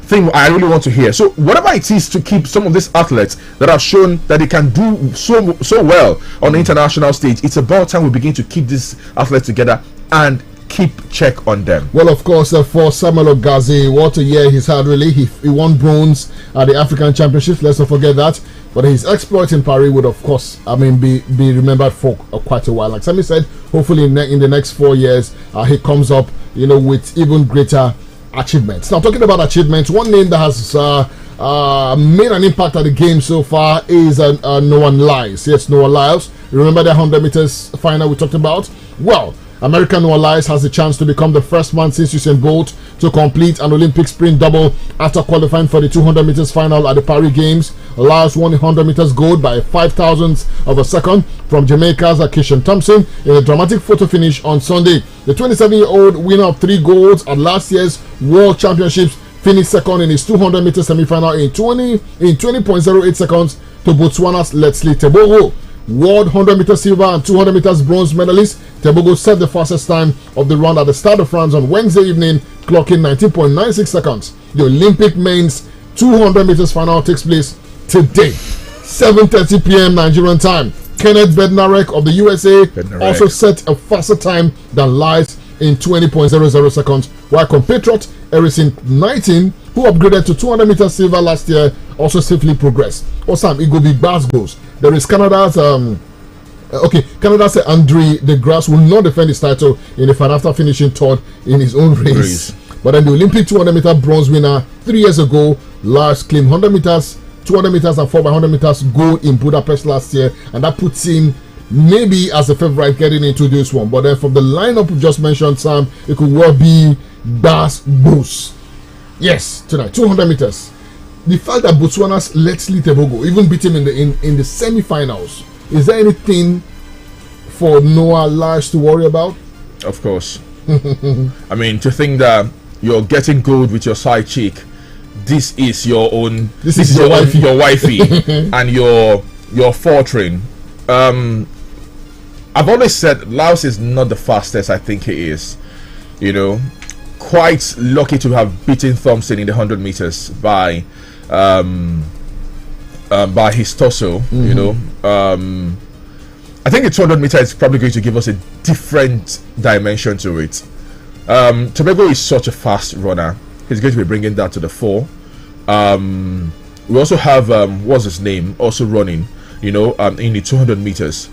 thing I really want to hear. So whatever it is to keep some of these athletes that have shown that they can do so well on the international stage, it's about time we begin to keep these athletes together and keep check on them. Well, of course, for Samuel Ogazi, what a year he's had, really. He won bronze at the African Championships, let's not forget that. But his exploits in Paris would, of course, be remembered for quite a while. Like Sammy said, hopefully in the next 4 years, he comes up, with even greater achievements. Now, talking about achievements, one name that has made an impact at the game so far is Noah Lyles. Yes, Noah Lyles. Remember the 100 meters final we talked about? Well, American Noah Lyles has the chance to become the first man since Usain Bolt to complete an Olympic sprint double after qualifying for the 200 meters final at the Paris Games. Lyles won the 100 meters gold by 0.005 of a second from Jamaica's Keishan Thompson in a dramatic photo finish on Sunday. The 27-year-old winner of 3 golds at last year's World Championships finished second in his 200 meter semi-final in 20.08 seconds to Botswana's Leslie Tebogo. World 100 meter silver and 200 meters bronze medalist Tebogo set the fastest time of the run at the Stade de France on Wednesday evening, clocking 19.96 seconds. The Olympic men's 200 meters final takes place today, 7:30 p.m. Nigerian time. Kenneth Bednarek of the USA also set a faster time than Lyles in 20.00 seconds, while compatriot Erison Knighton, who upgraded to 200 meters silver last year, also safely progressed. Osam, it go be Glasgow's. There is Canada's Canada's Andre DeGrasse will not defend his title in the final after finishing third in his own race. But then the Olympic 200 meter bronze winner 3 years ago, Lyles claimed 100 meters, 200 meters and 4x100 meters gold in Budapest last year, and that puts him maybe as a favorite getting into this one. But then from the lineup we just mentioned, Sam, it could well be Das Bus. Yes, tonight 200 meters. The fact that Botswana's Leslie Tebogo even beat him in the semi-finals, is there anything for Noah Lyles to worry about? Of course. I mean, to think that you're getting gold with your side chick, this is your own. This is your wifey, and your fortune. I've always said Lyles is not the fastest. I think he is. Quite lucky to have beaten Thompson in the 100 meters by his torso. I think the 200 meter is probably going to give us a different dimension to it. Tobago is such a fast runner. He's going to be bringing that to the fore. We also have what's his name also running, in the 200 meters.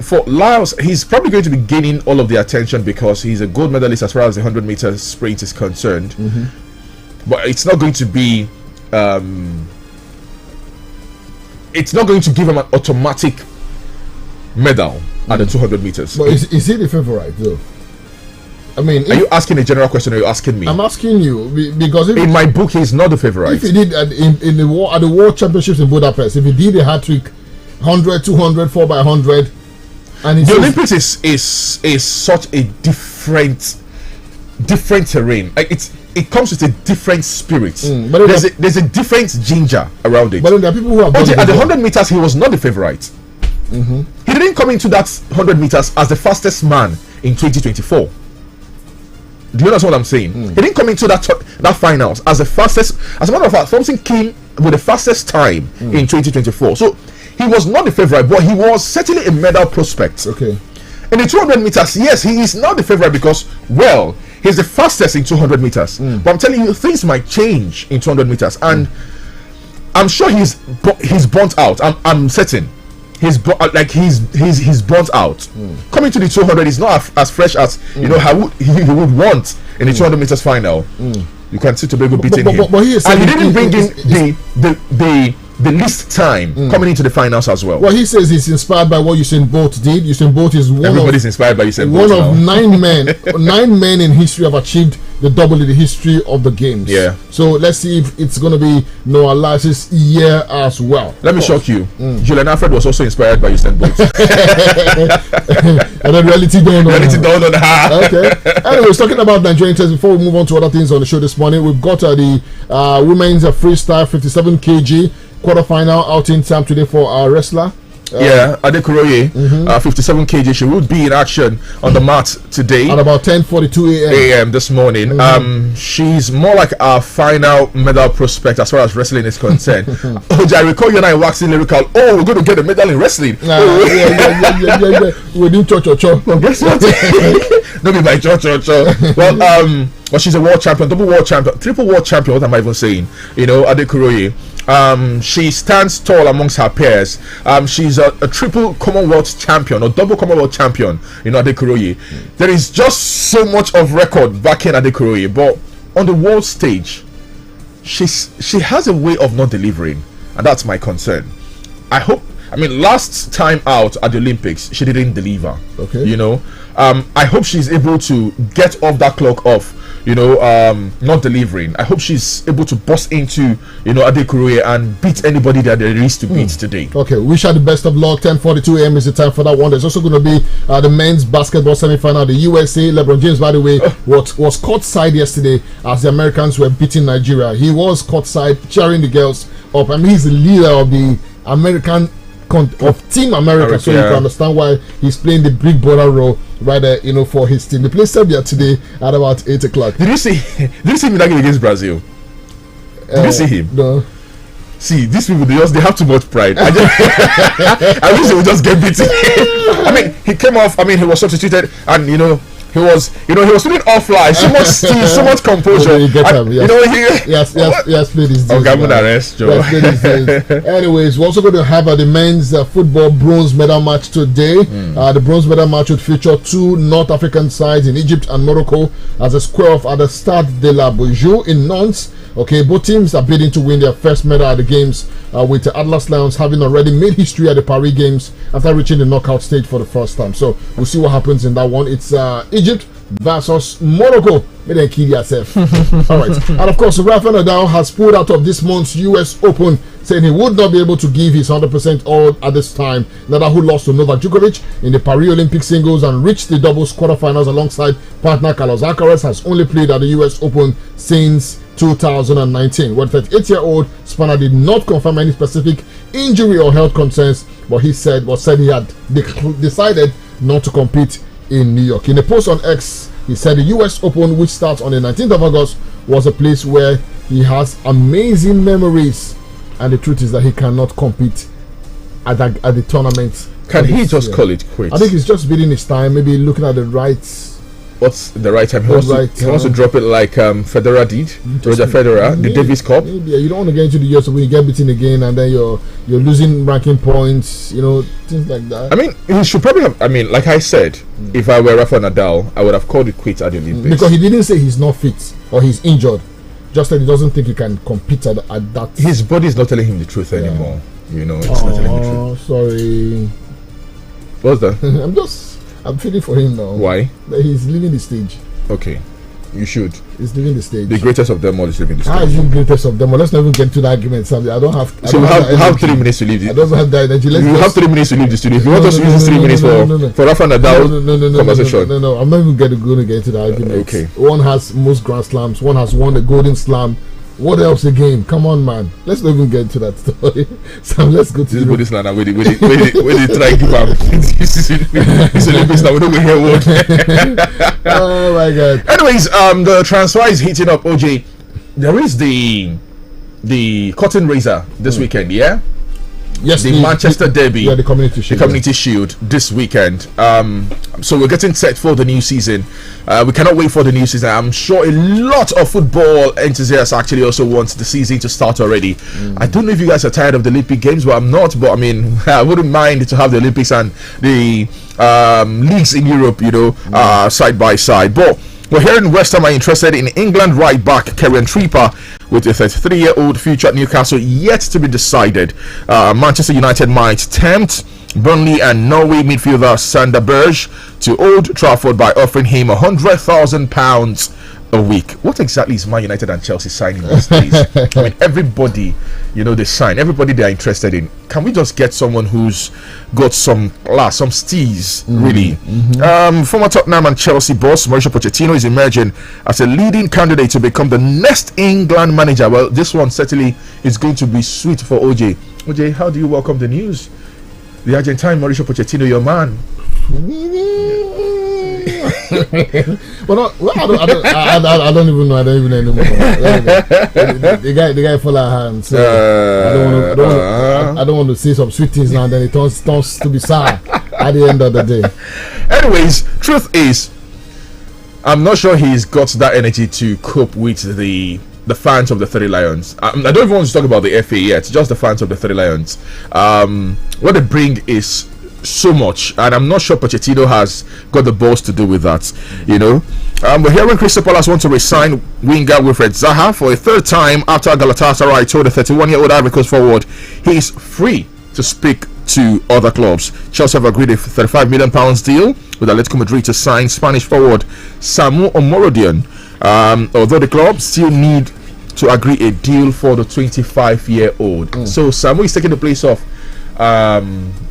For Lyles, he's probably going to be gaining all of the attention because he's a gold medalist as far as the 100 meter sprint is concerned. But it's not going to be it's not going to give him an automatic medal at the 200 meters. But is he the favorite though? I mean, are you asking a general question or are you asking me? I'm asking you because in my book he's not the favorite. If he did at the World Championships in Budapest, if he did a hat-trick 100, 200, 4x100, and the Olympics is such a different terrain. Like it comes with a different spirit. But there's a different ginger around it. But then there are people who have at the 100 meters he was not the favorite. He didn't come into that 100 meters as the fastest man in 2024. Do you understand what I'm saying? He didn't come into that finals as the fastest. As a matter of fact, Thompson came with the fastest time in 2024. So he was not the favorite, but he was certainly a medal prospect. Okay. In the 200 meters, yes, he is not the favorite because, well, he's the fastest in 200 meters. But I'm telling you, things might change in 200 meters, and I'm sure he's burnt out. I'm certain. He's burnt out. Coming to the 200 is not as fresh as he would want in the 200 meters final. You can see Tobago beating him. But he and he didn't bring in the least time coming into the finals as well. Well, he says he's inspired by what Usain Bolt did. Usain Bolt is everybody's inspired by Usain Bolt. One of 9 men, 9 men in history have achieved the double in the history of the games. Yeah. So let's see if it's going to be Noah Lyles' year as well. Let me shock you. Julian Alfred was also inspired by Usain Bolt. And then reality dawned on her. Okay. Anyways, talking about Nigerian tennis, before we move on to other things on the show this morning, we've got the women's freestyle 57 kg quarterfinal outing time today for our wrestler. Adekuroye, 57 kg. She will be in action on the mat today at about 10:42 a.m. this morning. She's more like our final medal prospect as far as wrestling is concerned. I recall you and I waxing lyrical. Oh, we're going to get a medal in wrestling. Yeah. We do cho. Well, guess what? Don't be my cho. Well, she's a world champion, double world champion, triple world champion. What am I even saying? Adekuroye. She stands tall amongst her peers. She's a triple Commonwealth champion or double Commonwealth champion. Adekuroye. There is just so much of record backing Adekuroye, but on the world stage, she has a way of not delivering, and that's my concern. Last time out at the Olympics, she didn't deliver. Okay. I hope she's able to get off that clock of not delivering. I hope she's able to bust into Adekuroye and beat anybody that there is to beat today. Okay, wish her the best of luck. 10:42 a.m. is the time for that one. There's also going to be the men's basketball semi-final. The USA, LeBron James, by the way, was courtside yesterday as the Americans were beating Nigeria. He was courtside cheering the girls up. He's the leader of the American of Team America, so you can understand why he's playing the big brother role right there, for his team. They play Serbia today at about 8 o'clock. Did you see him against Brazil? Did you see him? No. See, these people, they have too much pride. I wish they would just get beaten. He came off. He was substituted, and he was feeling offline. So much steam, so much composure. You get him. Yes. Yes, played his days. Anyways, we're also going to have the men's football bronze medal match today. The bronze medal match would feature 2 North African sides in Egypt and Morocco as a square off at the Stade de la Beaujeu in Nantes. Okay, both teams are bidding to win their first medal at the games, with the Atlas Lions having already made history at the Paris Games after reaching the knockout stage for the first time. So we'll see what happens in that one. It's Egypt versus Morocco. May they kill yourself. All right. And of course, Rafael Nadal has pulled out of this month's US Open, saying he would not be able to give his 100% all at this time. Nadal, who lost to Novak Djokovic in the Paris Olympic singles and reached the doubles quarterfinals alongside partner Carlos Alcaraz, has only played at the US Open since 2019. Well, 38-year-old Spanner did not confirm any specific injury or health concerns, but he said he had decided not to compete in New York. In a post on X, he said the US Open, which starts on the 19th of August, was a place where he has amazing memories, and the truth is that he cannot compete at the tournament. Can he just call it quits? I think he's just beating his time, maybe looking at the right. What's the right time? He wants to drop it like Federer did, Roger Federer, the Davis Cup. Maybe, you don't want to get into the US when you get beaten again, and then you're losing ranking points, things like that. He should probably have. Like I said, if I were Rafa Nadal, I would have called it quits at the Olympics. Because he didn't say he's not fit or he's injured, just that he doesn't think he can compete at that. His body is not telling him the truth anymore. It's not telling him the truth. Sorry. What's that? I'm feeling for him now. Why? That he's leaving the stage. Okay. You should. He's leaving the stage. The greatest of them all is leaving the stage. How is the greatest of them all? Let's not even get into the argument. I don't have. So we have 3 minutes to leave. I don't have that energy. You have 3 minutes to leave the studio. If you want us to use this 3 minutes for Rafa Nadal conversation. No. I'm not even going to get into the argument. Okay. One has most Grand Slams. One has won the Golden Slam. What else again? Come on, man. Let's not even get into that story. So let's go to this body slam. Where they try to give up. It's Olympics now. We don't hear word. Oh my God. Anyways, the transfer is heating up. OJ, there is the curtain raiser this weekend. Yeah. Yes, the Manchester Derby, the Community Shield this weekend. So we're getting set for the new season. We cannot wait for the new season. I'm sure a lot of football enthusiasts actually also want the season to start already. I don't know if you guys are tired of the Olympic Games, but I'm not. But I wouldn't mind to have the Olympics and the leagues in Europe, side by side. But Well, here in West Ham are interested in England right back Kieran Trippier with a 33-year-old future at Newcastle yet to be decided. Manchester United might tempt Burnley and Norway midfielder Sander Berge to Old Trafford by offering him £100,000 a week. What exactly is Man United and Chelsea signing these days? I mean, everybody, they sign. Everybody they are interested in. Can we just get someone who's got some class, some steez, really? Former Tottenham and Chelsea boss Mauricio Pochettino is emerging as a leading candidate to become the next England manager. Well, this one certainly is going to be sweet for OJ. OJ, how do you welcome the news? The Argentine Mauricio Pochettino, your man. I don't even know. I don't even know anymore. The guy full of hands. So I don't want to say some sweet things now. And then it turns to be sad at the end of the day. Anyways, truth is, I'm not sure he's got that energy to cope with the fans of the 30 Lions. I don't even want to talk about the FA yet. Just the fans of the 30 Lions. What they bring is so much, and I'm not sure Pochettino has got the balls to do with that. We're hearing Crystal Palace want to resign winger Wilfred Zaha for a third time after Galatasaray told the 31-year-old Ivory Coast forward he is free to speak to other clubs. Chelsea have agreed a £35 million deal with Atletico Madrid to sign Spanish forward Samu Omorodion, although the club still need to agree a deal for the 25-year-old. So Samu is taking the place of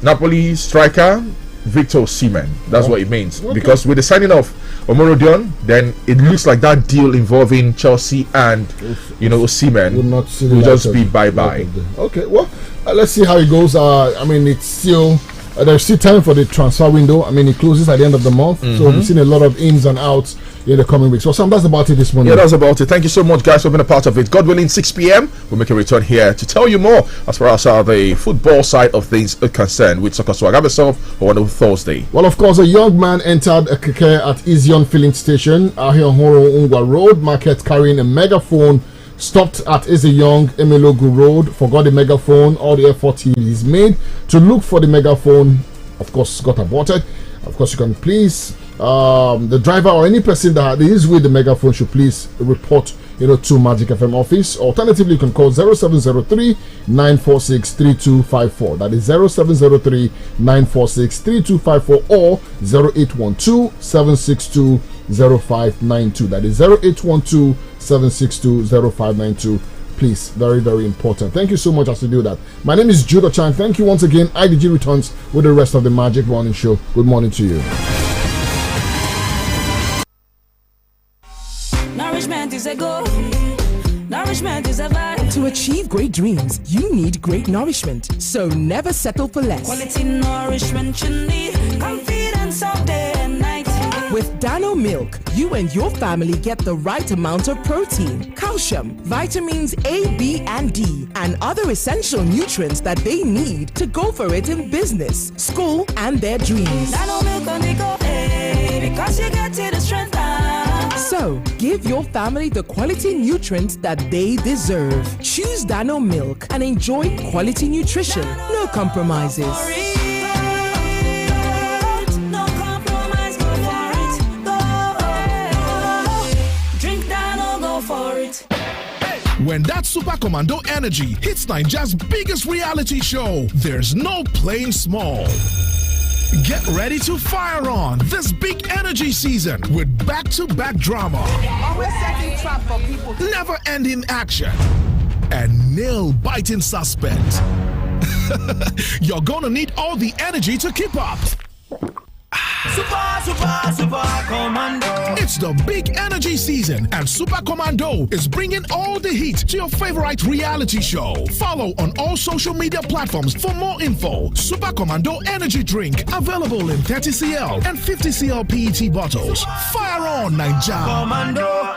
Napoli striker Victor Osimhen. That's what it means. Because with the signing of Omorodion, then it looks like that deal involving Chelsea and Osimhen will just be bye-bye. Okay, well, let's see how it goes. I mean, it's still there's still time for the transfer window. I mean, it closes at the end of the month, so we've seen a lot of ins and outs in the coming weeks. So Sam, that's about it this morning. Yeah, that's about it. Thank you so much, guys, for being a part of it. God willing, 6 p.m. we'll make a return here to tell you more as far as the football side of things are concerned with Soccer Swag. Have yourself a wonderful Thursday. Well, of course, a young man entered a keke at Izion filling station here on Horo Ungwa Road Market carrying a megaphone. Stopped at Izion Emelogu Road, forgot the megaphone. All the effort he's made to look for the megaphone, of course, got aborted. Of course, you can please the driver or any person that is with the megaphone should please report to Magic FM office. Alternatively, you can call 0703 946 3254. That is 0703 946 3254 or 0812 762 0592. That is 0812 762 0592. Please, very, very important. Thank you so much as you do that. My name is Judo Chan. Thank you once again. IDG returns with the rest of the Magic Morning Show. Good morning to you. Nourishment is a goal. Nourishment is a vibe. To achieve great dreams, you need great nourishment. So never settle for less. Quality nourishment you need. Confidence all day and night. With Dano Milk, you and your family get the right amount of protein, calcium, vitamins A, B, and D, and other essential nutrients that they need to go for it in business, school, and their dreams. Dano Milk on the go, because you get to the strength. So, give your family the quality nutrients that they deserve. Choose Dano Milk and enjoy quality nutrition. No compromises. When that Super Commando energy hits Nigeria's biggest reality show, there's no playing small. Get ready to fire on this big energy season with back-to-back drama, always setting trap for people, never-ending action, and nail-biting suspense. You're gonna need all the energy to keep up. Super Commando. It's the big energy season, and Super Commando is bringing all the heat to your favorite reality show. Follow on all social media platforms for more info. Super Commando energy drink available in 30cl and 50cl PET bottles. Fire on, Nigeria. Commando.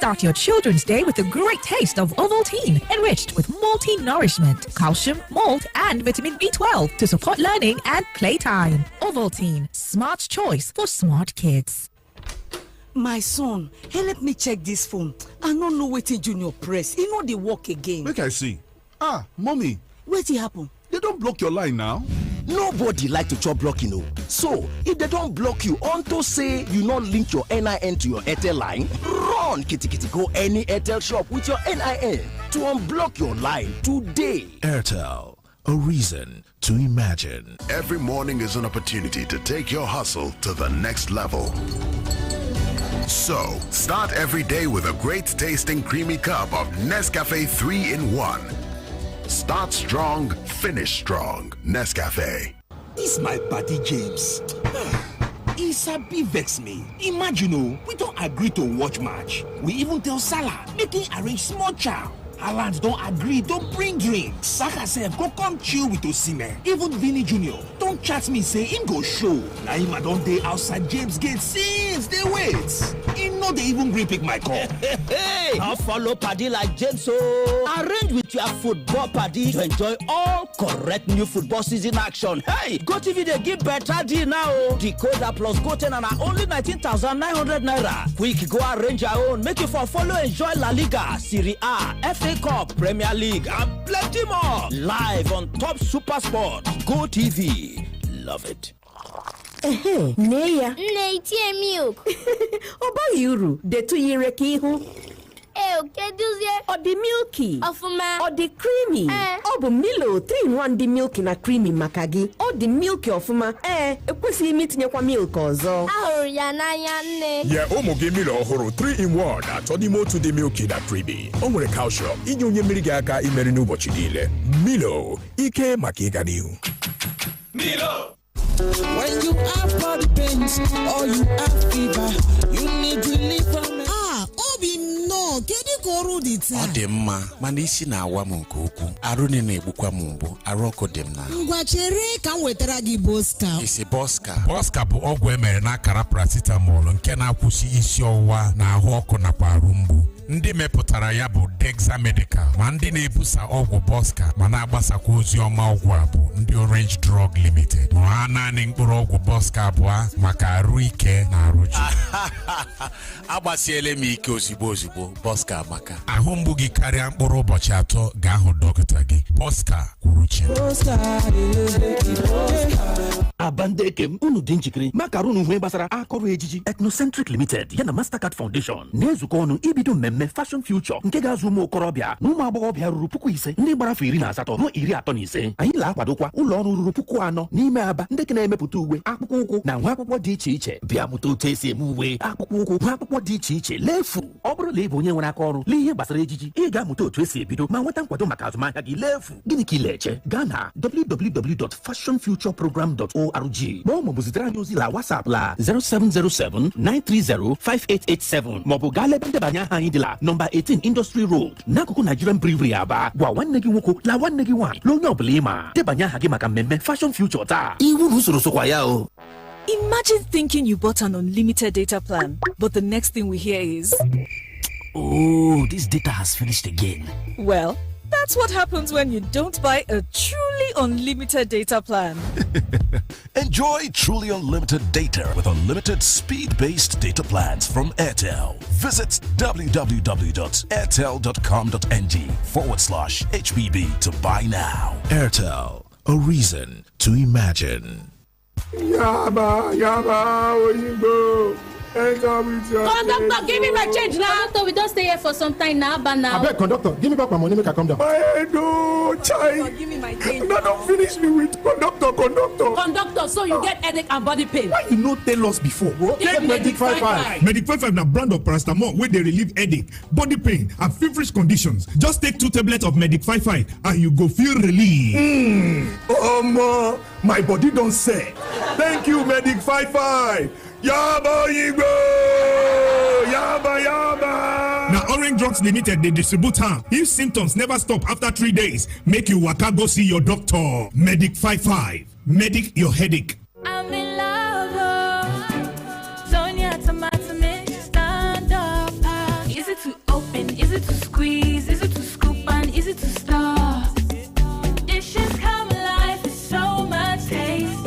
Start your children's day with a great taste of Ovaltine, enriched with multi-nourishment, calcium, malt, and vitamin B12 to support learning and playtime. Ovaltine, smart choice for smart kids. My son, help me check this phone. I don't know wetin Junior press. E no dey work again. Make I see. Mommy. Wetin happen? They don't block your line now. Nobody like to chop blocking, no. So if they don't block you unto say you not link your NIN to your Airtel line, run kitty go any Airtel shop with your NIN to unblock your line today. Airtel, a reason to imagine. Every morning is an opportunity to take your hustle to the next level. So, start every day with a great tasting creamy cup of Nescafe 3-in-1. Start strong, finish strong. Nescafe. This my buddy James. He sabi vex me. Imagine, we don't agree to watch match. We even tell Salah, make him arrange small chow. Haaland don't agree, don't bring drinks. Saka said, go come chill with Osimhen. Even Vinny Jr. don't chat me, say him go show. Now him I don't dey outside James Gate since they wait. He know they even gree pick my call. Hey, now follow paddy like James, so arrange with your football paddy to enjoy all correct new football season action. Hey, GoTV they give better deal now. Decoder plus GoTen and only 19,900 naira. Quick go arrange your own. Make you for follow enjoy La Liga, Serie A, FA Cup, Premier League, and plenty more. Live on Top Super Sport. GoTV. Love it. Neya. Nne milk. Oba uru, detu yire ki ihu. Keduzie. Ọ dị milky. Ọfụma. Ọ dị creamy. Ọ bụ Milo 3-in-1 dị milky na creamy maka gị. Ọ dị milky ọfụma. Ekwesịghị m itinyekwa milk ọzọ. Ahụrụ ya n'anya nne. Nye ụmụ gị Milo ọhụrụ 3-in-1 atọ n'ime otu dị milky na creamy. O nwere calcium inye onye mmiri gị aka imeri n'ụbọchị niile. Milo, ike maka ịga n'ihu. Milo. When you have body pains or you have fever, you need relief from it. Obi no, kedu ka ọrụ dị taa? Ọ dị mma, mana isi na-awa m nke ukwuu. Arụ na-egbukwa m mgbu, arụ ọkụ dị m na. Ngwa chere ka m wetara gị Boska. Isi Boska. Boska bụ ọgwụ emere n'akara paracetamol nke na-akwụsị isi ọwụwa na ahụ ọkụ nakwa arụ mgbu. Ndị mepụtara ya bụ Dexa Medical, ma ndị na-ebusa ọgwụ Boska ma na-agbasakwa ozi ọma ọgwụ a bụ ndị Orange Drug Limited. Ma ha naanị mkpụrụ ọgwụ Boska abụọ maka arụ ike na arụ ji. Agbasiele m ike ozugbo Boska amaka. Ahụ mgbu gị karịa mkpụrụ ụbọchị atọ gaa hụ dọkịta gị. Boska kwuru chi. Abandekem unu dị njikere maka arụ n'uwe gbasara akọrọ ejiji. Ethnocentric Limited yana Mastercard Foundation na-ezukọ ọnụ ibido mmemme Fashion Future nke ga-azụ ụmụ okorobịa na ụmụ agbọghọbịa ruru 5,000 ndị gbara afọ 18 ruo 35. Anyị na-akwadokwa ụlọ ọrụ ruru 4,000 n'ime Aba ndị na-emepụta uwe, akpụkpọ ụkwụ na nwa akwụkwọ dị iche iche. Bịa mụta otu esi eme uwe, akpụkpọ ụkwụ, nwa akwụkwọ dị iche iche lefu. Ọ bụrụ na ị bụ onye nwere aka ọrụ n'ihe gbasara ejiji, ị ga-amụta otu esi ebido ma nweta nkwado maka azụmahịa gị lefu. Gịnị ka ị na-eche? Gaa na www.fashionfutureprogram.org ma ọ maọbụ zitere anyị ozi la WhatsApp la 0707-930-5887 maọbụ gaa lebe ndebanye aha anyị dị la nọmba 18 Industry Road n'akụkụ Nigerian Brewery Aba. Gwa nwanne gị nwoke la nwanne gị nwaanyị na onye ọbụla ịma debanye aha gị maka mmemme Fashion Future taa. Iwu na usoro sokwa ya o. Imagine thinking you bought an unlimited data plan, but the next thing we hear is, oh, this data has finished again. Well, that's what happens when you don't buy a truly unlimited data plan. Enjoy truly unlimited data with unlimited speed-based data plans from Airtel. Visit www.airtel.com.ng/HBB to buy now. Airtel, a reason to imagine. Yaba, Oyinbo. Conductor, give me my change now. Conductor, we don't stay here for some time now, but now. I beg, conductor, give me back my money, make I come down. My head, no, child. Give me my change. No, don't finish me with conductor. Conductor, so you get headache and body pain. Why you not tell us before, bro? Take Medic 55. Medic 55 na brand of paracetamol where they relieve headache, body pain, and feverish conditions. Just take 2 tablets of Medic 55 and you go feel relief. My body don't say. Thank you, Medic 55. Yaba Igbo! Yaba! Now Orange Drugs Limited, they distribute her. If symptoms never stop after 3 days, make you waka go see your doctor. Medic 55. Medic your headache. I'm in love. Sonia Tomato, stand up. Easy to easy to squeeze, easy to scoop, and easy to store. Dishes come alive with so much taste.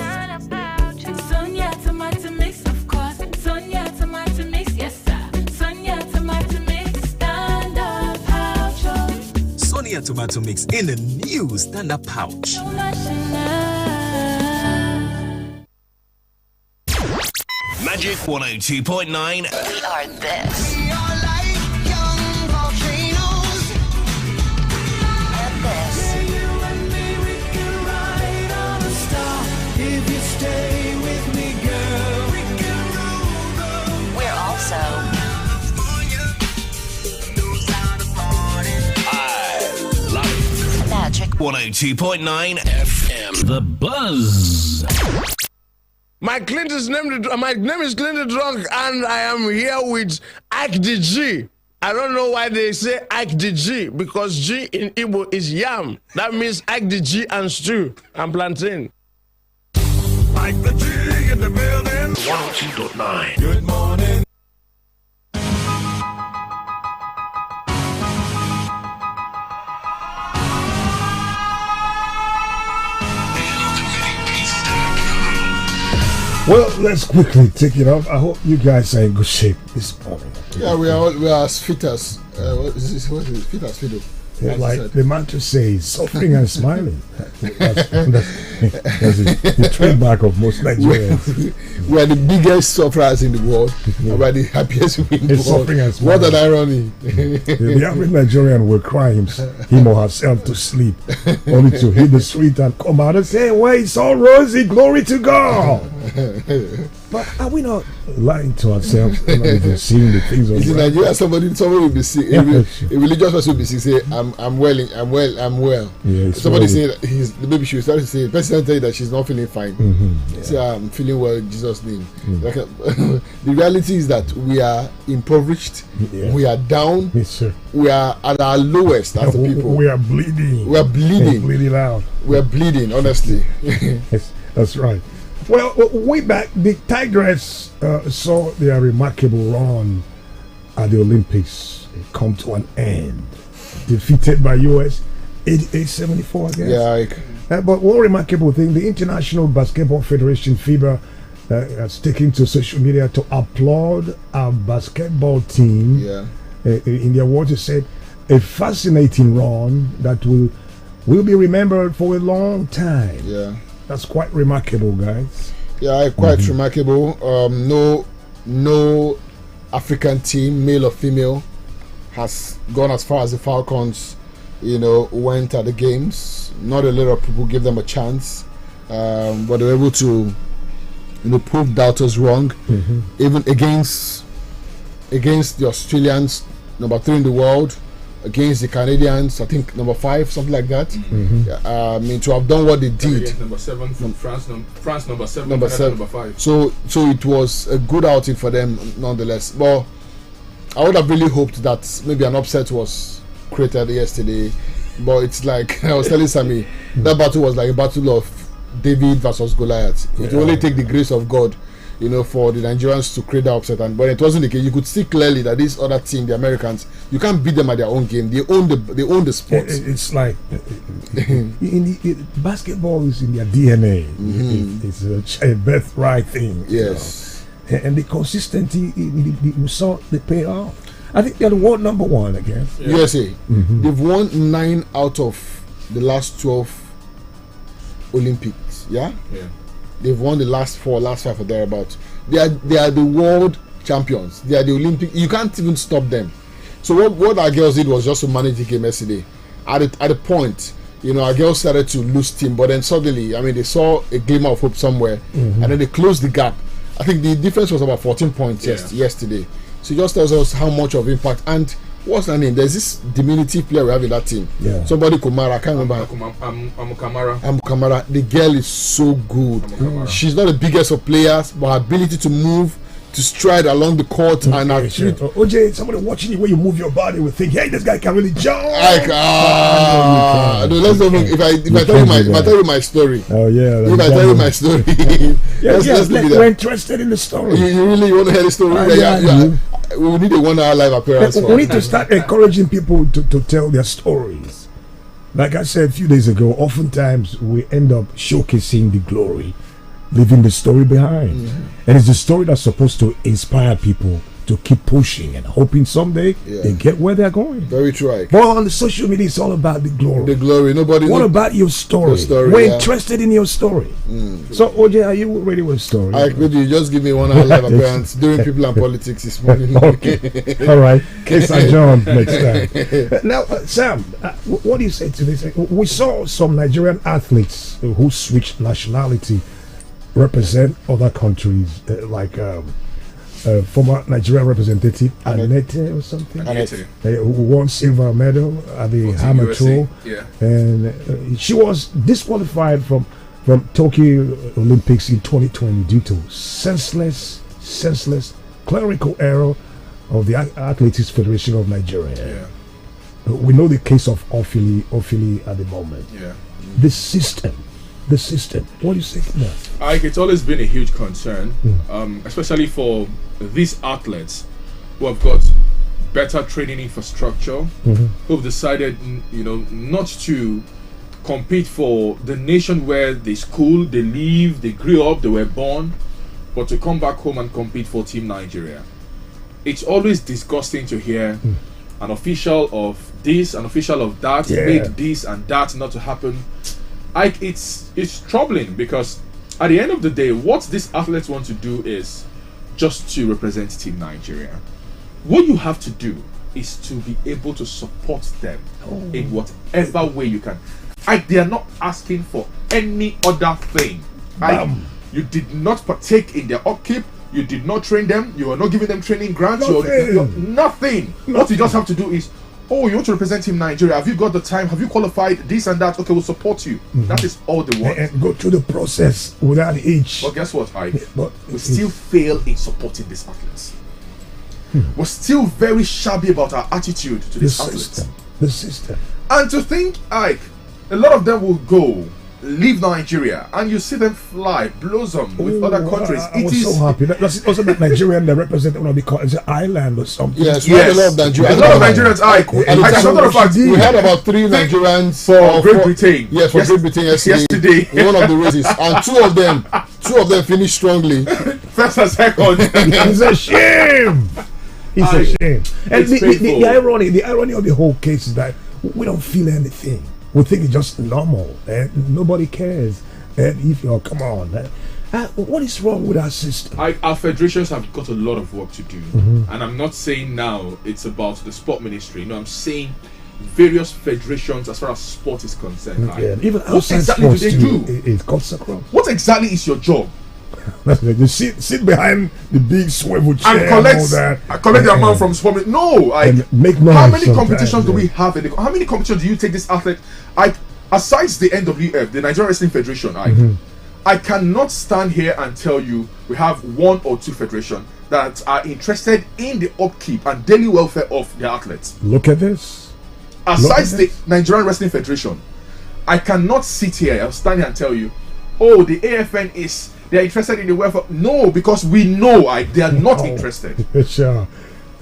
Sonia tomato mix, of course. Sonia tomato mix, yes sir. Sonia tomato mix, stand-up pouch. Sonia tomato mix in a new stand-up pouch. So much enough. Magic 102.9. We are this. We are like young volcanoes. And this. Yeah, you and me, we can ride on a star. If you stay with me, girl, we can rule the world. We're also I love it. Magic 102.9 FM. The Buzz. My name is Clinton Drunk, and I am here with Ike the G. I don't know why they say Ike the G, because G in Igbo is yam. That means Ike the G and stew and plantain. Like the G in the building. 102.9. Good morning. Well, let's quickly take it off. I hope you guys are in good shape this morning. Yeah, we are as fit as what is fit as fiddle. Yeah, like the mantra says, suffering and smiling. That's the trademark of most Nigerians. We are the biggest sufferers in the world. We are the happiest people in the world. Suffering and smiling. What an irony. The average Nigerian will cry him or herself to sleep, only to hit the street and come out and say, well, it's all rosy, glory to God. But are we not lying to ourselves? Not even seeing the things of in Nigeria, somebody will be sick. A religious person will be sick. Say, I'm well. Yeah, somebody say that maybe she will start to say, the person tell you that she's not feeling fine. Yeah. Say, I'm feeling well in Jesus' name. Like, the reality is that we are impoverished. Yeah. We are down. Yes, sir. We are at our lowest as the people. We are bleeding. We are bleeding. Bleeding out. We are bleeding, honestly. Yes, that's right. Well, way back, the Tigers saw their remarkable run at the Olympics come to an end. Defeated by US 88-74, I guess. Yeah. But one remarkable thing, the International Basketball Federation, FIBA, has taken to social media to applaud our basketball team. Yeah. In their words, they said, a fascinating run that will be remembered for a long time. Yeah. That's quite remarkable, guys. Yeah, quite remarkable. No African team, male or female, has gone as far as the Falcons, went at the games. Not a lot of people gave them a chance, but they were able to, prove doubters wrong. Even against the Australians, number 3 in the world, against the Canadians, I think number 5, something like that. I mean, to have done what they did. Number 7 from France number 7, number 7, number 5. So it was a good outing for them, nonetheless. But I would have really hoped that maybe an upset was created yesterday. But it's like I was telling Sammy, that battle was like a battle of David versus Goliath. It will only take the grace of God, for the Nigerians to create that upset. But it wasn't the case. You could see clearly that this other team, the Americans, you can't beat them at their own game. They own the sport. It's like basketball is in their DNA. It's a birthright thing. Yes. And the consistency, we saw the payoff. I think they're the world number 1 again. USA. They've won 9 out of the last 12 Olympics. Yeah. They've won the last 5 or thereabouts. They are the world champions. They are the Olympic. You can't even stop them. So what our girls did was just to manage the game yesterday. At a point, our girls started to lose steam, but then suddenly, I mean, they saw a glimmer of hope somewhere, and then they closed the gap. I think the difference was about 14 points yesterday. So it just tells us how much of impact. And what's her name? There's this diminutive player we have in that team. Yeah. Somebody Kumara, I can't remember. Kamara. The girl is so good. She's not the biggest of players, but her ability to move, to stride along the court and actually. OJ, somebody watching you when you move your body will think, hey, this guy can really jump. Let's if I tell you my story. Oh yeah. If I tell you my story. We're interested in the story. You really want to hear the story? We need a 1 hour live appearance. We need to start encouraging people to tell their stories. Like I said a few days ago, oftentimes we end up showcasing the glory, leaving the story behind. And it's the story that's supposed to inspire people to keep pushing and hoping someday they get where they're going. Very true. But on the social media, it's all about the glory. The glory. What about your story? We're interested in your story. So, OJ, are you ready with a story? You just give me 1 hour live appearance during People and Politics this morning. Okay. All right. Case adjourned next time. Now, Sam, what do you say to this? We saw some Nigerian athletes who switched nationality represent other countries, like former Nigerian representative Annette or something, who won silver medal at the hammer throw, and she was disqualified from Tokyo Olympics in 2020 due to senseless clerical error of the Athletics Federation of Nigeria. We know the case of Ophili at the moment. The system. What do you say to that? It's always been a huge concern, especially for these athletes who have got better training infrastructure, who've decided, not to compete for the nation where they school, they live, they grew up, they were born, but to come back home and compete for Team Nigeria. It's always disgusting to hear an official of this, an official of that, made this and that not to happen. It's troubling, because at the end of the day, what these athletes want to do is just to represent Team Nigeria. What you have to do is to be able to support them in whatever way you can. They are not asking for any other thing. You did not partake in their upkeep. You did not train them. You are not giving them training grants. Nothing. What you just have to do is, you want to represent Team Nigeria. Have you got the time? Have you qualified? This and that. Okay, we'll support you. That is all they want. And go through the process without hitch. But guess what, we still fail in supporting these athletes. We're still very shabby about our attitude to these athletes. The system. And to think, a lot of them will go, leave Nigeria, and you see them fly, blossom with other countries. I was so happy. That's also that Nigerian that represent one of the island or something. Yes. A lot of Nigerians. A lot of Nigerians. We had about 3 Nigerians for Great Britain. Yeah, for Great Britain yesterday. In one of the races, and two of them finished strongly. First and second. It's a shame. It's a shame. And the irony of the whole case is that we don't feel anything. We think it's just normal, and nobody cares. And if you're, come on, what is wrong with our system? Our federations have got a lot of work to do, and I'm not saying now it's about the sport ministry. No, I'm saying various federations as far as sport is concerned. Even what exactly do they do? It's called sacrum. What exactly is your job? You sit behind the big swivel chair and collect the amount from sport. No, make money. How many competitions do we have? How many competitions do you take this athlete? Aside the NWF, the Nigerian Wrestling Federation, I cannot stand here and tell you we have 1 or 2 federations that are interested in the upkeep and daily welfare of their athletes. Look at this. Aside the Nigerian Wrestling Federation, I cannot sit here and stand here and tell you, the AFN they're interested in the welfare. No, because we know they are not interested. Sure.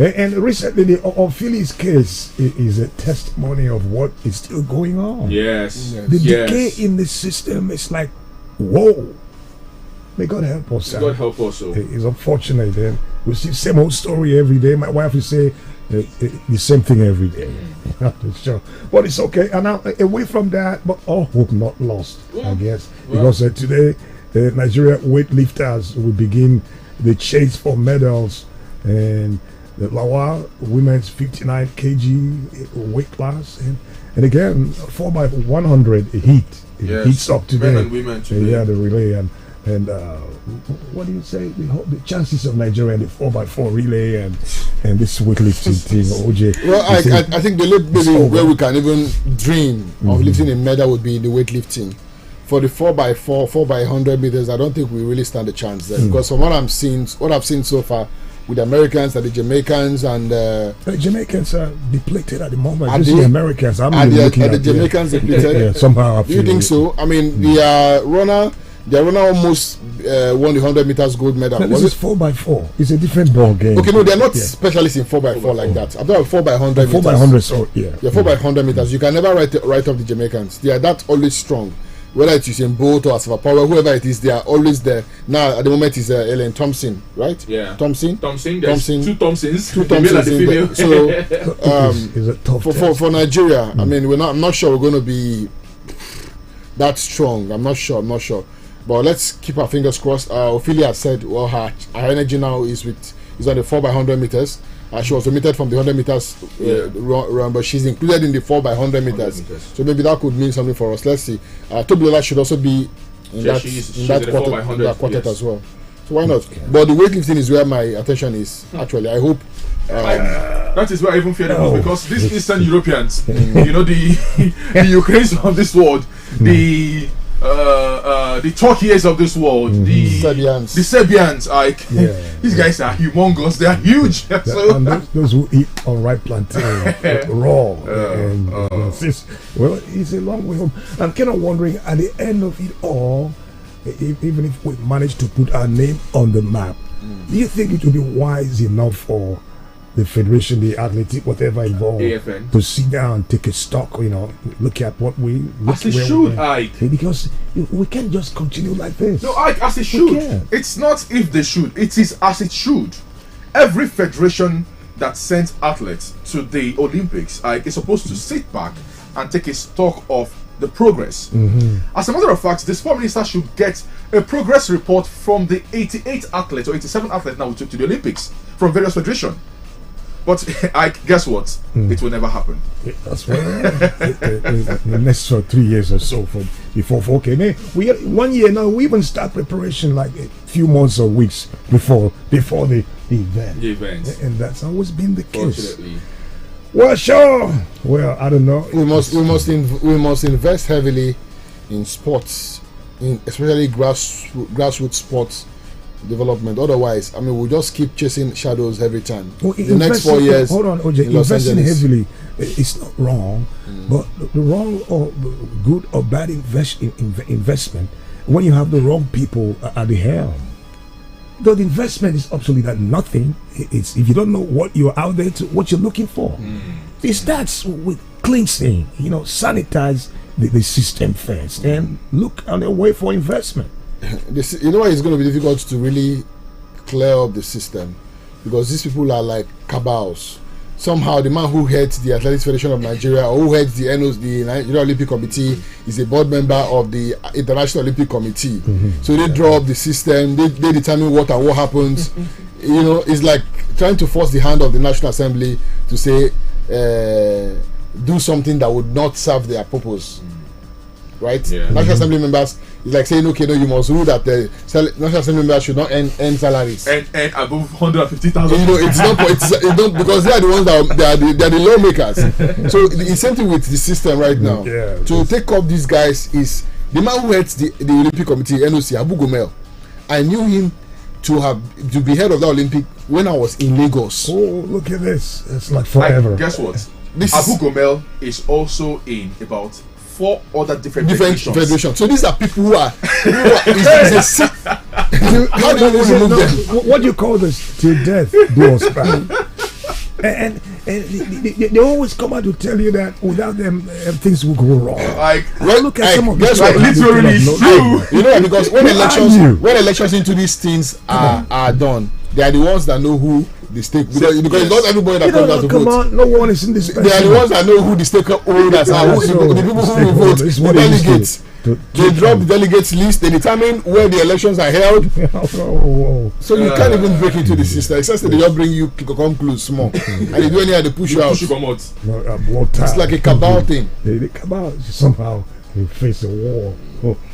And recently, the Ophili's case is a testimony of what is still going on. Yes. The decay in the system is like, whoa. May God help us. God help us. It's unfortunate. And we see the same old story every day. My wife will say the same thing every day. Sure. But it's okay. And now, away from that, but all hope not lost, I guess. Because today, Nigeria weightlifters will begin the chase for medals, and the Lawa women's 59 kg weight class, and again 4x100 heats up today. Men and women today. The relay and what do you say? The chances of Nigeria in the 4x4 relay and this weightlifting thing, OJ. Well, I think the maybe where we can even dream of lifting a medal would be in the weightlifting. For the 4x4, 4x100 meters, I don't think we really stand a chance there, because from what I've seen so far with the Americans and the Jamaicans and the Jamaicans are depleted at the moment. The Americans, the Jamaicans depleted. Somehow. Do you think so? I mean, their runner almost won the 100 meters gold medal. No, this is 4x4. It's a different ball game. Okay, no, they're not specialists in 4x4 like that. I'm talking 4x100 meters. 4x100, so yeah. 4x100 meters. You can never write off the Jamaicans. They are that always strong. Whether it is in Bolt or Asfa Power, whoever it is, they are always there. Now, at the moment, is Ellen Thompson, right? Yeah. Thompson. There's two Thompsons. Two Thompsons in there. So, is a tough for Nigeria, I mean, I'm not sure we're going to be that strong. I'm not sure. But let's keep our fingers crossed. Ophelia said, well, her energy now is on the 4x100 meters. She was omitted from the 100 meters run, but she's included in the 4x100 meters. So maybe that could mean something for us. Let's see. Tobilola should also be in that quartet as well. So why not? But the weightlifting is where my attention is. Actually, I hope. That is where I even fear the most, because these Eastern Europeans, you know, the Ukrainians of this world, the Turkeys of this world, the Serbians, like these guys are humongous. They are huge. And those who eat unripe plantain raw. Well, it's a long way home. I'm kind of wondering, at the end of it all, even if we manage to put our name on the map, do you think it would be wise enough for the federation, the athletic, whatever involved, AFN, to sit down and take a stock, look at what we look as it should, because we can't just continue like this. No, as it should. It's not if they should, it is as it should. Every federation that sends athletes to the Olympics is supposed to sit back and take a stock of the progress. As a matter of fact, the sport minister should get a progress report from the 88 athletes or 87 athletes now we took to the Olympics from various federations. But guess what? It will never happen. That's why the next 3 years or so before we 1 year now. We even start preparation like a few months or weeks before the event. And that's always been the case. Well, sure. Well, I don't know. We must invest heavily in sports, especially grassroots sports development. Otherwise, I mean, we'll just keep chasing shadows every time. The next 4 years. Hold on, OJ. Investing heavily is not wrong, but the wrong or good or bad investment when you have the wrong people at the helm. The investment is absolutely nothing. It's if you don't know what you're out there what you're looking for. It starts with cleansing. Sanitize the system first and look on the way for investment. You know why it's going to be difficult to really clear up the system, because these people are like cabals. Somehow the man who heads the Athletics Federation of Nigeria or who heads the NOS, the Nigeria Olympic Committee, is a board member of the International Olympic Committee. So they draw up the system, they determine what happens. It's like trying to force the hand of the National Assembly to say do something that would not serve their purpose. Right? National Assembly members, it's like saying, okay, no, you must rule that the National Assembly members should not earn salaries. And above 150,000. It's not because they are the ones they are the lawmakers. So the same thing with the system right now. To take up these guys is the man who heads the Olympic Committee, NOC, Abu Gomel. I knew him to be head of the Olympic when I was in Lagos. Oh, look at this! It's like forever. Guess what? Abu Gomel is also in about 4 other different federations. So these are people who are how do you remove them? What do you call this? Till death do us part. And they always come out to tell you that without them things will go wrong. Look at some of the literally it's true. Because when elections into these things are done, they are the ones that know who the stake because not everybody that comes out to vote. No one is in this. They are the ones that know who the stakeholders are, the people who will vote, the delegates. They drop the delegates list. They determine where the elections are held. So you can't even break into the system. Except that they just bring you come close small, and they do anyhow they push you out. It's like a cabal thing. The cabal somehow they face a war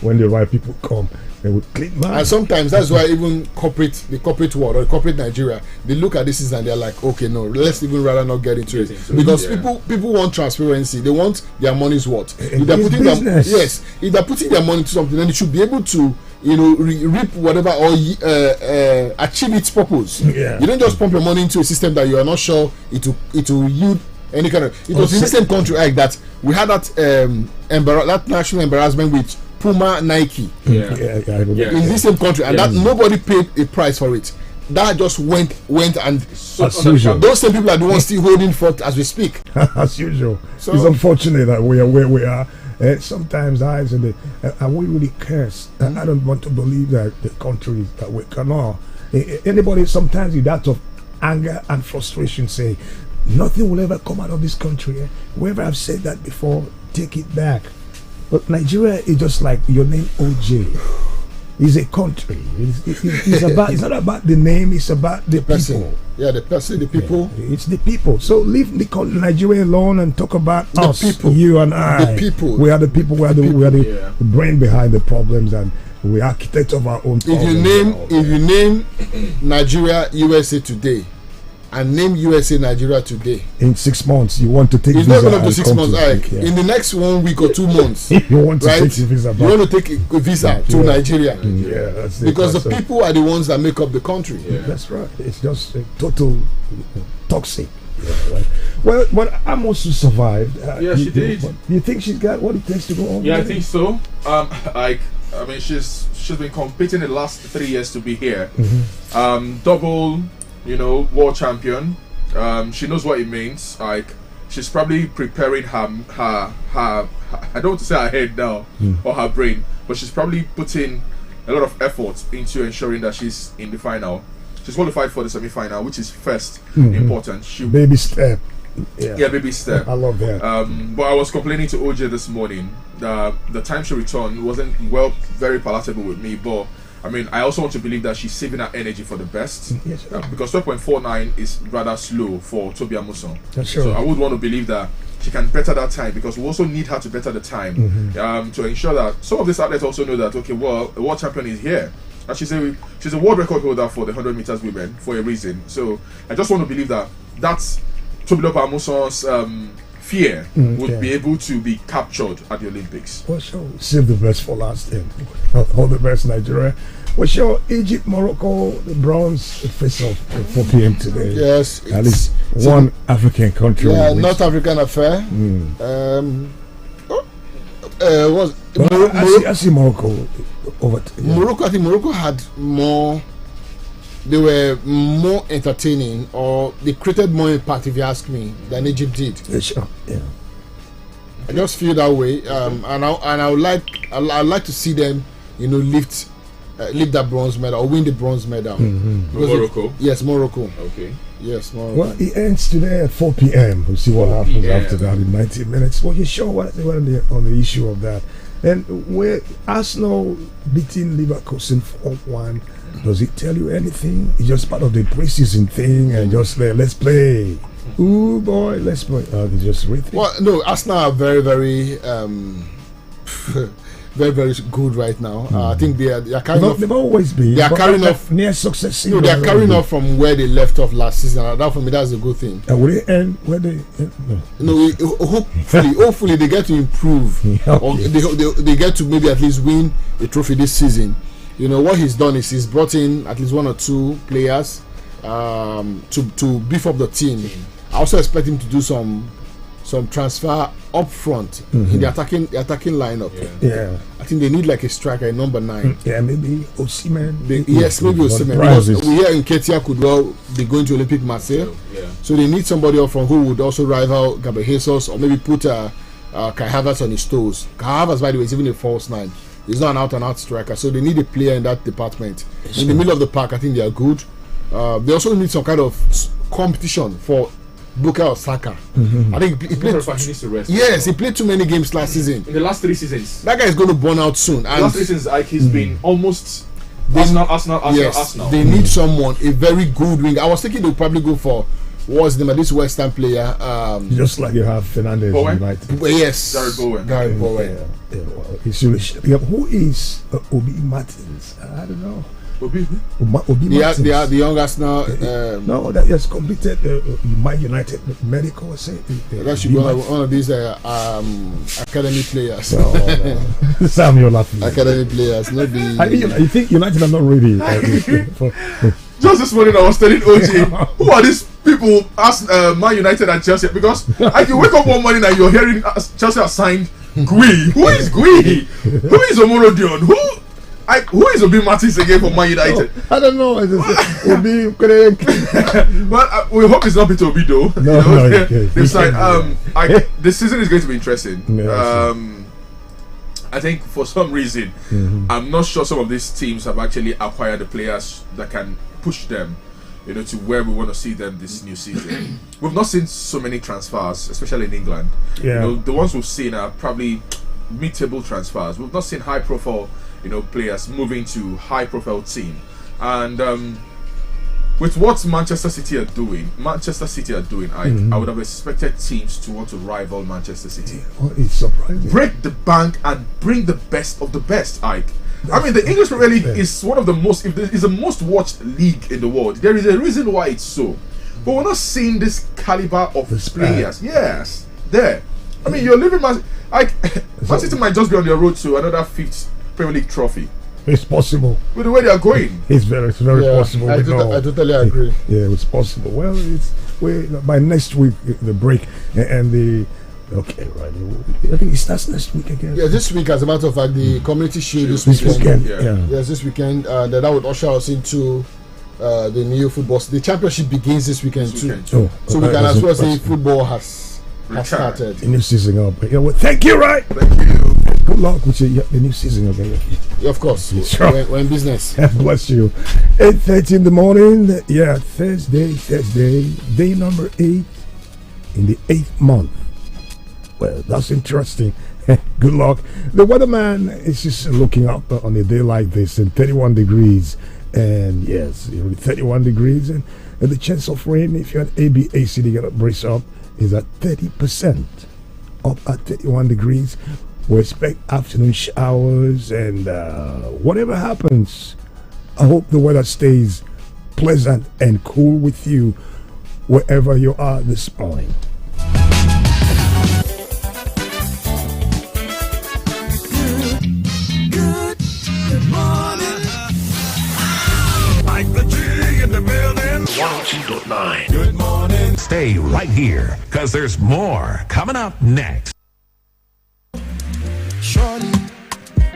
when the right people come. They would clean man. And sometimes that's why even the corporate world or corporate Nigeria, they look at this and they're like, okay, no, let's even rather not get into it, because people want transparency. They want their money's worth. If they're putting if they're putting their money to something, then they should be able to reap whatever or achieve its purpose. You don't just pump your money into a system that you are not sure it will yield any kind of. It was in the same country like that we had that that national embarrassment with Puma, Nike I in this same country, and that nobody paid a price for it. That just went and as usual. Those same people are the ones still holding forth as we speak. As usual. So, it's unfortunate that we are where we are. Sometimes I say, and we really curse. I don't want to believe that the country that we cannot. Anybody sometimes with that of anger and frustration say, nothing will ever come out of this country. Whoever have said that before, take it back. But Nigeria is just like your name, OJ. It's a country. It's not about the name. It's about the people. Yeah, the person, the people. Yeah, it's the people. So leave Nigeria alone and talk about us, people. You and I. The people. We are the people. We are the brain behind the problems, and we are architects of our own problems. If you name Nigeria USA today, and name USA Nigeria today, in 6 months you want to take it's visa. Not going to 6 months. In the next 1 week or 2 months, you want to take a visa. You want to take a visa to Nigeria. Yeah, that's it. Because the people are the ones that make up the country. That's right. It's just total toxic. Right. Well, but Amos survived. She did. You think she's got what it takes to go on? Yeah, I think so. I mean, she's been competing the last 3 years to be here. Double, world champion. She knows what it means. Like, she's probably preparing her I don't want to say her head now or her brain, but she's probably putting a lot of effort into ensuring that she's in the final. She's qualified for the semi-final, which is first important. Baby step. Yeah, baby step. I love that. But I was complaining to OJ this morning. The time she returned wasn't very palatable with me, but I mean, I also want to believe that she's saving her energy for the best. Yes, because 12.49 is rather slow for Toby Amuson. Sure. So I would want to believe that she can better that time, because we also need her to better the time to ensure that some of these athletes also know that, okay, well, the world champion is here. And she's a world record holder for the 100 meters women for a reason. So I just want to believe that that's Toby Amuson's fear would be able to be captured at the Olympics. Well, sure. Save the best for last. All the best, Nigeria. Well, sure. Egypt, Morocco, the bronze face off at 4 p.m. today. Yes. At least one African country. Yeah, North African affair. I see Morocco over. Morocco, I think Morocco had more. They were more entertaining, or they created more impact, if you ask me, than Egypt did. Yeah, sure. Yeah. I just feel that way, and I would like to see them, lift that bronze medal or win the bronze medal. Morocco. Yes, Morocco. Okay. Yes, Morocco. Well, it ends today at 4 p.m. We'll see what happens after that in 90 minutes. Well, you sure what on the issue of that? And where Arsenal beating Leverkusen 4-1, does it tell you anything? It's just part of the preseason thing, and just let's play. Ooh boy, let's play. They just read. Well, no, Arsenal are very, very, very, very good right now. I think they are carrying off. They've always been. They are carrying off near success. No, they are carrying off from where they left off last season. That for me, that's a good thing. And will they end where they? No, hopefully they get to improve, or they get to maybe at least win a trophy this season. What he's done is he's brought in at least 1 or 2 players to beef up the team. I also expect him to do some transfer up front in the attacking lineup. Yeah. I think they need like a striker, a number 9. Yeah, maybe Osimhen. Yes, maybe Osimhen. Because we hear Nketiah could well be going to Olympic Marseille. So they need somebody up front who would also rival Gabriel Jesus, or maybe put Kai Havertz on his toes. Kai Havertz, by the way, is even a false 9. He's not an out-and-out striker, so they need a player in that department. In the middle of the park, I think they are good. They also need some kind of competition for Bukayo Saka. I think he played. Yes, he played too many games last season. In the last 3 seasons, that guy is going to burn out soon. And the last 3 seasons, he's been almost Arsenal. They need someone, a very good wing. I was thinking they'll probably go for what's the name of this West Ham player? Just like you have Fernandez United. Yes, Gary Bowen. Who is Obi Martins? I don't know. Obi Martins. The young Arsenal. No, that has completed Man United medical. That should be one of these academy players. Samuel laughing. Academy players, not the. You think United are not ready? Just this morning, I was telling OJ, who are these people? Man United and Chelsea, because I can wake up one morning and you're hearing Chelsea have signed Gui? Who is Gui? Who is Omoro Dion? Who is Obi Martins again for Man United? I don't know. Obi. Well, we hope it's not Peter Obi though. No, this season is going to be interesting. Yeah, I think for some reason, I'm not sure some of these teams have actually acquired the players that can push them, to where we want to see them this new season. We've not seen so many transfers, especially in England. Yeah. The ones we've seen are probably mid-table transfers. We've not seen high-profile, players moving to high-profile team. And with what Manchester City are doing, I would have expected teams to want to rival Manchester City. Oh, it's surprising. Break the bank and bring the best of the best, Ike. The English Premier League is one of the most, if there is the most watched league in the world. There is a reason why it's so. But we're not seeing this caliber of players. Yes, there. You're living Man City might just be on their road to another 5th Premier League trophy. It's possible. With the way they are going. It's very possible. I totally agree. Yeah, it's possible. Well, by next week, the break and the... Okay, right. I think it starts next week again. Yeah, this week, as a matter of fact, the Community Shield this weekend. Yes, this weekend. That would usher us into the new football. The championship begins this weekend too. So we can as well say football has started. The new season up. Yeah, well, thank you, right? Thank you. Good luck with the new season again. Of course, we're in business. Bless you. 8:30 in the morning. Yeah, Thursday, day number 8 in the 8th month. Well, that's interesting. Good luck. The weatherman is just looking up on a day like this in 31 degrees. And yes, 31 degrees. And the chance of rain, if you're at ABAC, you got to brace up, is at 30%. Up at 31 degrees. We expect afternoon showers. And whatever happens, I hope the weather stays pleasant and cool with you wherever you are this morning. Good morning. Mike the G in the building. 102.9. Good morning. Stay right here, because there's more coming up next. Surely,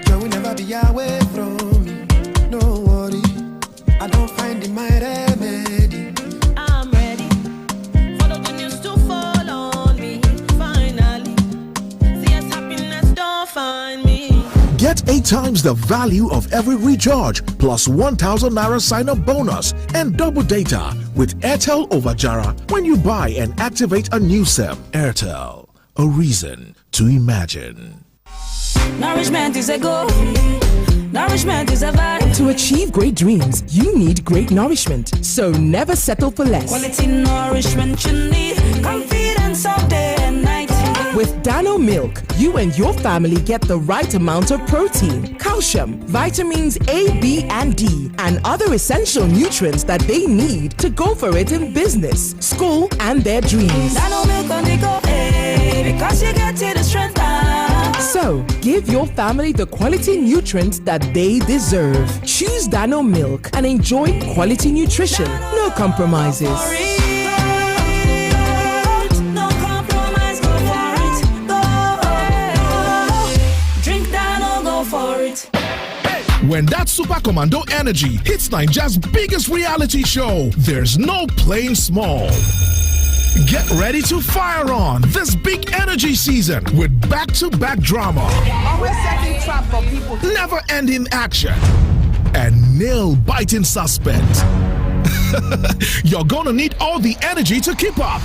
you will never be away from me. No worry, I don't find in my remedy. I'm ready for the good news to fall on me. Finally, see as happiness don't find me. Get 8 times the value of every recharge plus 1,000 Naira sign-up bonus and double data with Airtel over Jara when you buy and activate a new SIM. Airtel, a reason to imagine. Nourishment is a goal. Nourishment is a vibe. To achieve great dreams, you need great nourishment. So never settle for less. Quality nourishment you need. Confidence all day and night. With Dano Milk, you and your family get the right amount of protein, calcium, vitamins A, B, and D, and other essential nutrients that they need to go for it in business, school, and their dreams. Dano Milk on the go, because you get to the strength. So, give your family the quality nutrients that they deserve. Choose Dano Milk and enjoy quality nutrition. No compromises. No compromise, go for it. Go. Drink Dano, go for it. When that Super Commando energy hits Nigeria's biggest reality show, there's no playing small. Get ready to fire on this big energy season with back-to-back drama, always setting trap for people, never-ending action, and nail-biting suspense. You're gonna need all the energy to keep up.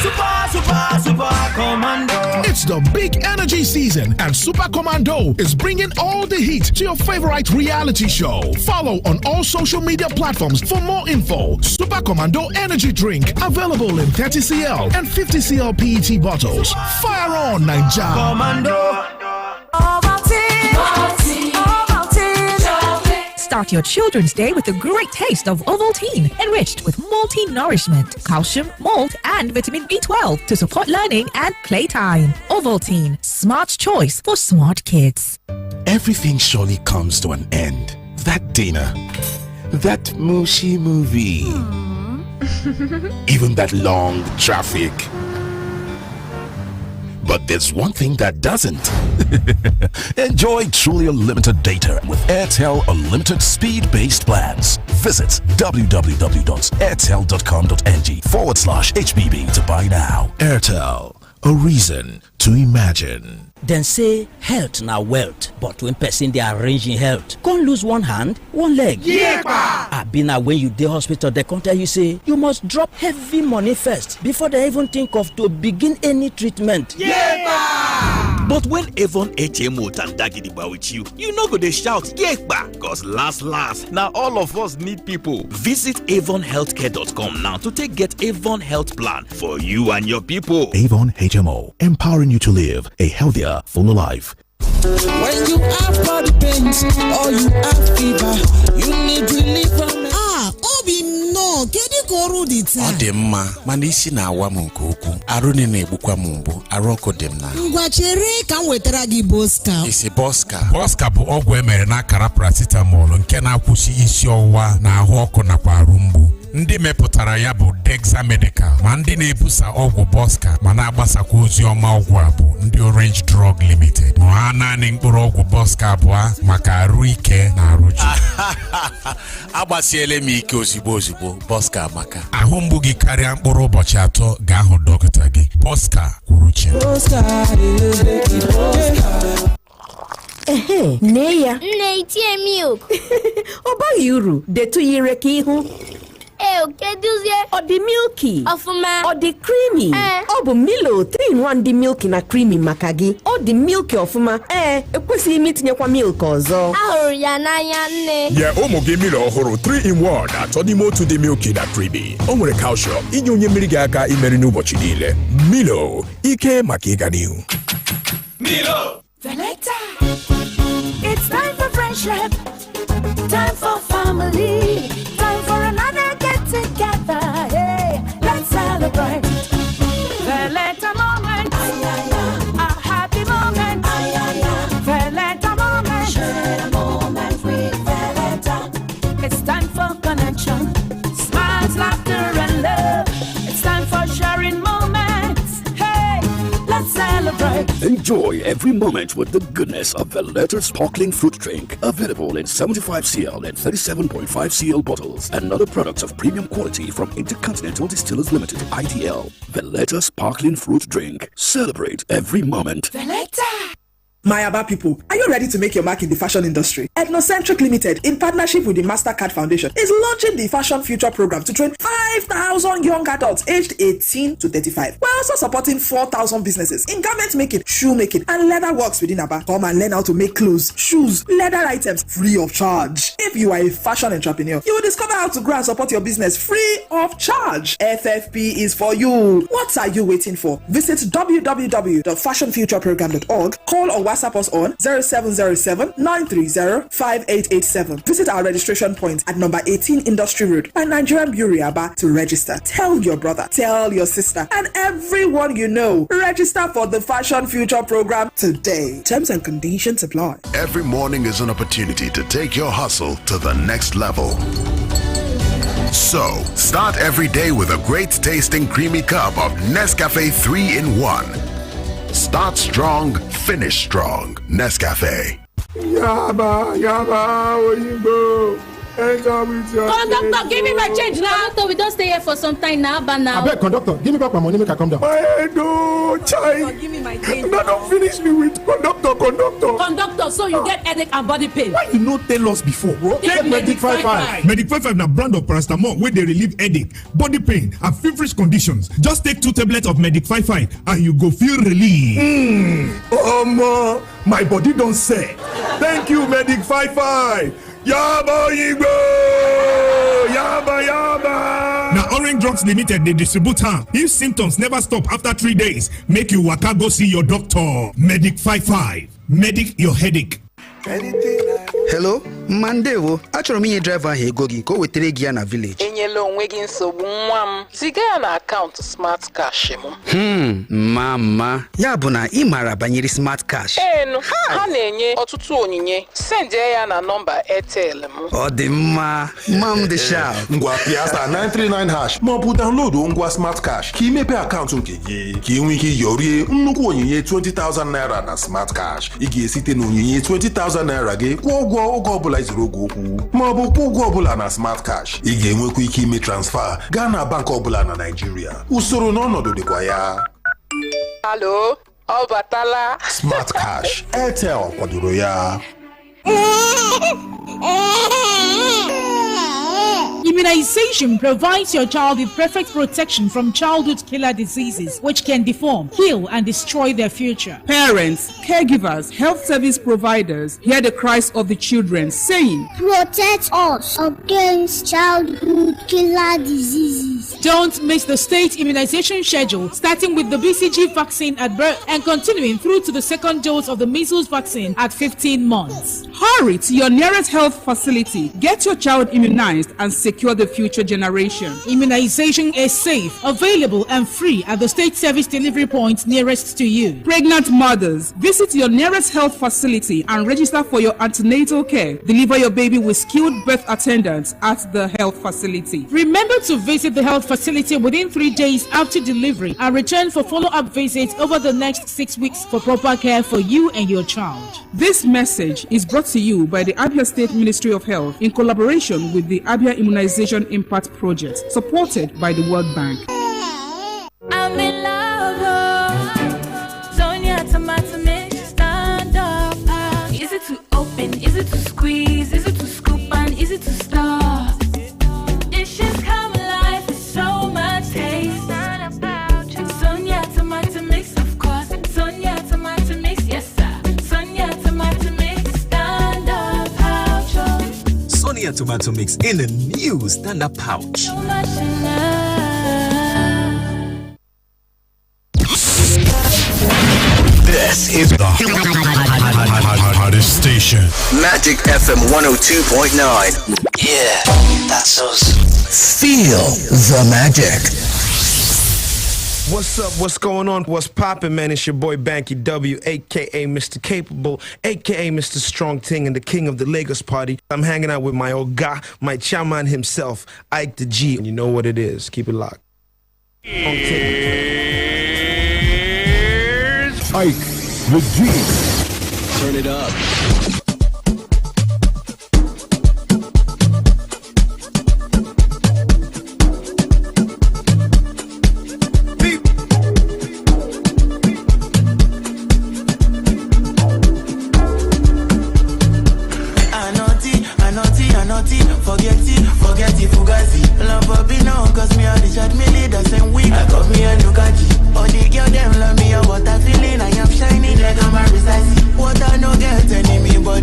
Super Commando. It's the big energy season, and Super Commando is bringing all the heat to your favorite reality show. Follow on all social media platforms for more info. Super Commando energy drink available in 30cl and 50cl PET bottles. Fire on, Nigeria. Commando. Start your children's day with a great taste of Ovaltine, enriched with multi-nourishment, calcium, malt, and vitamin B12 to support learning and playtime. Ovaltine, smart choice for smart kids. Everything surely comes to an end. That dinner, that mushy movie, even that long traffic. But there's one thing that doesn't. Enjoy truly unlimited data with Airtel Unlimited Speed-Based Plans. Visit www.airtel.com.ng/HBB to buy now. Airtel, a reason to imagine. Then say health now wealth, but when person they arranging health, can't lose one hand, one leg. Yeah. When you dey hospital, they can't tell you say you must drop heavy money first before they even think of to begin any treatment. Yeah. But when Avon HMO Tandagidiba with you, you no go dey shout Yekba, cause last now all of us need people. Visit avonhealthcare.com now to get Avon Health Plan for you and your people. Avon HMO, empowering you to live a healthier, fuller life. When you have body pains or you have fever, you need relief from Obi no, kedu ka ọrụ dị taa? Ọ dị mma, mana isi na-awa m nke ukwuu. Arụ na-egbukwa m mgbu, arụ ọkụ dị m na. Ngwa chere ka m wetara gị Boska. Isi Boska. Boska bụ ọgwụ emere n'akara paracetamol nke na-akwụsị isi ọwụwa na ahụ ọkụ nakwa arụ mgbu. Ndị mepụtara ya bụ Dexa Medical, ma ndị na-ebusa ọgwụ Boska ma na-agbasakwa ozi ọma ọgwụ a bụ ndị Orange Drug Limited. Ma ha naanị mkpụrụ ọgwụ Boska abụọ maka arụ ike na arụ ji. Agbasiele m ike ozigbo Boska amaka. Ahụ mgbu gị karịa mkpụrụ ụbọchị 3 gaa hụ dọkịta gị. Boska kwuru chi. Nne ya. Nne itie milk. Ọ baghị uru, detu ire ka ihu. Keduzie. Ọ dị milky. Ọfụma. Ọ dị creamy. Ọ bụ Milo 3-in-1 dị milky na creamy maka gị. Ọ dị milky ọfụma. Ekwesịghị m itinyekwa milk ọzọ. Ahụrụ ya n'anya nne. Nye ụmụ gị Milo ọhụrụ 3-in-1 atọ n'ime otu dị milky na creamy. O nwere calcium inye onye mmiri gị aka imeri n'ụbọchị niile. Milo, ike maka ịga n'ihu. Milo. Selector. It's time for friendship. Time for family. Time for another get together. Hey, let's celebrate. Selector moment. A happy moment. Selector moment. Share a moment with Selector. It's time for connection. Smiles, laughter, and love. It's time for sharing moments. Hey, let's celebrate. Enjoy every moment with the goodness of Valletta Sparkling Fruit Drink. Available in 75cl and 37.5cl bottles. And other products of premium quality from Intercontinental Distillers Limited, IDL. Valletta Sparkling Fruit Drink. Celebrate every moment. Selector. My Aba people, are you ready to make your mark in the fashion industry? Ethnocentric Limited, in partnership with the Mastercard Foundation, is launching the Fashion Future Program to train 5,000 young adults aged 18 to 35. We're also supporting 4,000 businesses in garment making, shoe making, and leather works within Aba. Come and learn how to make clothes, shoes, leather items free of charge. If you are a fashion entrepreneur, you will discover how to grow and support your business free of charge. FFP is for you. What are you waiting for? Visit www.fashionfutureprogram.org, call or WhatsApp us on 0707-930-5887. Visit our registration point at number 18 Industry Road by Nigerian Bureau Aba to register. Tell your brother, tell your sister, and everyone you know. Register for the Fashion Future Program today. Terms and conditions apply. Every morning is an opportunity to take your hustle to the next level. So, start every day with a great tasting creamy cup of Nescafe 3-in-1. Start strong, finish strong. Nescafe. Yaba, Oyinbo. Enter with your Conductor, give me my change now. Conductor, we don't stay here for some time now, but now. I beg, conductor, give me back my money, make I come down. My head, child. Give me my change. No, don't finish me with conductor. Conductor, so you get headache and body pain. Why you no tell us before? Take Medic 55. Medic 55 na brand of paracetamol where they relieve headache, body pain, and feverish conditions. Just take 2 tablets of Medic 55 and you go feel relief. My body don't say. Thank you, Medic 55. Yaba Igbo! Yaba! Now Orange Drugs Limited, they distribute her. If symptoms never stop after 3 days, make you waka go see your doctor. Medic 55. Medic your headache. Hello, Mandewo, achọrọ m inye driver ahụ ego gị ka o wetere gị ya na village. Enyela onwe gị nsogbu nwa m. Ziga ya na akaụntụ Smart Cash m. Mama, ya bụ na ị maara banyere Smart Cash. Enu, ha na-enye ọtụtụ onyinye. Send ya na nọmba Airtel m. Ọ dị mma, mam dị sharp. Ngwa Piasta 939# ma ọ bụ download ngwa Smart Cash ka imepe akaụntụ nke gị ka ị nwee ike yorie nnukwu onyinye 20,000 naira na Smart Cash. Ị ga-esite na onyinye 20,000 naira gị kwụọ ụgwọ oge ọbụla izuru oge okwu ma ọ bụ kwụọ ụgwọ ọbụla na Smart Cash. Ị ga-enwekwa ike ime transfer gaa na bank ọbụla na Nigeria. Usoro na ọnọdụ dịkwa ya. Hello, ọ batala. Smart Cash, Airtel kwadoro ya. Immunization provides your child with perfect protection from childhood killer diseases which can deform, kill, and destroy their future. Parents, caregivers, health service providers hear the cries of the children saying, "Protect us against childhood killer diseases." Don't miss the state immunization schedule, starting with the BCG vaccine at birth and continuing through to the second dose of the measles vaccine at 15 months. Hurry to your nearest health facility. Get your child immunized and secure the future generation. Immunization is safe, available, and free at the state service delivery points nearest to you. Pregnant mothers, visit your nearest health facility and register for your antenatal care. Deliver your baby with skilled birth attendants at the health facility. Remember to visit the health facility within 3 days after delivery and return for follow-up visits over the next 6 weeks for proper care for you and your child. This message is brought to you by the Abia State Ministry of Health in collaboration with the Abia Immunization Impact Project, supported by the World Bank. I'm in love, Sonia tomato mix, stand up. Easy to open, easy to squeeze, easy to scoop, and easy to stir. Dishes come alive with so much taste. Sonia tomato mix, of course. Sonia tomato mix, yes sir. Sonia tomato mix, stand up pouch. Sonia tomato mix in a new stand-up pouch. So much in love. This is the hottest station. Magic FM 102.9. Yeah, that's us. Feel the magic. What's up? What's going on? What's poppin', man? It's your boy Banky W, a.k.a. Mr. Capable, a.k.a. Mr. Strong Ting, and the king of the Lagos party. I'm hanging out with my old guy, my chairman himself, Ike the G. And you know what it is. Keep it locked. Here's Ike the G. Turn it up. Forget it, Fugazi. Love Bobby now, cause me and Richard Millie the same week. I got me a Nukaji. All the girl them love me, what I feeling, I am shining like I'm a Rizasi. What I no get enemy, but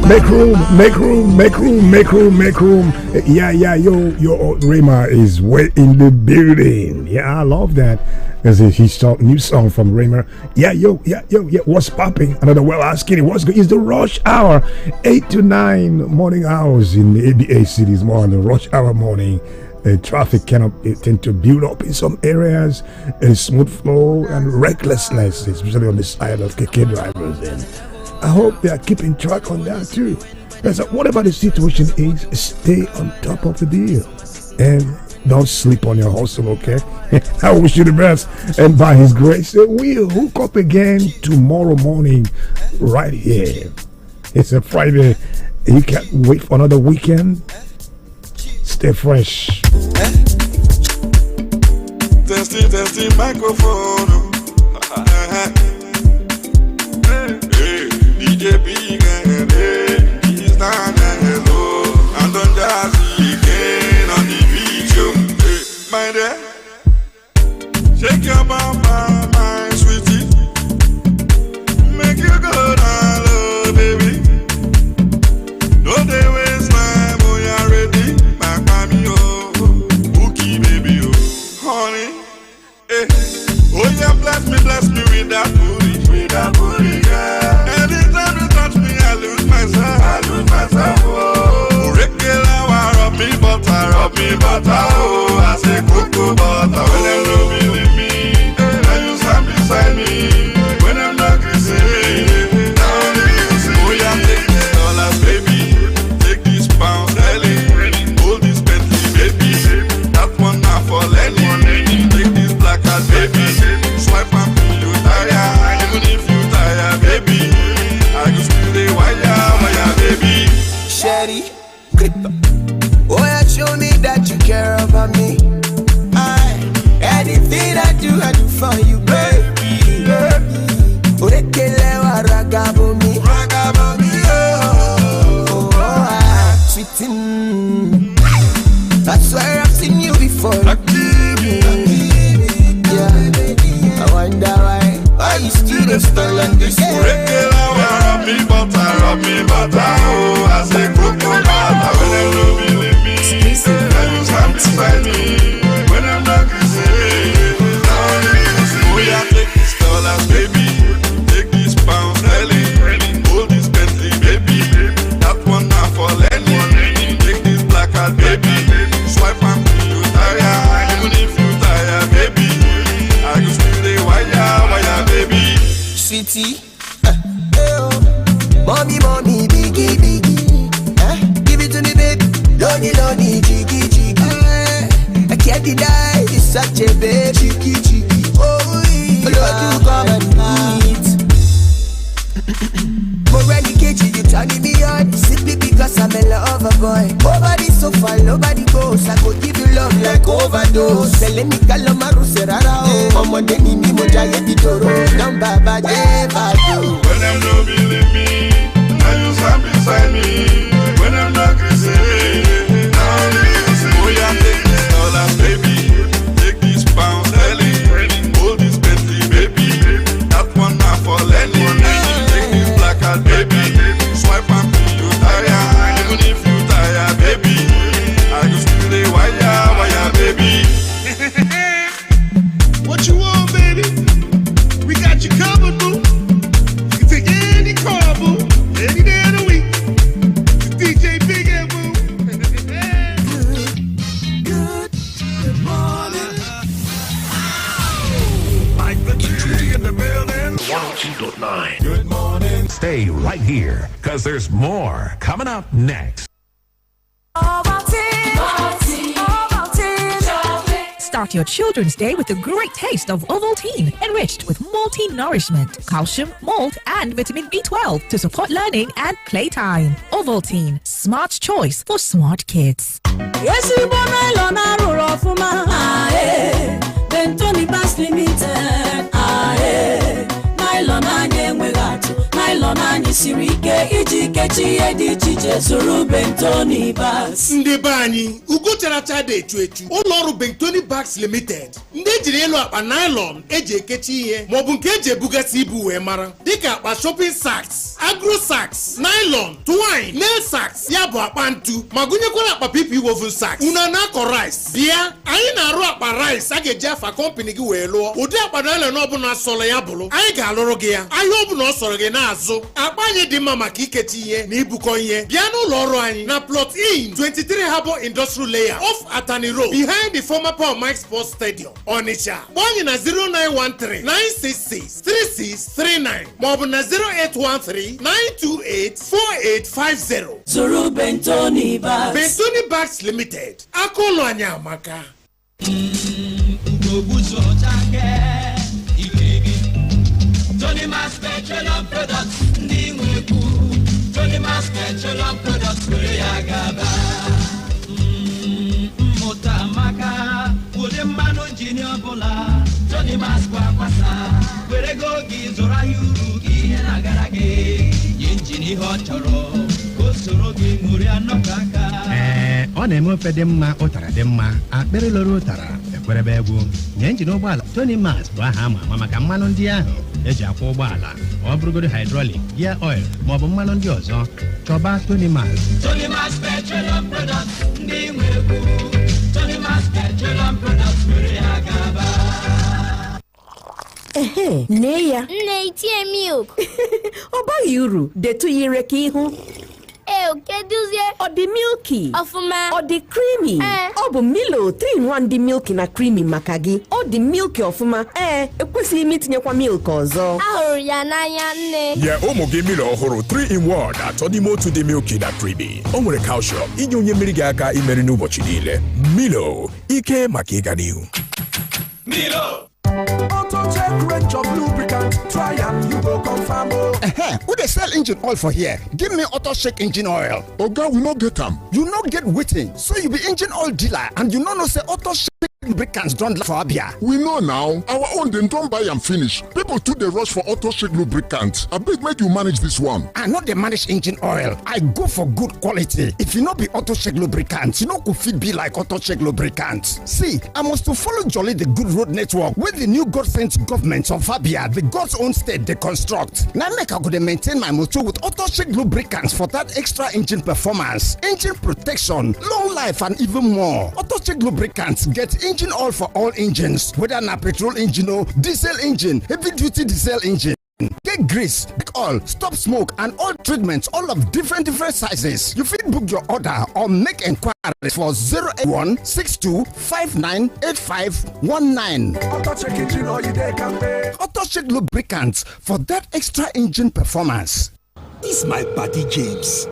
Make room. Yeah, your Rayma is way in the building. Yeah, I love that. There's a new song from Rayma. Yeah, what's popping? Another well asking, what's good? Is the rush hour 8 to 9 morning hours in the ABA cities, more on the rush hour morning. Traffic tend to build up in some areas, and smooth flow and recklessness, especially on the side of KK drivers. And I hope they are keeping track on that too. Because whatever the situation is, stay on top of the deal and don't sleep on your hustle, okay? I wish you the best, and by His grace, we'll hook up again tomorrow morning right here. It's a Friday. You can't wait for another weekend. Stay fresh. Testing microphone. DJ Big and he's down and low. And on Jazzy again on the video. My dear, shake your mama, my sweetie. Make you go down low, baby. No day waste time when you're ready. Honey, oh yeah, bless me with that booty, yeah. Anytime you touch me, I lose myself, oh. Regular, rub me butter, oh. I say cocoa butter, when them don't believe me, now you stand beside me, when them not kissing me, oh yeah, take these dollars, baby, take these pounds, darling, hold this Bentley, baby, that one now for Lenny. Baby, swipe and feel you tired. Even if you tired, baby, I can still stay wire, baby. Sherry, Clipper. Oh, yeah, show me that you care about me. Anything I do for you, baby. Oh, they kill ragabo me, oh, sweetin'. I swear I've seen you before. I wonder why you still stall on this. Regular, rub me butter, oh. I say cocoa butter, when them don't believe me, now you stand beside me, when I'm not kissing me, oh yeah, take these dollars, baby, take these pounds, darling, hold this Bentley, baby, that one now for Lenny, take this black card, baby, swipe and feel you tired, even if you tired, baby, I can still stay wire, baby. Sweetie, mommy, biggie, give it to me, baby. Lonely, jiggy, I can't deny you're such a baby, cheeky. Oh, Lord, you come and eat. Morally cagey, you turning me on, simply because I'm a lover boy. Nobody so far, nobody goes. I go give you love like overdose. Selling me calamaru serara, oh. Mama deni mi moja ye bitoro. Don't baba never do. When them don't believe me, now you stand beside me. When I'm not kissing me, now you listen. Oh yeah, take these dollars, baby, take these pounds, darling, hold this Bentley, baby, that one now for Lenny, take this black card, baby, swipe and feel you tired, even if you tired, baby, I can still stay wire, baby. What you want, baby? We got you covered, boo. You can take any car, boo, any day of the week. It's DJ Big and boo. Good morning. Like the tree in the building. 102.9. Good morning. Stay right here, because there's more coming up next. Start your children's day with a great taste of Ovaltine, enriched with multi-nourishment, calcium, malt, and vitamin B12 to support learning and playtime. Ovaltine, smart choice for smart kids. Yes, you born Bentoni Limited. Nylon, siri ike iji kechi ihe dị iche iche zụrụ Bentoni Bags. Ndị be anyị ugo characha dị echu ụlọ ọrụ Bentoni Bags Limited ndị ejiri elu akpa nylon eji ekechi ihe maọbụ nke eji ebugasị ibu wee mara dịka akpa shopping sacks, agro sacks, nylon, twine, nail sacks ya bụ akpa ntu ma gụnyekwara akpa PP woven sacks. Unu na-akọ rice bịa anyị na-arụ akpa rice a ga-eji afa company gị wee lụọ ụdị akpa nylon ọbụla sọrọ ya bụrụ anyị ga-alụrụ gị ya ahịa ọbụla ọ sọrọ gị na-azụ akpa anyị dị mma maka ikechi ihe na ibukọ ihe bịa n'ụlọ ọrụ anyị na plot in 23 Harbour Industrial Layer off Atani Road behind the former Paul Mike Sports Stadium Onitsha. Kpọọ anyị na 09139663639 maọbụ na 08139284850. Zụrụ Bentoni Bags. Bentoni Bags Limited aka ụlọ anyị amaka. Tony Mas Petroleum Products ndị nwekwu Tony Mas Petroleum Products were ya gaba mmụta maka ụdị mmanụ njini ọbụla Tony Mas kwakwasa were go gị zụrụ ahịa uru gị ihe na-agara gị nye njini ihe ọ chọrọ ka o soro gị ṅụrịa nnọkọ aka ọ na-eme ofe dị mma ụtara dị mma akpịrị loro ụtara ekwerebe egwu nye njin ụgbọala Tony Mas bụ aha ama ama maka mmanụ ndị ahụ eji akwụ ụgbọala ọ bụrụgodo hydraulic, gear oil maọbụ mmanụ ndị ọzọ chọba Tony Mas. Tony Mas Petroleum Products ndị nwekwu Tony Mas Petroleum Products were ya gaba. Nne ya nne itie milk ọ baghị uru detu ya ire ka ihu keduzie ọ dị milky ọfụma ọ dị creamy ọ bụ Milo 3-in-1 dị milky na creamy maka gị ọ dị milky ọfụma ekwesịghị m itinyekwa milk ọzọ ahụrụ ya n'anya nne nye ụmụ gị Milo ọhụrụ 3-in-1 atọ n'ime otu dị milky na creamy o nwere calcium inye onye mmiri gị aka imeri n'ụbọchị niile. Milo ike maka ịga n'ihu. Milo Auto check range of lubricant. Try and you go confirm. Who they sell engine oil for here? Give me Auto Shake engine oil. Oga, we no get them. You no get waiting. So you be engine oil dealer and you no say Auto Shake lubricants don't for Abia. We know now. Our own they don't buy and finish. People too they rush for Auto Shake lubricants. I beg make you manage this one. I know they manage engine oil. I go for good quality. If you not be Auto Shake lubricants, you know could fit be like Auto Shake lubricants. See, I must to follow Jolly the good road network with the new God sent government of Abia, the God's own state they construct. Now make I could maintain my motor with Auto Shake lubricants for that extra engine performance, engine protection, long life and even more. Auto Shake lubricants get engine oil for all engines, whether na petrol engine or diesel engine, heavy duty diesel engine. Get grease, big oil, stop smoke, and all treatments, all of different sizes. You fit book your order or make inquiries for 08162598519. Auto check engine oil they can pay. Auto Check lubricants for that extra engine performance. This my buddy James.